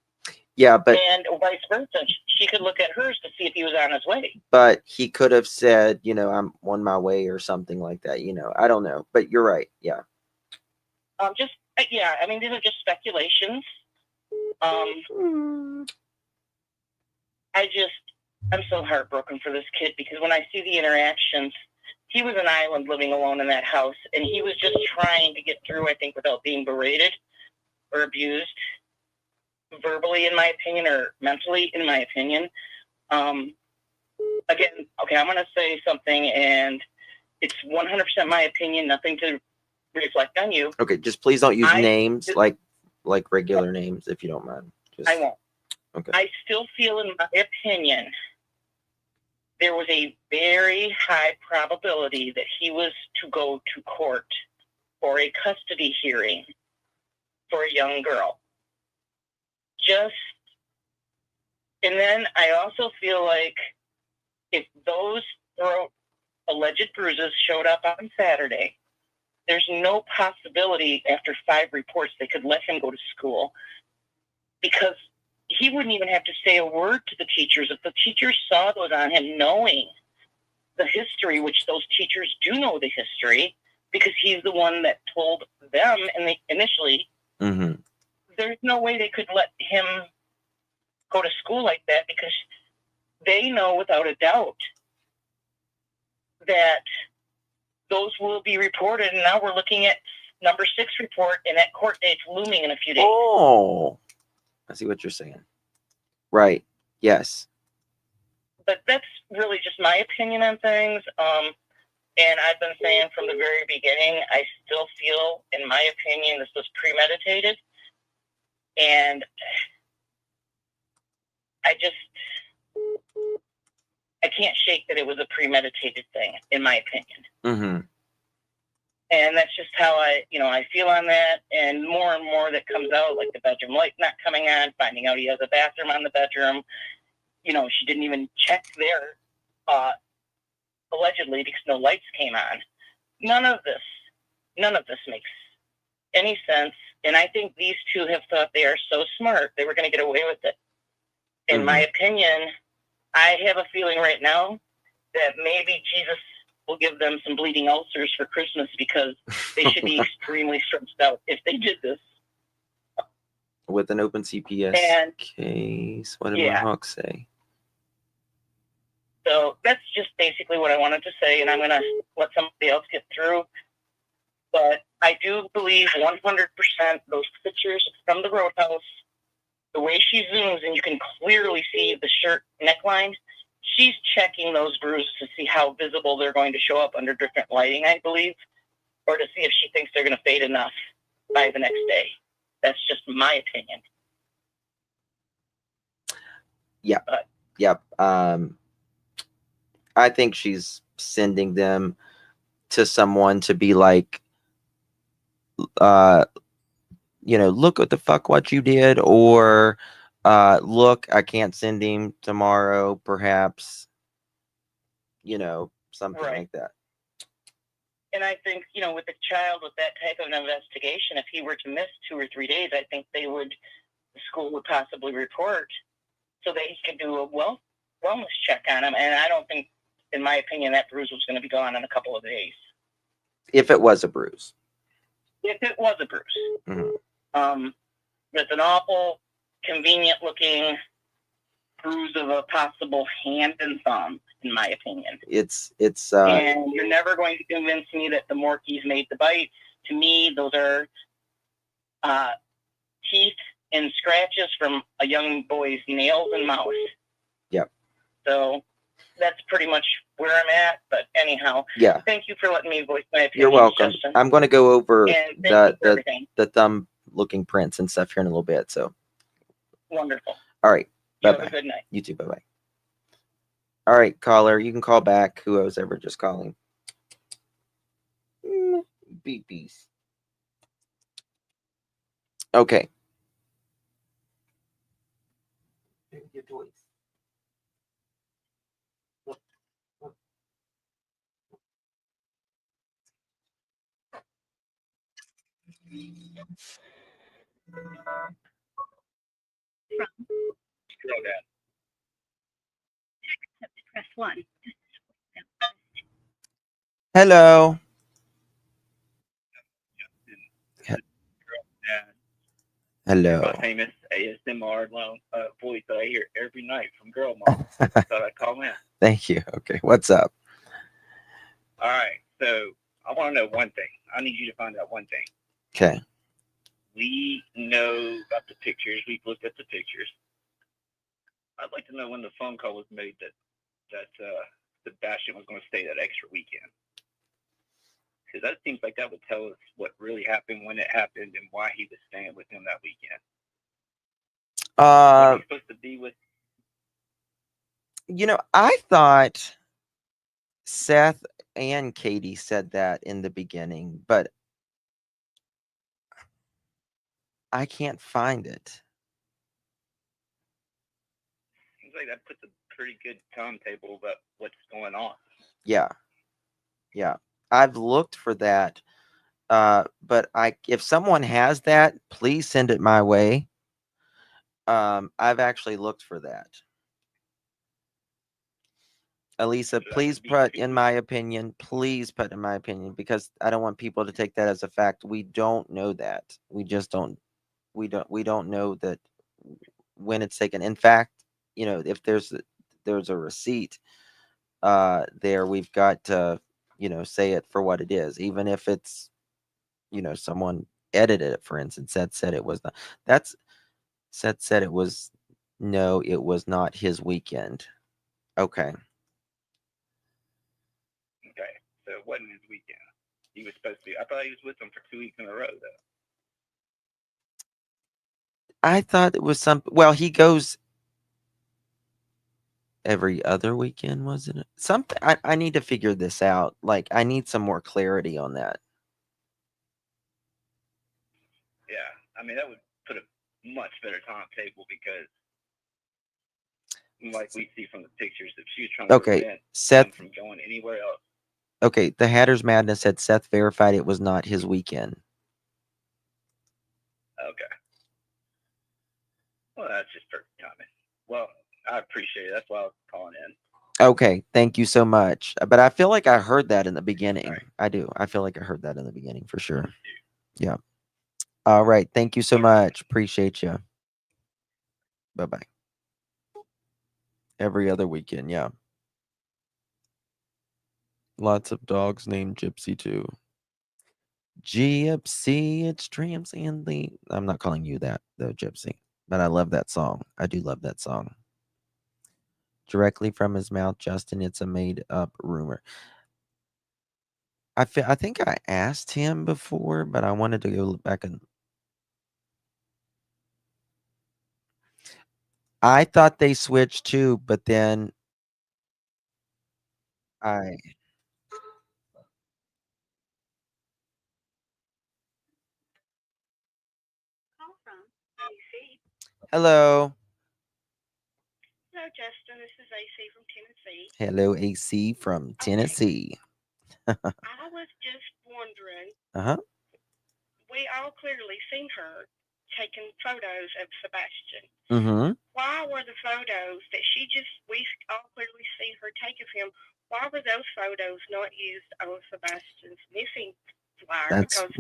Yeah, but and vice versa. She could look at hers to see if he was on his way. But he could have said, "I'm on my way," or something like that. I don't know. But you're right. Yeah. Yeah. I mean, these are just speculations. I'm so heartbroken for this kid because when I see the interactions, he was an island living alone in that house, and he was just trying to get through, I think, without being berated or abused verbally, in my opinion, or mentally, in my opinion. Again, okay, I'm going to say something, and it's 100% my opinion, nothing to reflect on you. Okay, just please don't use names like like regular names if you don't mind. Just, I won't. Okay. I still feel, in my opinion, there was a very high probability that he was to go to court for a custody hearing for a young girl. And then I also feel like if those alleged bruises showed up on Saturday, there's no possibility after 5 reports they could let him go to school, because he wouldn't even have to say a word to the teachers. If the teachers saw those on him, knowing the history, which those teachers do know the history, because he's the one that told them initially, there's no way they could let him go to school like that, because they know without a doubt that those will be reported. And now we're looking at number 6 report, and that court date's looming in a few days. Oh, I see what you're saying. Right. Yes. But that's really just my opinion on things. And I've been saying from the very beginning, I still feel, in my opinion, this was premeditated. And I can't shake that it was a premeditated thing, in my opinion. And that's just how I feel on that. And more that comes out, like the bedroom light not coming on, finding out he has a bathroom on the bedroom. She didn't even check there, allegedly, because no lights came on. None of this makes any sense. And I think these two have thought they are so smart, they were going to get away with it. In my opinion, I have a feeling right now that maybe Jesus will give them some bleeding ulcers for Christmas, because they should be extremely stressed out if they did this. With an open CPS case. What did my hawk say? So that's just basically what I wanted to say, and I'm going to let somebody else get through. But I do believe 100% those pictures from the roadhouse, the way she zooms and you can clearly see the shirt neckline, she's checking those bruises to see how visible they're going to show up under different lighting, I believe, or to see if she thinks they're going to fade enough by the next day. That's just my opinion. Yeah. Yep. I think she's sending them to someone to be like, look what the fuck what you did, or look, I can't send him tomorrow, perhaps, something like that. And I think, with a child with that type of an investigation, if he were to miss 2 or 3 days, I think the school would possibly report so that he could do a wellness check on him. And I don't think, in my opinion, that bruise was going to be gone in a couple of days. If it was a bruise. If it was a bruise. It's an awful, convenient-looking bruise of a possible hand and thumb, in my opinion. It's and you're never going to convince me that the Morkies made the bite. To me, those are teeth and scratches from a young boy's nails and mouth. Yep. So that's pretty much where I'm at. But anyhow, thank you for letting me voice my opinion. You're welcome. Justin. I'm going to go over the thumb-looking prints and stuff here in a little bit. So wonderful. All right. You Bye-bye. have a good night. You too. Bye-bye. All right, caller, you can call back. Who I was ever just calling. Beepies. Okay. Your toys. Scroll down. Press 1. Hello. Hello. My famous ASMR voice that I hear every night from Girl Mom. Thought I'd call in. Thank you. Okay, what's up? All right, so I want to know one thing. I need you to find out one thing. Okay. We know about the pictures. We've looked at the pictures. I'd like to know when the phone call was made that Sebastian was going to stay that extra weekend. Because that seems like that would tell us what really happened, when it happened, and why he was staying with him that weekend. Was he supposed to be with? I thought Seth and Katie said that in the beginning, but I can't find it. Seems like that puts a pretty good timetable about what's going on. Yeah. I've looked for that, but if someone has that, please send it my way. I've actually looked for that. Elisa, please put in my opinion, because I don't want people to take that as a fact. We don't know that. We just don't. We don't know that when it's taken. In fact, if there's a receipt there, we've got to say it for what it is, even if it's someone edited it. For instance, said it was not. Said it was. No, it was not his weekend. Okay. Okay, so it wasn't his weekend. He was supposed to be. I thought he was with them for 2 weeks in a row, though. I thought it was well, he goes every other weekend, wasn't it? Something. I need to figure this out. Like, I need some more clarity on that. Yeah, I mean, that would put a much better timetable, because, like we see from the pictures, if she was trying to prevent him from going anywhere else. Okay, the Hatter's Madness said Seth verified it was not his weekend. Okay. Well, that's just perfect timing. Well, I appreciate it. That's why I was calling in. Okay, thank you so much. But I feel like I heard that in the beginning. Right. I do. I feel like I heard that in the beginning for sure. Yeah. All right. Thank you so much. Appreciate you. Bye-bye. Every other weekend, yeah. Lots of dogs named Gypsy too. Gypsy, it's dreams and the. I'm not calling you that though, Gypsy, but I love that song. I do love that song. Directly from his mouth, Justin. It's a made-up rumor. I think I asked him before, but I wanted to go back and. I thought they switched too, but then I. Hello. Hello, Justin. This is AC from Tennessee. Hello, AC from Tennessee. I was just wondering. We all clearly seen her taking photos of Sebastian. Why were the photos that we all clearly seen her take of him? Why were those photos not used on Sebastian's missing flyer? Because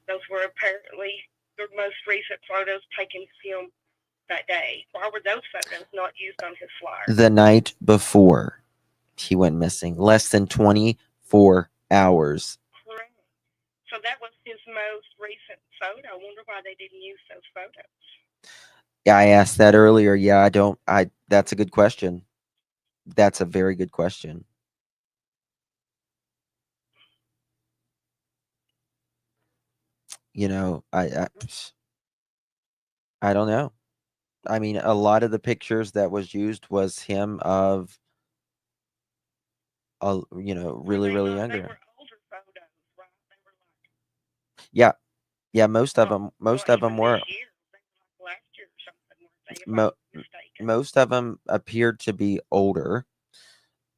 those were apparently the most recent photos taken of him that day. Why were those photos not used on his flyer? The night before he went missing, less than 24 hours. Correct. So that was his most recent photo. I wonder why they didn't use those photos. Yeah, I asked that earlier. Yeah, that's a good question. That's a very good question. I don't know. I mean, a lot of the pictures that was used was him of, really, really younger. They were older photos, right? They were like. Yeah. Most of them were. Last year or something, most of them appeared to be older.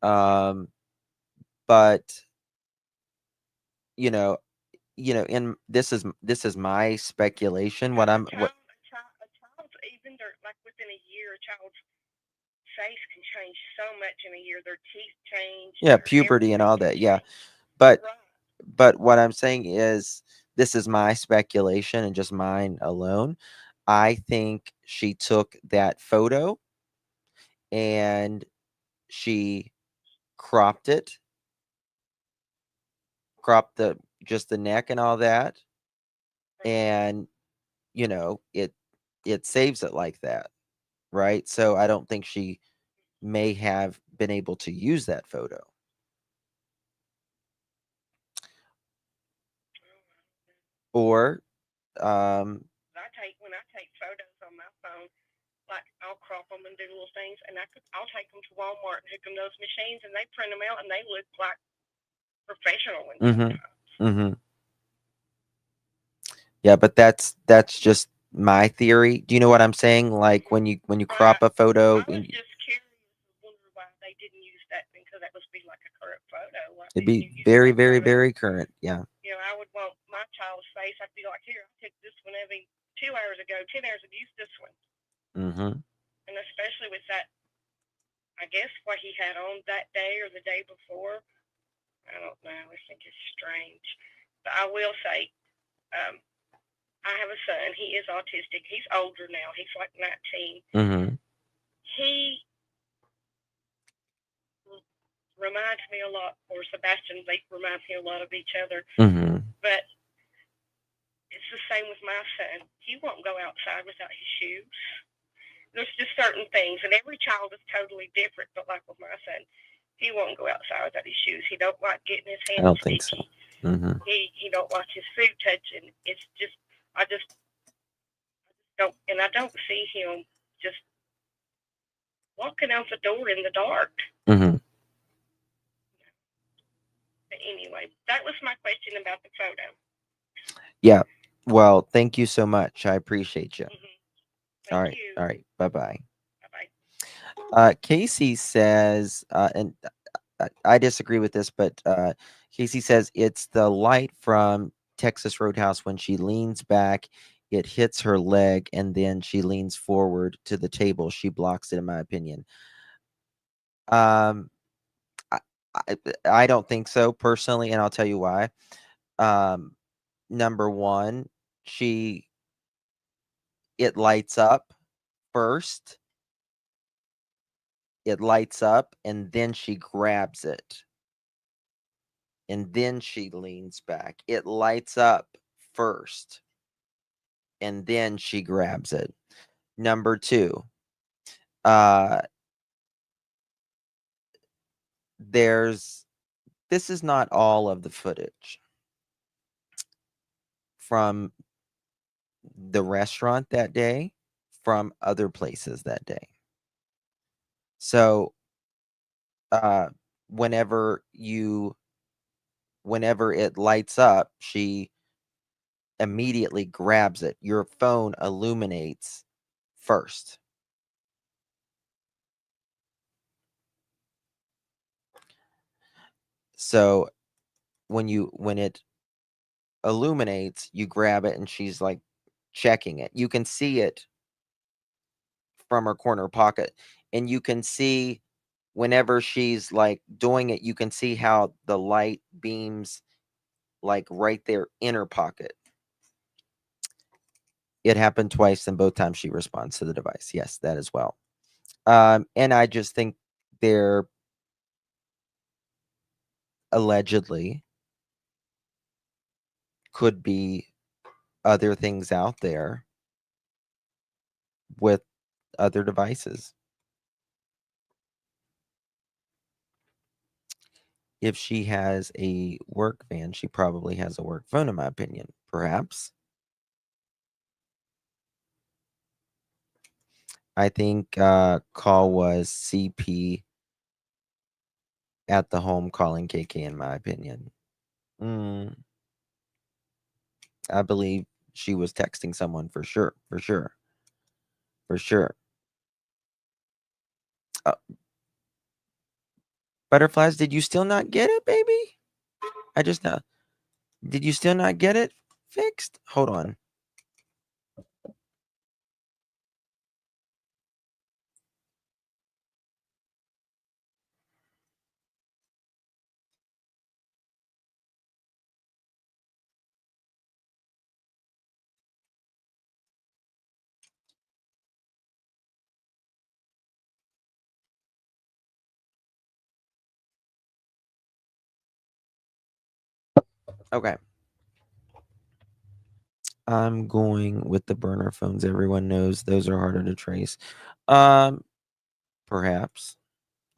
But in this is my speculation. A child's even like within a year, a child's face can change so much in a year. Their teeth change. Yeah, puberty and all that. Yeah, but what I'm saying is, this is my speculation and just mine alone. I think she took that photo and she cropped just the neck and all that, and it saves it like that, right? So I don't think she may have been able to use that photo. Or when I take photos on my phone, like I'll crop them and do little things, and I'll take them to Walmart and hook them those machines, and they print them out, and they look like professional ones. Yeah, but that's just my theory. Do you know what I'm saying? Like when you crop a photo, I was just curious, wonder why they didn't use that thing, because that must be like a current photo. Like, it'd be very, very, very current. Yeah. You know, I would want my child's face. I'd be like, here, I took this one every 2 hours ago, 10 hours ago, use this one. And especially with that, I guess what he had on that day or the day before, I don't know. I think it's strange. But I will say, I have a son. He is autistic. He's older now. He's like 19. He reminds me a lot, or Sebastian, they remind me a lot of each other. But it's the same with my son. He won't go outside without his shoes. There's just certain things, and every child is totally different. But like with my son, he won't go outside without his shoes. He don't like getting his hands. I don't think so. He don't like his food touching. It's just I just don't, and I don't see him just walking out the door in the dark. But anyway, that was my question about the photo. Yeah. Well, thank you so much. I appreciate you. All right. All right. Bye-bye. Bye-bye. Casey says, and I disagree with this, but Casey says it's the light from Texas Roadhouse. When she leans back, it hits her leg, and then she leans forward to the table. She blocks it, in my opinion. I don't think so personally, and I'll tell you why. Number one, it lights up first. It lights up, and then she grabs it. And then she leans back. It lights up first, and then she grabs it. Number two, this is not all of the footage from the restaurant that day, from other places that day. So whenever it lights up, she immediately grabs it. Your phone illuminates first. So when it illuminates, you grab it, and she's like checking it. You can see it from her corner pocket, and you can see whenever she's like doing it, you can see how the light beams like right there in her pocket. It happened twice, and both times she responds to the device. Yes, that as well. And I just think there allegedly could be other things out there with other devices. If she has a work van, she probably has a work phone, in my opinion. Perhaps. I think call was CP at the home calling KK, in my opinion. I believe she was texting someone for sure. For sure. For sure. Butterflies, did you still not get it, baby? I just now. Did you still not get it fixed? Hold on. Okay. I'm going with the burner phones. Everyone knows those are harder to trace. Perhaps.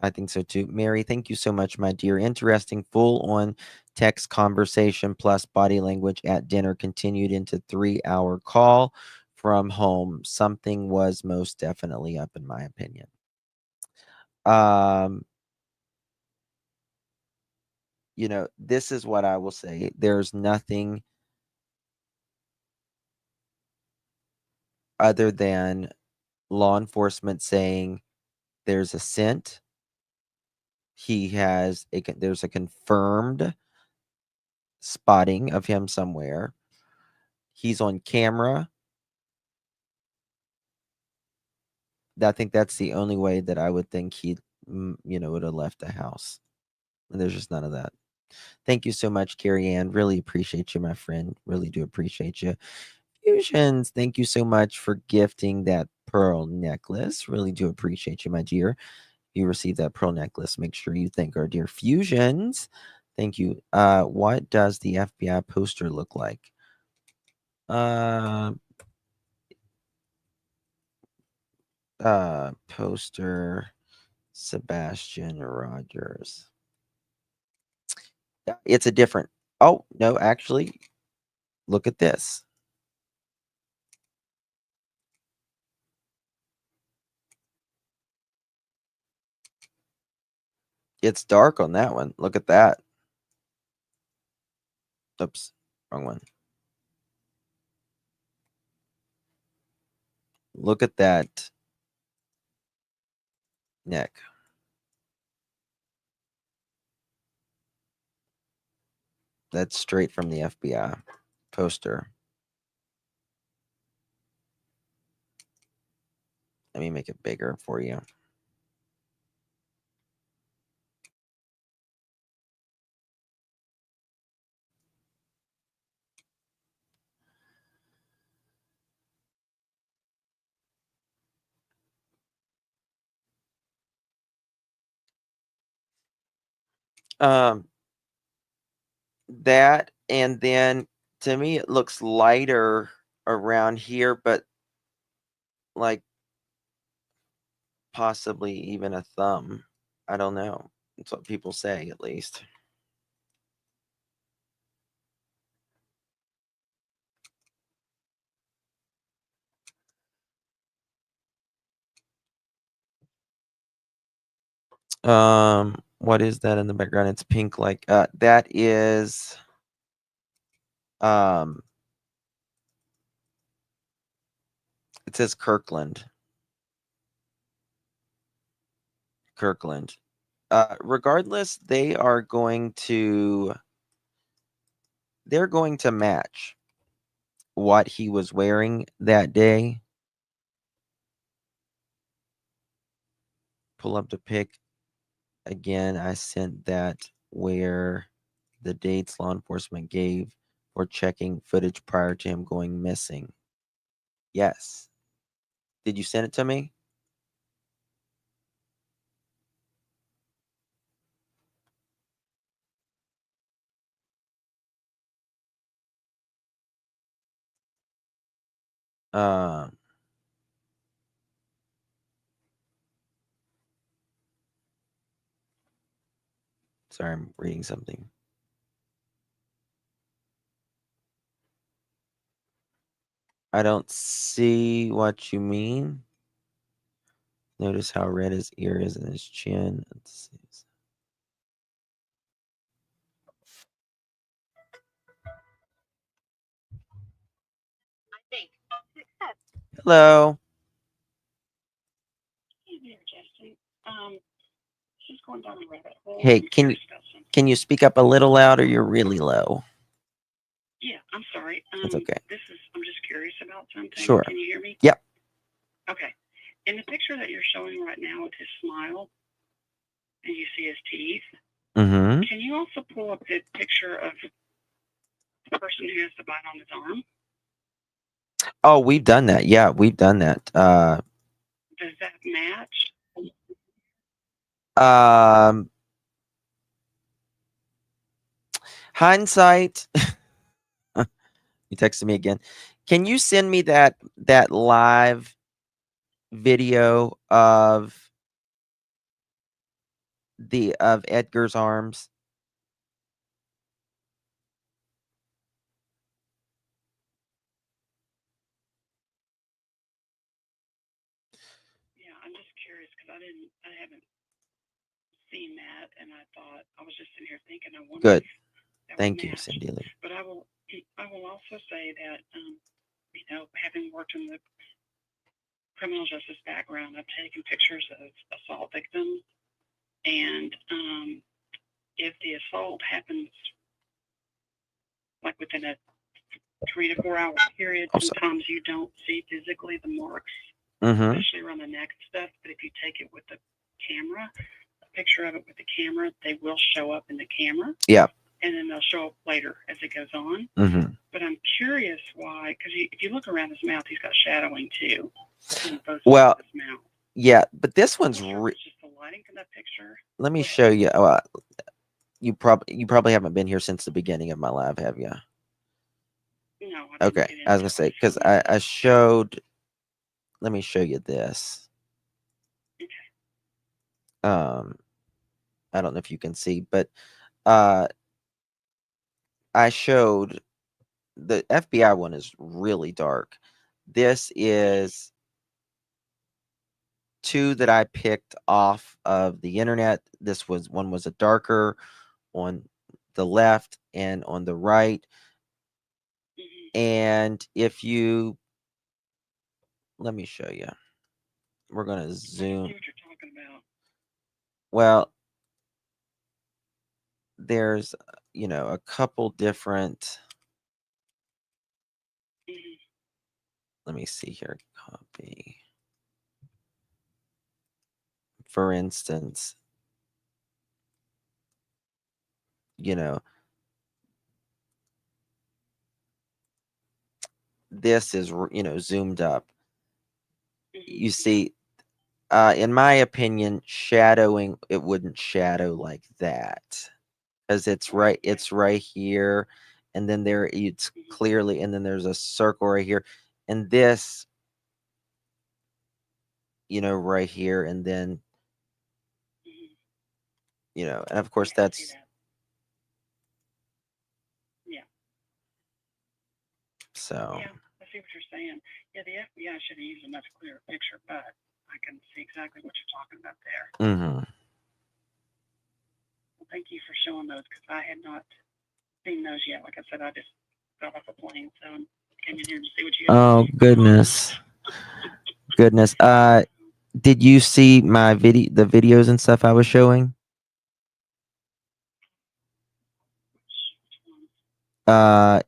I think so too. Mary, thank you so much, my dear. Interesting full-on text conversation plus body language at dinner continued into 3-hour call from home. Something was most definitely up, in my opinion. You know, this is what I will say. There's nothing other than law enforcement saying there's a scent. There's a confirmed spotting of him somewhere. He's on camera. I think that's the only way that I would think he, would have left the house. And there's just none of that. Thank you so much, Carrie Ann. Really appreciate you, my friend. Really do appreciate you. Fusions, thank you so much for gifting that pearl necklace. Really do appreciate you, my dear. You received that pearl necklace. Make sure you thank our dear Fusions. Thank you. What does the FBI poster look like? Poster Sebastian Rogers. It's a different. Oh, no, actually, look at this. It's dark on that one. Look at that. Oops, wrong one. Look at that neck. That's straight from the FBI poster. Let me make it bigger for you. That, and then to me it looks lighter around here, but like possibly even a thumb. I don't know. That's what people say, at least. What is that in the background? It's pink, like that is it says Kirkland. Regardless, they're going to match what he was wearing that day. Pull up the pic again. I sent that where the dates law enforcement gave for checking footage prior to him going missing. Yes. Did you send it to me? Sorry, I'm reading something. I don't see what you mean. Notice how red his ear is and his chin. Let's see. Hello. Hey, can you speak up a little louder? You're really low. Yeah, I'm sorry. It's okay. I'm just curious about something. Sure. Can you hear me? Yep. Okay. In the picture that you're showing right now with his smile, and you see his teeth, Mm-hmm. can you also pull up the picture of the person who has the bite on his arm? Oh, we've done that. Yeah, we've done that. Does that match? Hindsight. You texted me again. Can you send me that live video of of Edgar's arms. Yeah, I'm just curious because I haven't seen that, and I thought I was just sitting here thinking, I wonder Good. if that would Thank you, match. Cindy Lee. But I will also say that you know, having worked in the criminal justice background, I've taken pictures of assault victims, and if the assault happens like within a 3 to 4 hour period, sometimes you don't see physically the marks, especially around the neck and stuff. But if you take it with the camera, a picture of it with the camera, they will show up in the camera. Yeah. And then they'll show up later as it goes on. But I'm curious why, because if you look around his mouth, he's got shadowing too. Well, his mouth. yeah, but this one's Just the lighting from that picture. let me show you. You probably haven't been here since the beginning of my live, have you? No. Okay, I was gonna say because I showed. Let me show you this. I don't know if you can see, but I showed the FBI one is really dark. This is 2 that I picked off of the internet. This one was a darker on the left and on the right. And if you let me show you. We're going to zoom. I see what you're talking about. Well, there's, you know, a couple different. Let me see here. Copy. For instance, you know, this is, you know, zoomed up. You see, in my opinion, shadowing, it wouldn't shadow like that because it's right here, and then there it's clearly, and then there's a circle right here, and this, you know, right here, and then, you know, and of course that's. Yeah. So. Yeah, I see what you're saying. Yeah, the FBI should have used a much clearer picture, but I can see exactly what you're talking about there. Well, thank you for showing those because I had not seen those yet. Like I said, I just got off a plane, so I came in here to see what you. Oh goodness, goodness. Did you see my the videos and stuff I was showing?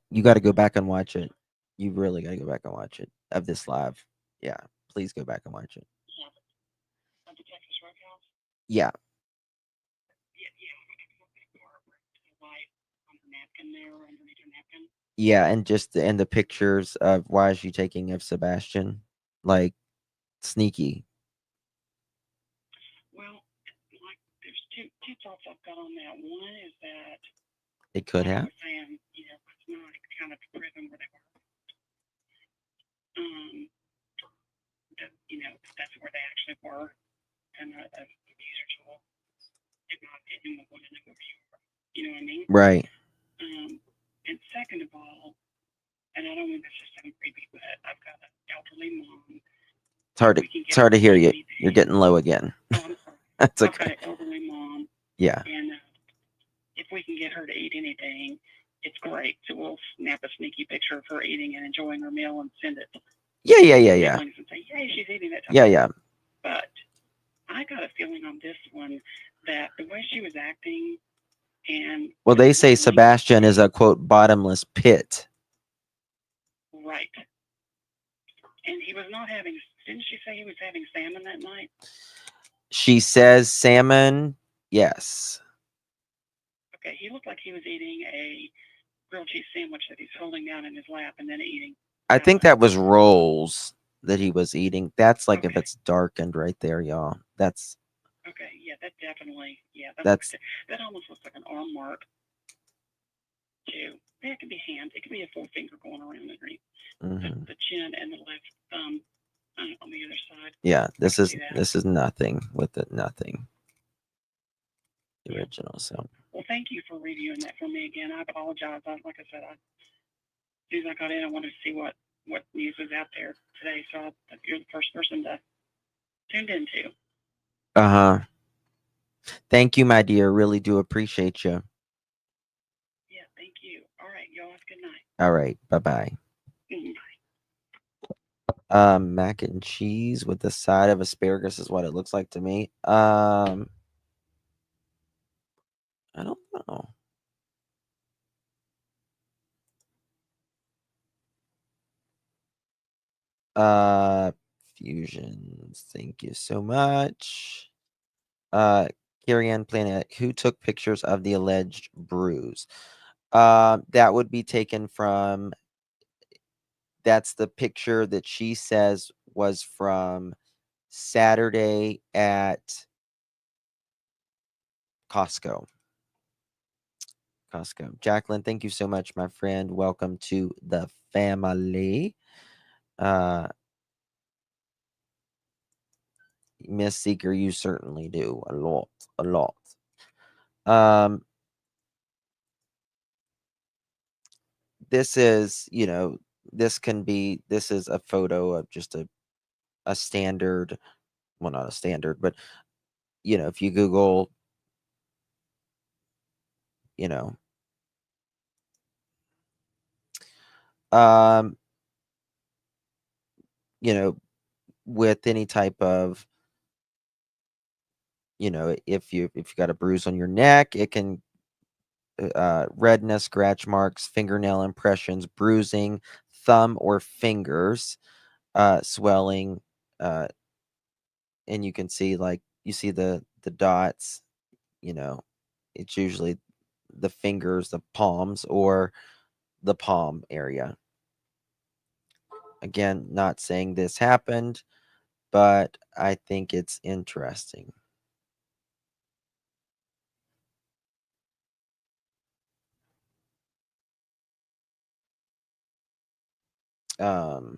You got to go back and watch it. You really got to go back and watch it of this live. Yeah, please go back and watch it. Yeah. Yeah, and just and the pictures of why is she taking of Sebastian, like sneaky. Well, like there's two thoughts I've got on that. One is that it could have. Saying, you know, it's not kind of prison where they were. You know, that's where they actually were, and a user tool. In my opinion, would know where you were. You know what I mean? Right. And second of all, and I don't want this to sound creepy, but I've got an elderly mom. It's hard to hear you. You're getting low again. That's okay. I've got an elderly mom. Yeah. And if we can get her to eat anything, it's great. So we'll snap a sneaky picture of her eating and enjoying her meal and send it. Yeah. And say, hey, she's eating that. Yeah. But I got a feeling on this one that the way she was acting and. Well, they say Sebastian is a quote bottomless pit. Right. And he was not having. Didn't she say he was having salmon that night? She says salmon. Yes. Okay, he looked like he was eating a grilled cheese sandwich that he's holding down in his lap and then eating. I think that was rolls that he was eating. That's like if it's darkened right there, y'all. That's. Okay, yeah, that definitely, yeah. That almost looks like an arm mark, too. It could be hand. It could be a forefinger going around underneath the chin and the left thumb on the other side. Yeah, this is nothing with it. Nothing. The original. So. Well, thank you for reviewing that for me again. I apologize. Like I said, as soon as I got in, I wanted to see what news was out there today. So you're the first person to tuned into. Thank you, my dear. Really do appreciate you. Yeah, thank you. All right, y'all have a good night. All right. Bye-bye. Bye. Mac and cheese with the side of asparagus is what it looks like to me. I don't know. Fusions. Thank you so much. Carrie Ann Planet, who took pictures of the alleged bruise? That would be taken from, that's the picture that she says was from Saturday at Costco. Jacqueline, thank you so much, my friend. Welcome to the family. Miss Seeker, you certainly do a lot. This is, this is a photo of just a standard, well, not a standard, but if you Google, with any type of, if you got a bruise on your neck, it can redness, scratch marks, fingernail impressions, bruising, thumb or fingers, swelling, and you can see, like, you see the dots, it's usually the fingers, the palms, or the palm area. Again, not saying this happened, but I think it's interesting. To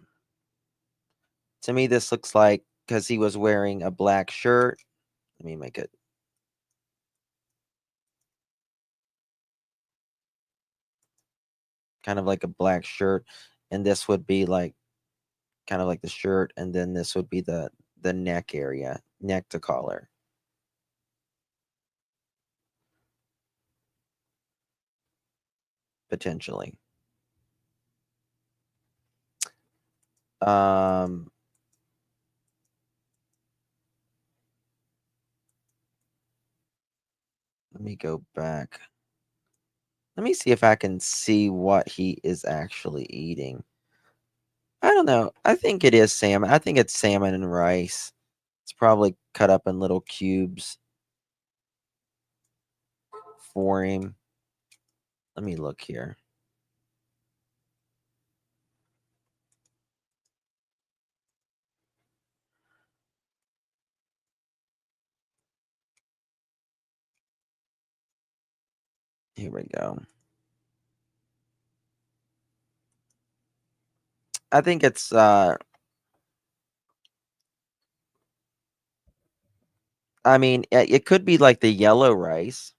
me, this looks like, because he was wearing a black shirt. Let me make it. Kind of like a black shirt, and this would be like kind of like the shirt, and then this would be the neck area, neck to collar. Potentially. Let me go back. Let me see if I can see what he is actually eating. I don't know. I think it is salmon. I think it's salmon and rice. It's probably cut up in little cubes for him. Let me look here. Here we go. I think it's I mean, it could be like the yellow rice.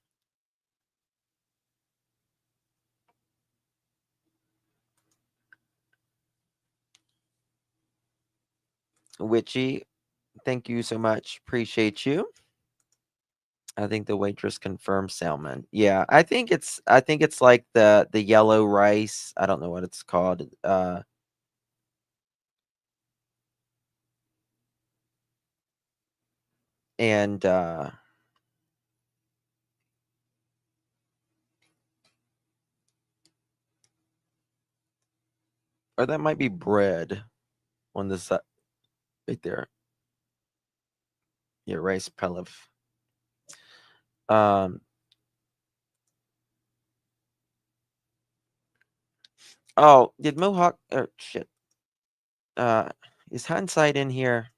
Witchy, thank you so much. Appreciate you. I think the waitress confirmed salmon. Yeah, I think it's like the yellow rice. I don't know what it's called. And or that might be bread on the side right there. Yeah, rice pilaf. Oh, did Mohawk or shit? Is hindsight in here?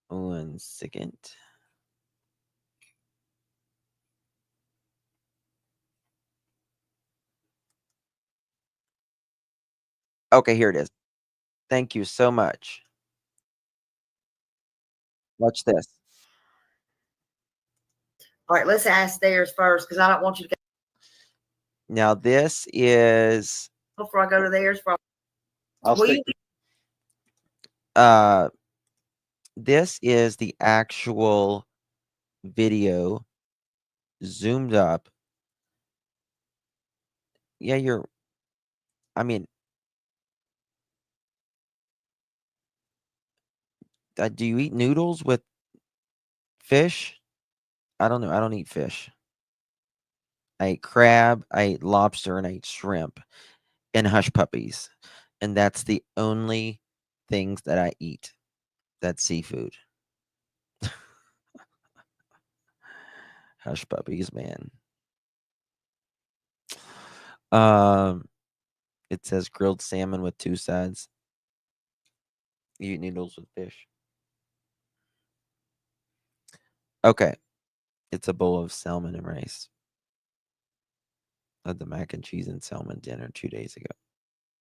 One second. Okay, here it is. Thank you so much. Watch this. All right, let's ask theirs first because I don't want you to Now this is go before I go to theirs. I'll Will stick. this is the actual video zoomed up. Yeah, I mean, do you eat noodles with fish? I don't know. I don't eat fish. I ate crab, I ate lobster, and I ate shrimp and hush puppies. And that's the only things that I eat. That's seafood. Hush puppies, man. It says grilled salmon with 2 sides. You eat noodles with fish. Okay. It's a bowl of salmon and rice. I had the mac and cheese and salmon dinner 2 days ago.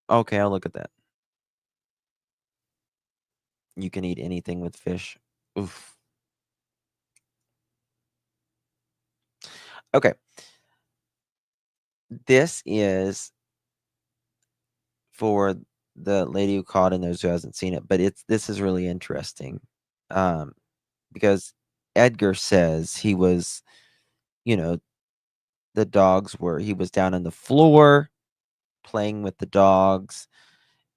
Okay, I'll look at that. You can eat anything with fish. Oof. Okay. This is for the lady who called and those who hasn't seen it, but this is really interesting. Because Edgar says he was, he was down on the floor playing with the dogs,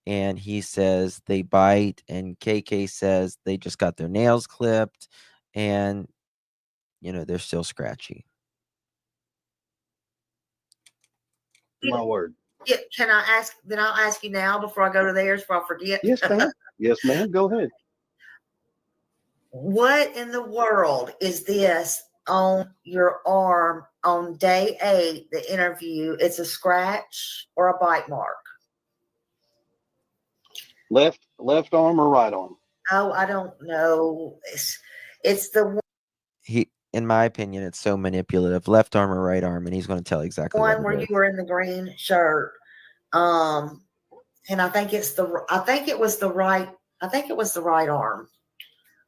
and he says they bite, and KK says they just got their nails clipped, and they're still scratchy. My word. Yeah, can I ask? Then I'll ask you now before I go to theirs, before I forget. Yes, ma'am. Yes, ma'am. Go ahead. What in the world is this on your arm on day 8? The interview. It's a scratch or a bite mark. Left arm or right arm? Oh, I don't know. It's the one. In my opinion, it's so manipulative. Left arm or right arm, and he's going to tell exactly One where you were in the green shirt. And I think it was the right arm.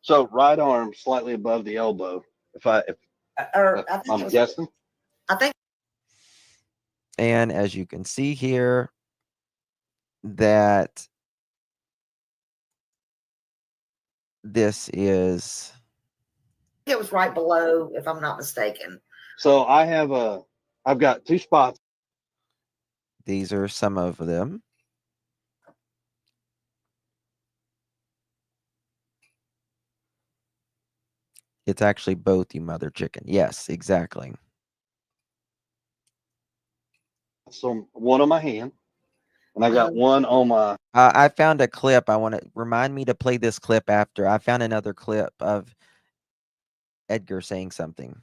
So right arm slightly above the elbow. I'm guessing. I think. And as you can see here, that this is. It was right below, if I'm not mistaken. So I've got 2 spots. These are some of them. It's actually both, you mother chicken. Yes, exactly. So one on my hand, and I got one on my. I found a clip. I want to remind me to play this clip after. I found another clip of Edgar saying something.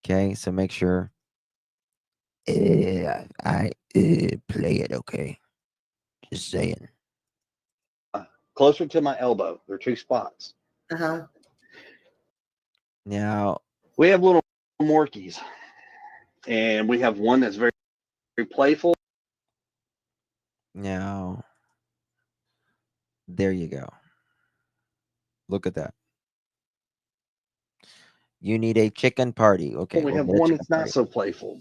Okay, so make sure I play it. Okay, just saying. Closer to my elbow. There are 2 spots. Now we have little Morkies, and we have one that's very, very playful. Now, there you go. Look at that. You need a chicken party. Okay. We have one that's not so playful.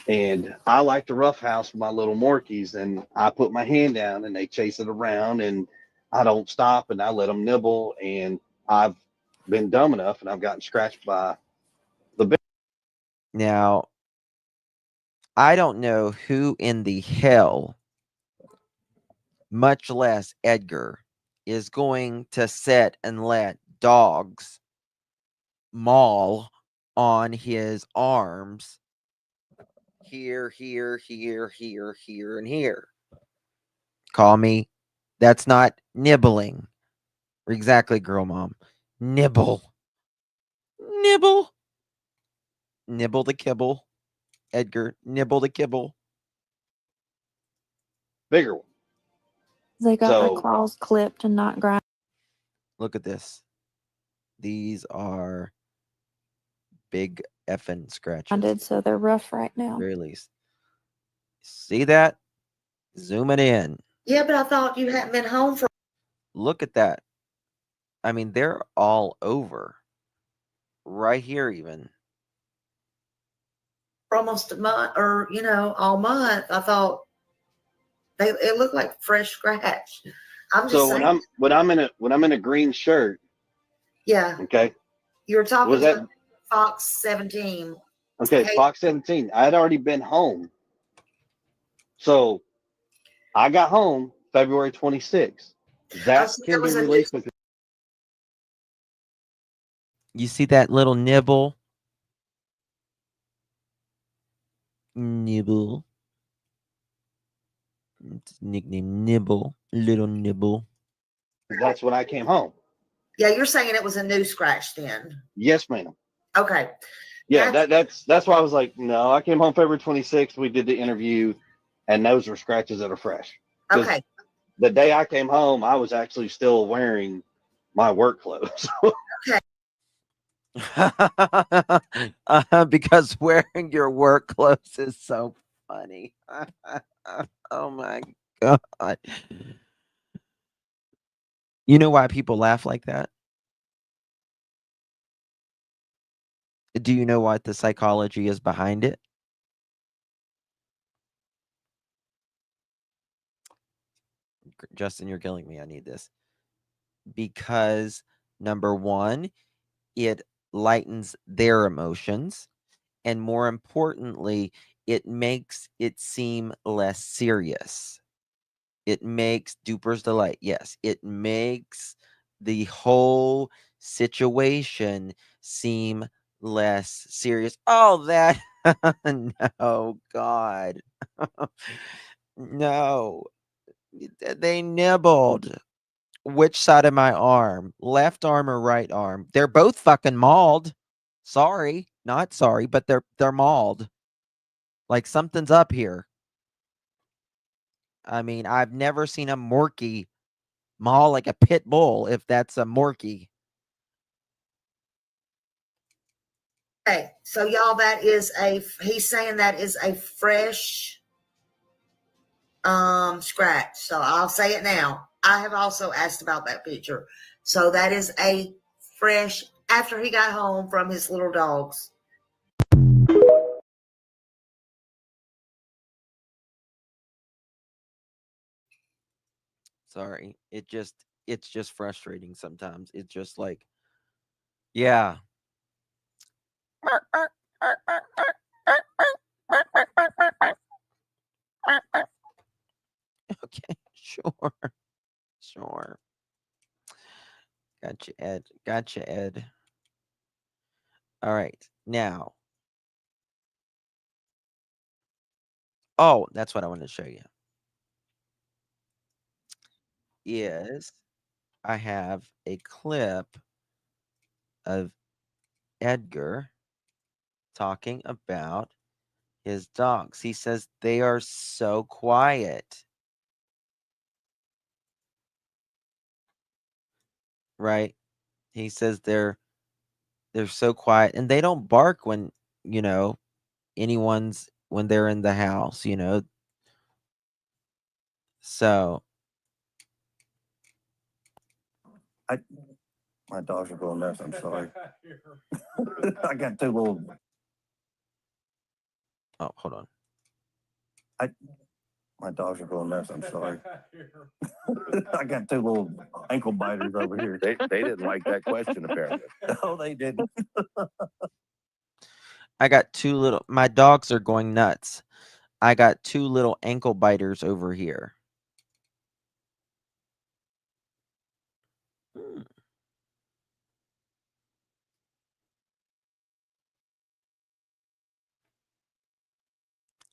And I like to roughhouse my little Morkies, and I put my hand down and they chase it around, and I don't stop, and I let them nibble, and I've been dumb enough and I've gotten scratched by the big. Now, I don't know who in the hell, much less Edgar, is going to sit and let dogs maul on his arms here, here, here, here, here, and here. Call me. That's not nibbling. Exactly, girl mom. Nibble. Nibble. Nibble the kibble. Edgar, nibble the kibble. Bigger one. They got their claws clipped and not ground. Look at this. These are big effing scratches. So they're rough right now. Very least. See that? Zoom it in. Yeah, but I thought you hadn't been home for Look at that. I mean, they're all over. Right here, even. almost a month, or all month. I thought it looked like fresh scratch. I'm just So saying. when I'm in a green shirt, Yeah, okay, you were talking was that to Fox 17. okay? Hey, Fox 17. I had already been home, so I got home February 26th. That so can there be was a released because You see that little nibble? Nibble. It's nickname Nibble. Little Nibble. that's when I came home. Yeah, you're saying it was a new scratch then. Yes, ma'am. Okay. Yeah, that's why I was like, no, I came home February 26th. We did the interview, and those were scratches that are fresh. 'Cause Okay. the day I came home, I was actually still wearing my work clothes. Because wearing your work clothes is so funny. Oh my God. You know why people laugh like that? Do you know what the psychology is behind it? Justin, you're killing me. I need this. Because number one, it lightens their emotions. And more importantly, it makes it seem less serious. It makes Duper's Delight. Yes, it makes the whole situation seem less serious. Oh, that. No, God. No. They nibbled. Which side of my arm? Left arm or right arm? They're both fucking mauled. Sorry, not sorry, but they're mauled. Like something's up here. I mean, I've never seen a Morkie maul like a pit bull, if that's a Morkie. Okay, so y'all, he's saying that is a fresh scratch. So I'll say it now. I have also asked about that picture. So that is a fresh after he got home from his little dogs. Sorry. It's just frustrating sometimes. It's just like, yeah. Okay, sure. Sure. Gotcha, Ed. Gotcha, Ed. All right. Now. Oh, that's what I wanted to show you. Is I have a clip of Edgar talking about his dogs. He says they are so quiet. Right? He says they're so quiet and they don't bark when, when they're in the house, So My dogs are going nuts. I'm sorry. I got two little. Oh, hold on. My dogs are going nuts. I'm sorry. I got two little ankle biters over here. They didn't like that question, apparently. No, they didn't. I got my dogs are going nuts. I got two little ankle biters over here.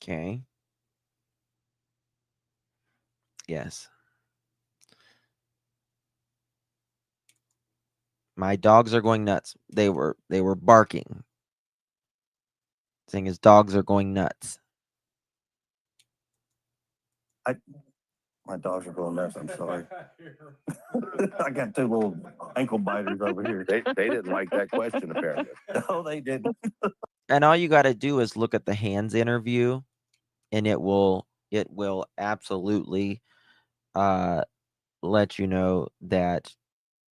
Okay. Yes. My dogs are going nuts. They were barking. Saying his dogs are going nuts. My dogs are going nuts. I'm sorry. I got two little ankle biters over here. They didn't like that question, apparently. No, they didn't. And all you got to do is look at the hands interview and it will absolutely let you know that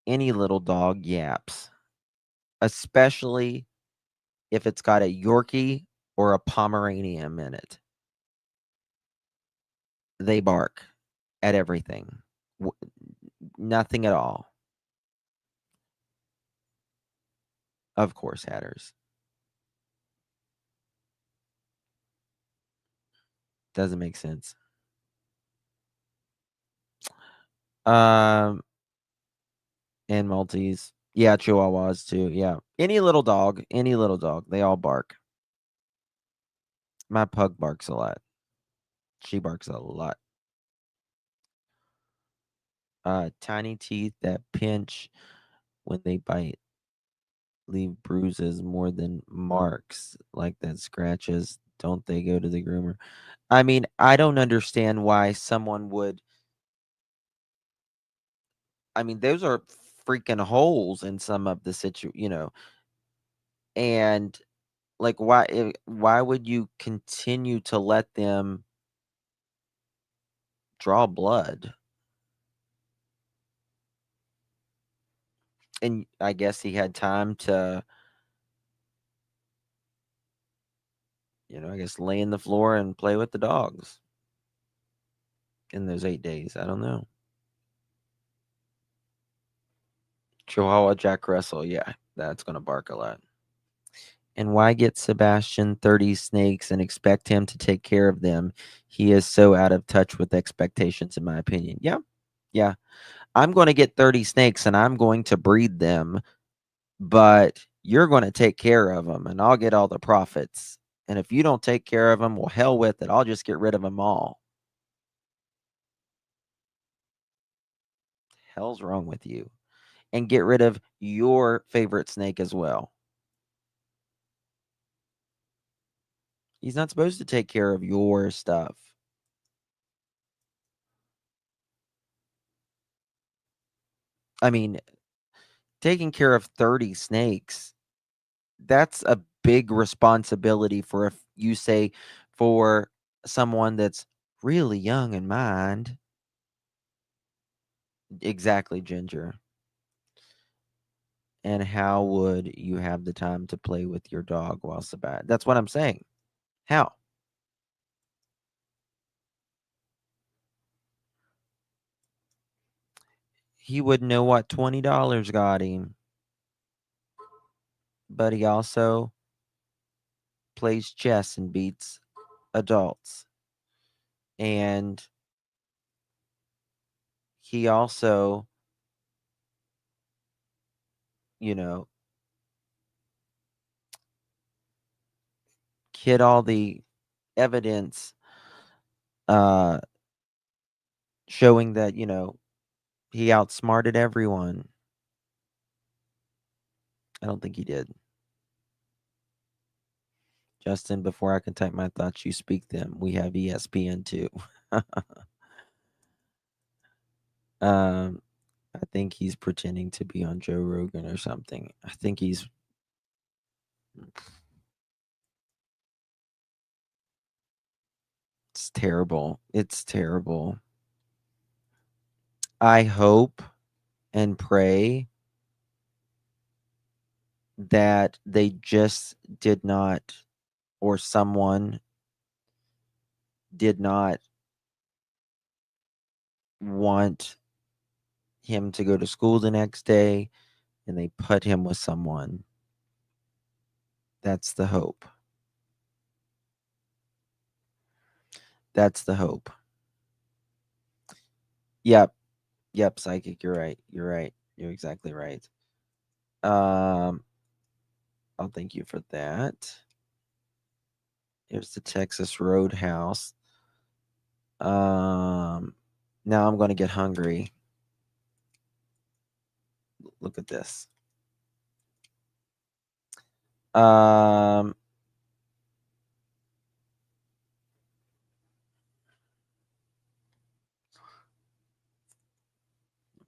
any little dog yaps, especially if it's got a Yorkie or a Pomeranian in it. They bark at everything. Nothing at all. Of course, hatters. Doesn't make sense. And Maltese. Yeah, Chihuahuas too. Yeah. Any little dog, they all bark. My pug barks a lot. She barks a lot. Tiny teeth that pinch when they bite leave bruises more than marks like that scratches. Don't they go to the groomer? I mean, I don't understand why someone would. I mean, those are freaking holes in some of the and like why would you continue to let them draw blood? And I guess he had time to, I guess lay in the floor and play with the dogs in those 8 days. I don't know. Chihuahua Jack Russell, yeah, that's gonna bark a lot. And why get Sebastian 30 snakes and expect him to take care of them? He is so out of touch with expectations, in my opinion. Yeah. Yeah. I'm going to get 30 snakes and I'm going to breed them, but you're going to take care of them and I'll get all the profits. And if you don't take care of them, well, hell with it. I'll just get rid of them all. Hell's wrong with you? And get rid of your favorite snake as well. He's not supposed to take care of your stuff. I mean, taking care of 30 snakes, that's a big responsibility for, if you say, for someone that's really young in mind. Exactly, Ginger. And how would you have the time to play with your dog while Sebastian? That's what I'm saying. How? He would know what $20 got him. But he also plays chess and beats adults. And he also, hid all the evidence showing that, he outsmarted everyone. I don't think he did. Justin, before I can type my thoughts, you speak them. We have ESPN too. I think he's pretending to be on Joe Rogan or something. I think he's. It's terrible. It's terrible. I hope and pray that they just did not, or someone did not want him to go to school the next day and they put him with someone. That's the hope. That's the hope. Yep. Yep, Psychic, you're right. You're right. You're exactly right. I'll thank you for that. Here's the Texas Roadhouse. Now I'm going to get hungry. Look at this.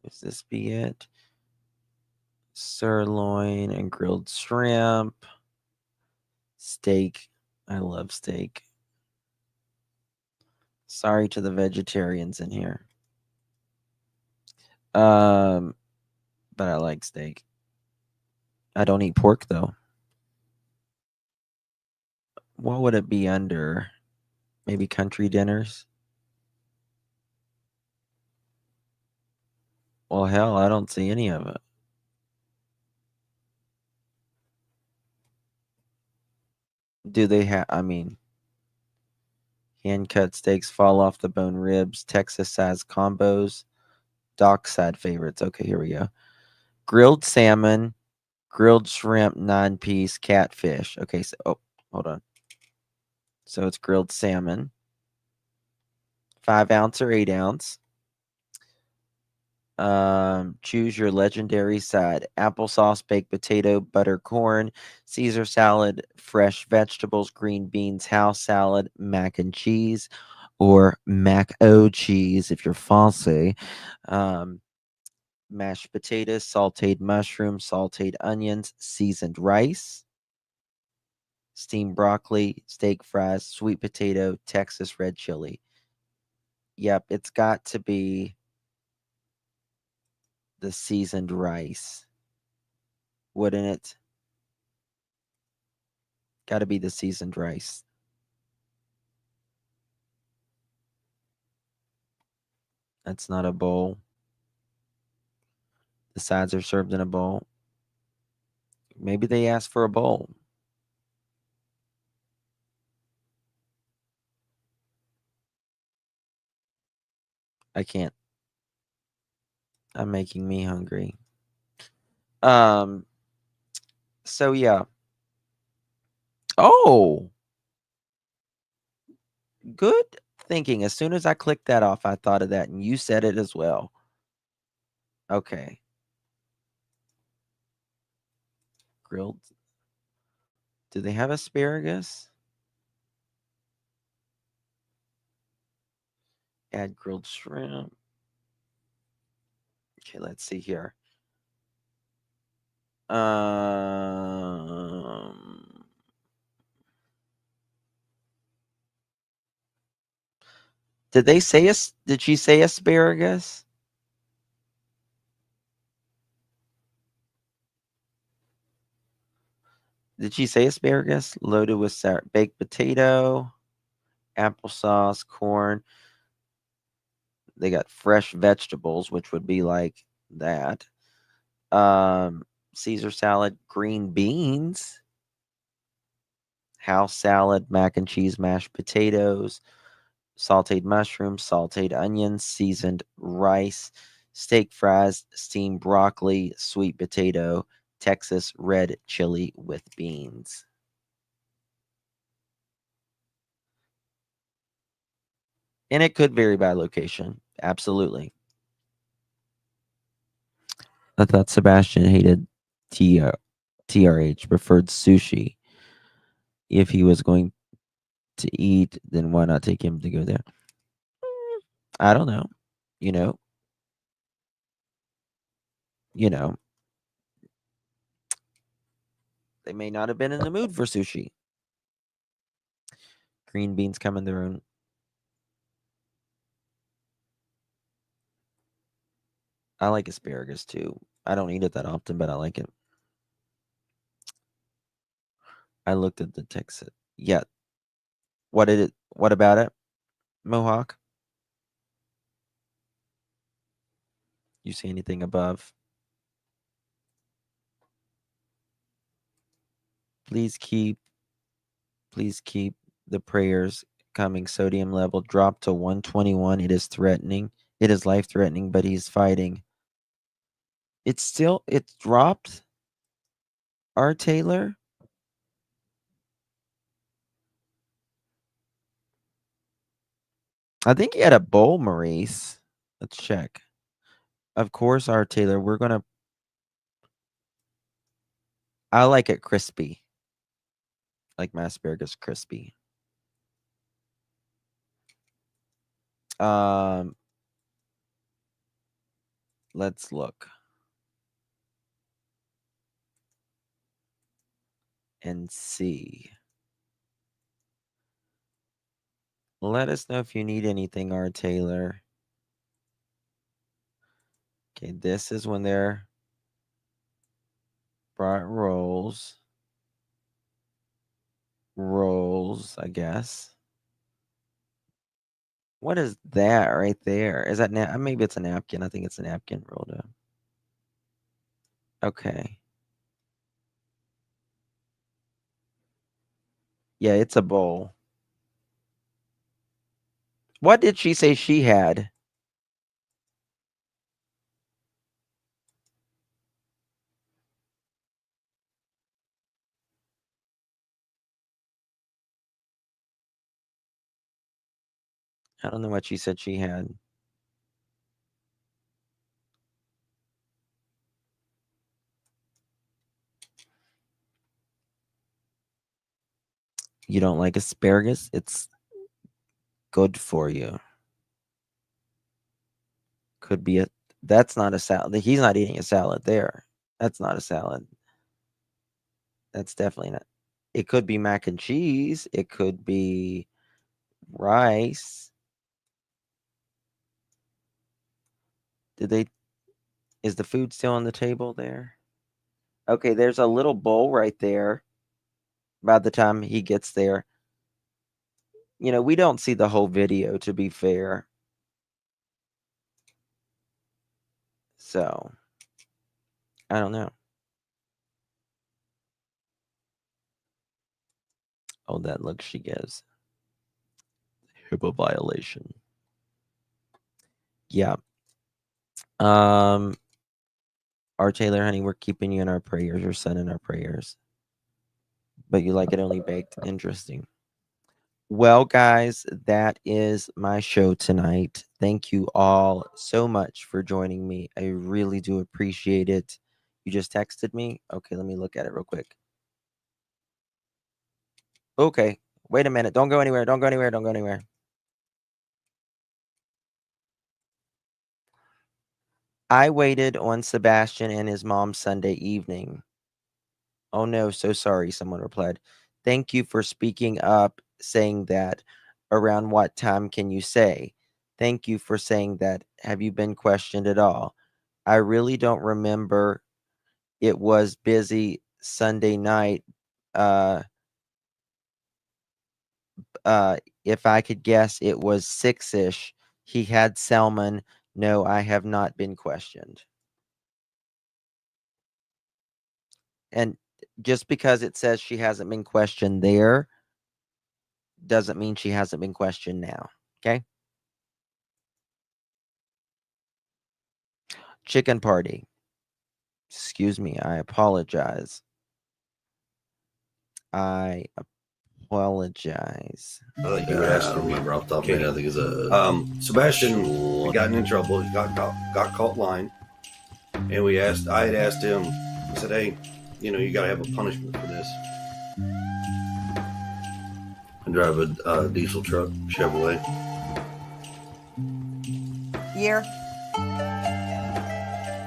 Does this be it? Sirloin and grilled shrimp. Steak. I love steak. Sorry to the vegetarians in here. But I like steak. I don't eat pork though. What would it be under? Maybe country dinners? Well, hell, I don't see any of it. Do they have, I mean, hand cut steaks, fall off the bone ribs, Texas size combos, dockside favorites. Okay, here we go. Grilled salmon, grilled shrimp, 9-piece, catfish. Okay, so, oh, hold on. So it's grilled salmon, 5 ounce or 8 ounce. Choose your legendary side: applesauce, baked potato, butter corn, Caesar salad, fresh vegetables, green beans, house salad, mac and cheese, or mac o cheese if you're fancy. Mashed potatoes, sauteed mushrooms, sauteed onions, seasoned rice, steamed broccoli, steak fries, sweet potato, Texas red chili. Yep, it's got to be the seasoned rice, wouldn't it? Got to be the seasoned rice. That's not a bowl. The sides are served in a bowl. Maybe they asked for a bowl. I can't. I'm making me hungry. So yeah. Oh. Good thinking. As soon as I clicked that off, I thought of that, and you said it as well. Okay. Grilled. Do they have asparagus? Add grilled shrimp. Okay, let's see here. Did they say did she say asparagus? Did she say asparagus? Loaded with baked potato, applesauce, corn. They got fresh vegetables, which would be like that. Caesar salad, green beans, house salad, mac and cheese, mashed potatoes, sauteed mushrooms, sauteed onions, seasoned rice, steak fries, steamed broccoli, sweet potato, Texas red chili with beans. And it could vary by location. Absolutely. I thought Sebastian hated TRH, preferred sushi. If he was going to eat, then why not take him to go there? I don't know. You know. They may not have been in the mood for sushi. Green beans come in their own. I like asparagus too. I don't eat it that often, but I like it. I looked at the text. Yeah. What about it? Mohawk? You see anything above? Please keep the prayers coming. Sodium level dropped to 121. It is threatening. It is life threatening, but he's fighting. It's dropped. R. Taylor. I think he had a bowl, Maurice. Let's check. Of course, R. Taylor. I like it crispy. Like my asparagus crispy. Let's look and see. Let us know if you need anything, R. Taylor. Okay, this is when they're brought rolls. Rolls, I guess. What is that right there? Is that maybe it's a napkin? I think it's a napkin rolled up. Okay. Yeah, it's a bowl. What did she say she had? I don't know what she said she had. You don't like asparagus? It's good for you. Could be that's not a salad. He's not eating a salad there. That's not a salad. That's definitely not. It could be mac and cheese. It could be rice. Is the food still on the table there? Okay, there's a little bowl right there. By the time he gets there, we don't see the whole video, to be fair. So, I don't know. Oh, that look she gives. HIPAA violation. Yeah. R. Taylor, honey, we're keeping you in our prayers. Your son in our prayers. But you like it only baked. Interesting. Well, guys, that is my show tonight. Thank you all so much for joining me. I really do appreciate it. You just texted me? Okay, let me look at it real quick. Okay, wait a minute. Don't go anywhere. Don't go anywhere. Don't go anywhere. I waited on Sebastian and his mom Sunday evening. Oh no, so sorry, someone replied. Thank you for speaking up, saying that. Around what time can you say? Thank you for saying that. Have you been questioned at all? I really don't remember. It was busy Sunday night. If I could guess, it was 6-ish. He had salmon. No, I have not been questioned. And just because it says she hasn't been questioned there doesn't mean she hasn't been questioned now. Okay? Chicken party. Excuse me. I apologize. I apologize. I think you would ask for me. I off the top of my head. I think it's Sebastian had gotten in trouble. He got caught lying, and I had asked him. I said, "Hey, you got to have a punishment for this." I drive a diesel truck, Chevrolet. Year?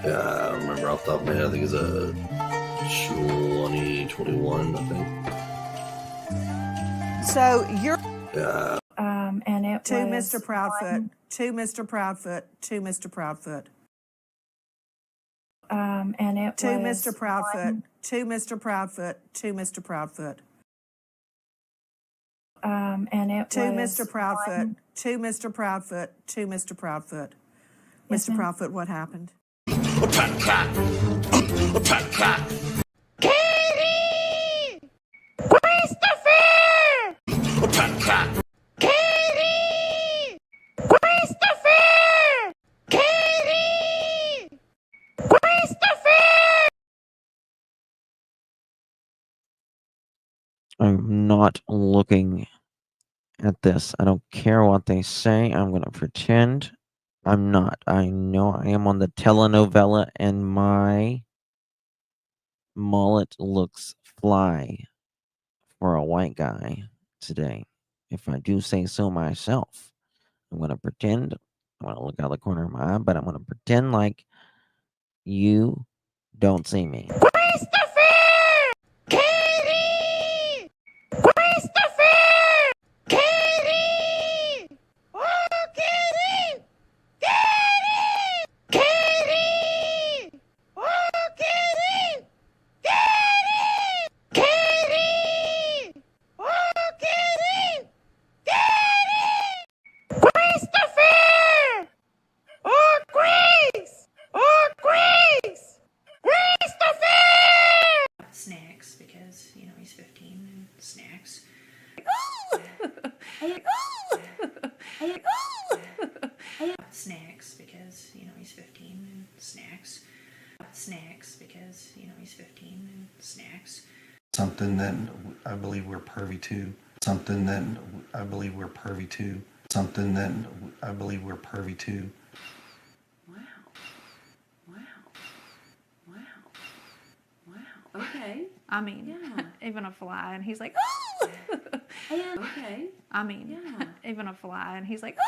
I don't remember off the top of my head. I think it's a 2021. I think. So you're. And it to was Mr. Proudfoot, to Mr. Proudfoot, to Mr. Proudfoot. And it to was Mr. Proudfoot, to Mr. Proudfoot, to Mr. Proudfoot. And it to was Mr. Proudfoot, to Mr. Proudfoot, to Mr. Proudfoot. Yes, Mr. ma'am. Proudfoot, what happened? Katie! Christopher! Katie! Christopher! Katie! Christopher! I'm not looking at this. I don't care what they say. I'm going to pretend I'm not. I know I am on the telenovela and my mullet looks fly for a white guy today. If I do say so myself, I'm going to pretend. I'm going to look out the corner of my eye, but I'm going to pretend like you don't see me. Christopher! Katie! Christopher! Katie! is, you know, he's 15 and snacks. Something that I believe we're pervy to. Something that I believe we're pervy to. Something that I believe we're pervy to. Wow. Wow. Wow. Wow. Okay. I mean, Yeah. even a fly, and he's like, Yeah. Okay. I mean, Yeah. even a fly, and he's like,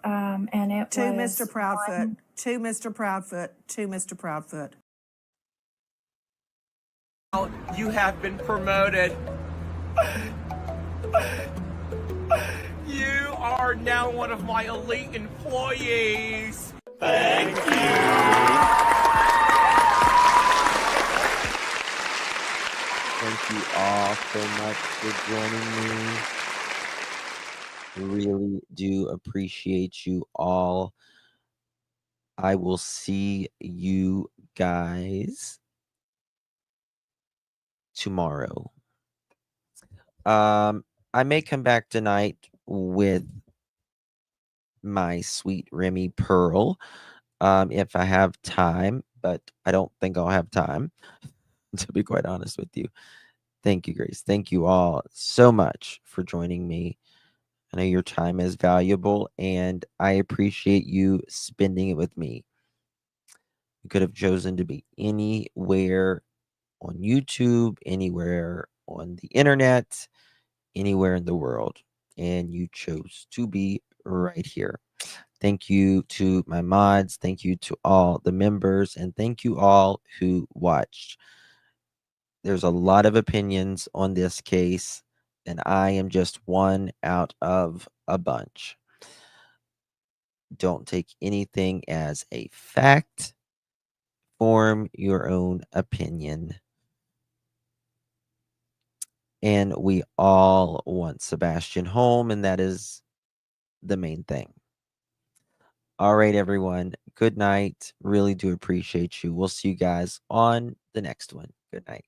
And it To was Mr. Proudfoot, to Mr. Proudfoot, to Mr. Proudfoot. You have been promoted. You are now one of my elite employees. Thank you. Thank you all so much for joining me. Really do appreciate you all. I will see you guys tomorrow. I may come back tonight with my sweet Remy Pearl, if I have time, but I don't think I'll have time, to be quite honest with you. Thank you, Grace. Thank you all so much for joining me. I know your time is valuable, and I appreciate you spending it with me. You could have chosen to be anywhere on YouTube, anywhere on the internet, anywhere in the world, and you chose to be right here. Thank you to my mods. Thank you to all the members, and thank you all who watched. There's a lot of opinions on this case, and I am just one out of a bunch. Don't take anything as a fact. Form your own opinion. And we all want Sebastian home, and that is the main thing. All right, everyone. Good night. Really do appreciate you. We'll see you guys on the next one. Good night.